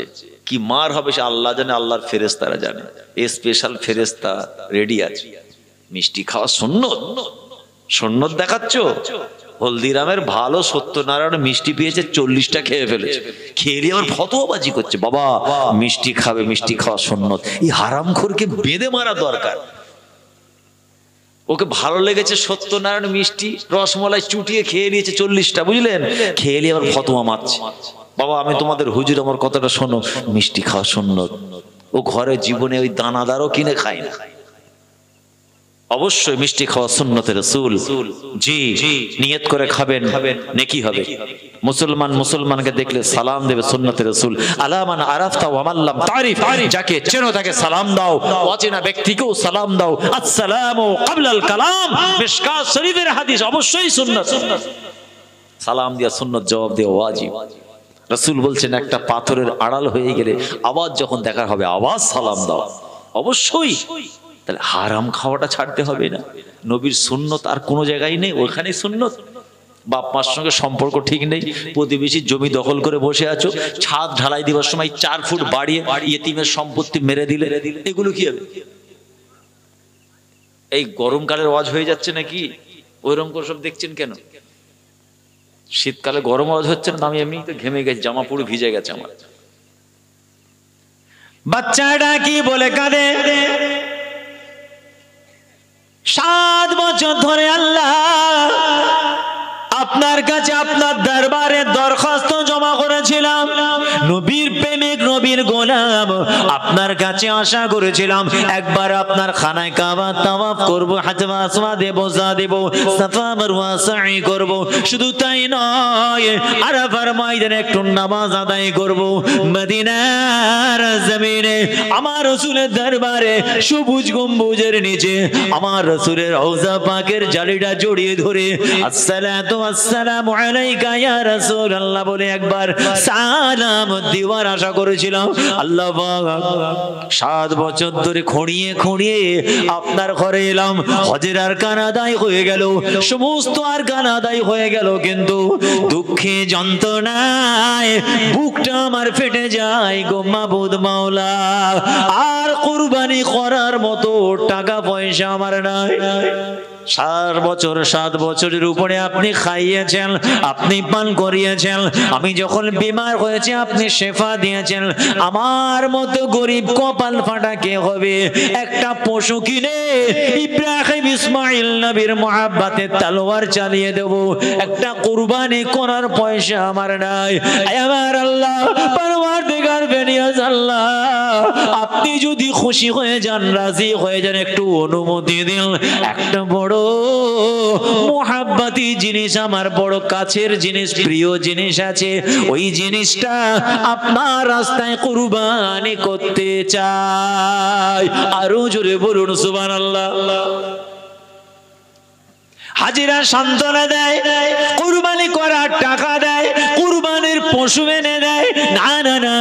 S1: কি মার হবে সে আল্লাহ জানে, আল্লাহর ফেরেশতারা জানে। এই স্পেশাল ফেরেশতা রেডি আছে। মিষ্টি খাওয়া সুন্নত, সুন্নত দেখাচ্ছ। হলদিরামের ভালো সত্যনারায়ণ মিষ্টি পেয়েছে, 40টা খেয়ে ফেলেছে। খেয়ে নিয়ে আবার ফতোয়াবাজি করছে, বাবা মিষ্টি খাবে, মিষ্টি খাওয়া সুন্নত। এই হারামখোরকে বেঁধে মারা দরকার। ওকে ভালো লেগেছে সত্যনারায়ণ মিষ্টি, রসমলাই চুটিয়ে খেয়ে নিয়েছে 40টা, বুঝলেন? খেয়ে নিয়ে আবার ফতোয়া মারছে, বাবা আমি তোমাদের হুজুর, আমার কথাটা শোনো, মিষ্টি খাওয়া সুন্নত। ও ঘরে জীবনে ওই দানাদারও কিনে খায় না। অবশ্যই মিষ্টি খাওয়া সুন্নতে রাসূল। জি, নিয়ত করে খাবেন, নেকি হবে। মুসলমান মুসলমানকে দেখলে সালাম দেবে, সুন্নতে রাসূল। আলা মান আরাফতা ওয়া মান লাম তারিফ, যাকে চেনো তাকে সালাম দাও, অচেনা ব্যক্তিকেও সালাম দাও। আসসালামু ক্বাবলাল কালাম, মিশকাত শরীফের হাদিস, অবশ্যই সুন্নাত। সালাম দিয়া সুন্নাত, জবাব দেওয়া ওয়াজিব। রাসূল বলছেন একটা পাথরের আড়াল হয়ে গেলে আওয়াজ যখন দেখার হবে, আওয়াজ সালাম দাও অবশ্যই। তাহলে হারাম খাওয়াটা ছাড়তে হবে না। নবীর সুন্নত আর কোনো জায়গায় নেই, ওখানেই সুন্নত। বাপ মার সঙ্গে সম্পর্ক ঠিক নেই, প্রতিবেশীর জমি দখল করে বসে আছো, ছাদ ঢালাই দেওয়ার সময় 4 ফুট বাড়িয়ে ইয়েতিমের সম্পত্তি মেরে দিলে, এগুলো কি হবে? এই গরমকালের ওয়াজ হয়ে যাচ্ছে নাকি? ওইরকম করে সব দেখছেন কেন? শীতকালে গরম ওয়াজ হচ্ছে না? আমি এমনি তো ঘেমে গেছি, জামা পুরো ভিজে গেছে আমার। বাচ্চাটা কি বলে কাঁদে? 7 বছর ধরে আল্লাহ আপনার কাছে, আপনার দরবারে দরখাস্ত জমা করেছিলাম, নবীর প্রেমিক, নবীর গোলাম, আপনার কাছে আশা করেছিলাম একবার আপনার খানায় কাবা তাওয়াফ করব, হাজমা আসওয়া দেব, যা দেব, সাফা মারওয়া সাই করব। শুধু তাই নয়, আরাফার ময়দানে একটু নামাজ আদায় করব। মদিনার জমিনে আমার রাসূলের দরবারে সবুজ গম্বুজের নিচে আমার রাসূলের রওজা পাকের জালিটা জড়িয়ে ধরে আসসালাতু আসসালামু আলাইকা ইয়া রাসূলুল্লাহ বলে একবার সালাম দেওয়ার আশা করেছিলাম। আল্লাহ পাক 7 বছর ধরে খড়িয়ে খড়িয়ে আপনার ঘরে এলাম, হজের আরকান আদায় হয়ে গেল, সমস্ত আরকান আদায় হয়ে গেল, কিন্তু দুঃখে যন্ত্রণায় বুকটা আমার ফেটে যায় গো মাবুদ মাওলা। আর কুরবানি করার মতো টাকা পয়সা আমার নাই। 7 বছরের উপরে আপনি খাইয়েছেন, আপনি পান করিয়েছেন, আমি যখন বিমার হয়েছে আপনি শেফা দিয়েছেন। আমার মতো গরিব কপাল ফাটা কে হবে? একটা পশু কিনে ইব্রাহিম ইসমাইল নবীর মহাব্বতে তলোয়ার চালিয়ে দেব, একটা কুরবানি করার পয়সা আমার নাই। আমার আল্লাহ পরওয়ারদিগার বেনিয়াজ আল্লাহ, আপনি যদি খুশি হয়ে যান, রাজি হয়ে যান, একটু অনুমতি দিন, একটা বড় মুহাব্বতি জিনিস, আমার বড় কাছের জিনিস, প্রিয় জিনিস আছে, ওই জিনিসটা আপনার রাস্তায় কুরবানি করতে চাই। আরো জোরে বলুন সুবহানাল্লাহ। হাজিরা সান্ত্বনা দেয়, কুরবানি করার টাকা দেয়, কুরবানির পশু এনে দেয়। না না না,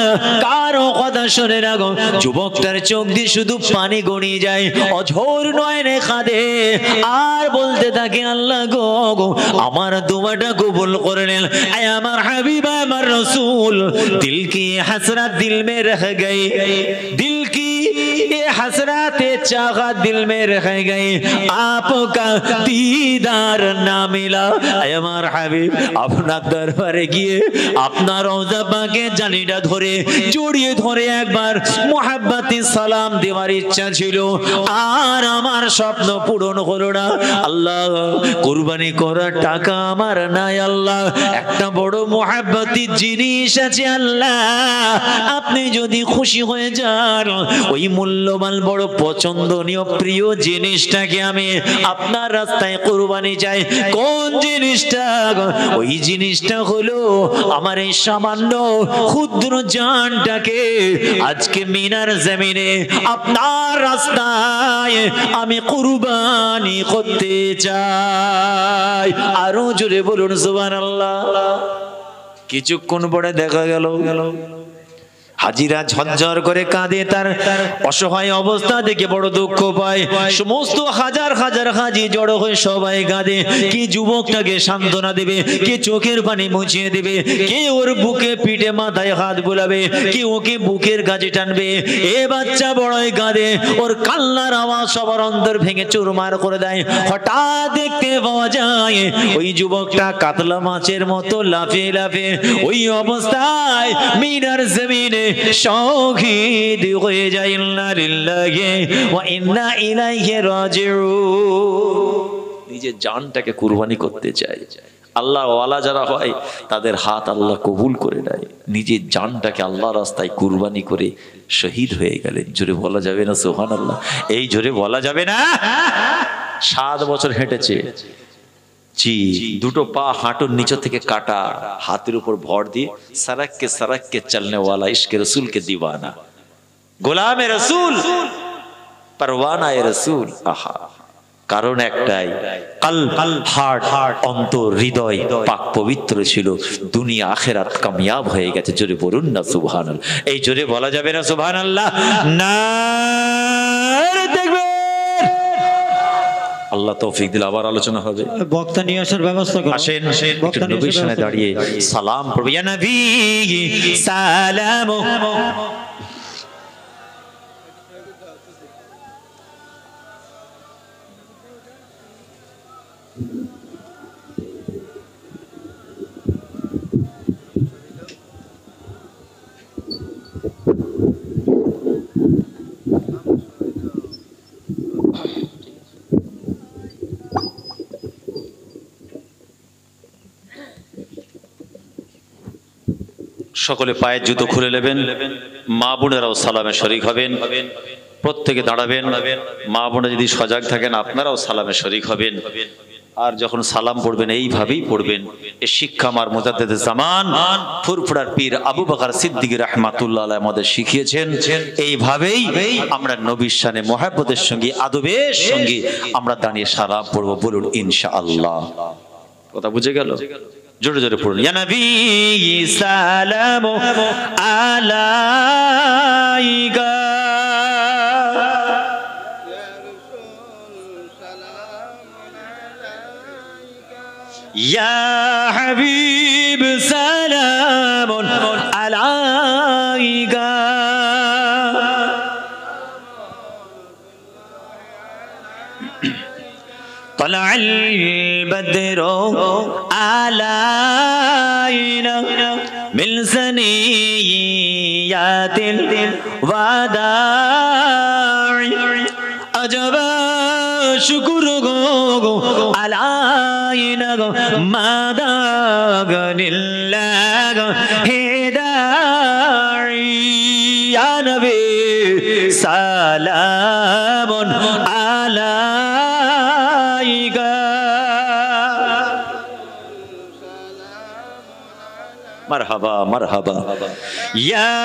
S1: কারো কথা শোনে না গো। যুবকটার চোখ দিয়ে শুধু পানি গড়িয়ে যায়, অঝোর নয়নে কাঁদে আর বলতে থাকে, আল্লাহ গো আমার দোয়াটা কবুল করে নেন। আয় আমার হাবিব, আমার রাসূল, দিল কি হাসরাত দিল মে রহ গই, দিল কি हसरत चाहा दिल में रह गई, आपका दीदार ना मिला। আমার হাবিব আপনার দরবারে গিয়ে আপনার রওজা পাকে জালিটা ধরে জড়িয়ে ধরে একবার মুহাব্বতি সালাম দেওয়ার ইচ্ছা ছিল, আর আমার স্বপ্ন পূরণ হলো না। আল্লাহ কুরবানি করার টাকা আমার নাই, আল্লাহ একটা বড় মুহাব্বতি জিনিস আছে, আল্লাহ আপনি যদি খুশি হয়ে যান, ওই মূল্যবান বড় পছন্দনীয় প্রিয় জিনিসটাকে আমি আপনার রাস্তায় কুরবানি চাই। কোন জিনিসটা? ওই জিনিসটা হলো আমার এই সামান্য ক্ষুদ্র জানটাকে আজকে মিনার জমিনে আপনার রাস্তায় আমি কুরবানি করতে চাই। আরো জোরে বলুন সুবহানাল্লাহ। কিছুক্ষণ পরে দেখা গেল হাজিরা ঝরঝর করে কাঁদে, তার অসহায় অবস্থা দেখে বড় দুঃখ পায়। সমস্ত হাজার হাজার হাজি জড়ো হয়ে সবাই কাঁদে। কে যুবকটাকে সান্ত্বনা দেবে, কে চোখের পানি মুছিয়ে দেবে, কে ওর বুকে পিঠে মাথায় হাত বোলাবে, কে ওকে বুকের কাছে টানবে। এ বাচ্চা বড়ই কাঁদে, ওর কান্নার আওয়াজ সবার অন্তর ভেঙে চুরমার করে দেয়। হঠাৎ দেখতে পাওয়া যায় ওই যুবকটা কাতলা মাছের মতো লাফিয়ে লাফিয়ে ওই অবস্থায় মিনার জমিনে শহীদ হয়ে যায়। ইন্না লিল্লাহি ওয়া ইন্না ইলাইহি রাজিউন। নিজের জানটাকে কুরবানি করতে চায়। আল্লাহ ওয়ালা যারা হয় তাদের হাত আল্লাহ কবুল করে নেয়। নিজের জানটাকে আল্লাহ রাস্তায় কুরবানি করে শহীদ হয়ে গেলেন। জোরে বলা যাবে না সুবহানাল্লাহ? এই জোরে বলা যাবে না? 7 বছর হেঁটেছে, জি, দুটো পা হাঁটুর নিচে থেকে কাটা, হাতের উপর ভর দিয়ে সড়ক কে চলনে ওয়ালা ইশকে রসুল কে দিওয়ানা, গোলামে রসুল, পরওয়ানায়ে রসুল। আহা, কারণ একটাই, কলব, হার্ট, অন্তর, হৃদয় পাক পবিত্র ছিল। দুনিয়া আখিরাত কামিয়াব হয়ে গেছে। জোরে বলুন না সুবহানাল্লাহ? এই জোরে বলা যাবে না সুবহানাল্লাহ? নারে তাকবীর। আল্লাহ তৌফিক দিলে আবার আলোচনা হবে।
S2: বক্তা নিয়ে আসার ব্যবস্থা করুন।
S1: আসেন, একটু নবীর সামনে দাঁড়িয়ে সালাম পড়ব। ইয়া নবী সালাম। সকলে পায়ের জুতো খুলে নেবেন। মা বোনেরাও সালামে শরীক হবেন। প্রত্যেকে দাঁড়াবেন। মা বোনে যদি সজাগ থাকেন আপনারাও সালামে শরীক হবেন। আর যখন সালাম পড়বেন এইভাবেই পড়বেন। এই শিক্ষা আমার মুজাদ্দিদে জামান ফুরফুরার পীর আবু বকর সিদ্দিক রাহমাতুল্লাহ আলাইহি আমাদের শিখিয়েছেন। এইভাবেই আমরা নবীর শানে মুহাব্বতের সঙ্গে, আদবের সঙ্গে আমরা দাঁড়িয়ে সালাম পড়ব। বলুন ইনশাআল্লাহ। কথা বুঝে গেল? জোরে জোরে পড়ুন। ইয়া নবী সালামু আলাইকা, ইয়া হাবিব সালামুন আলাইকা, طلع البدر علينا من ثنيات الوداع عجب شكر علينا ماذا لله هداعي يا نبي سلام عليك مرحبا مرحبا يا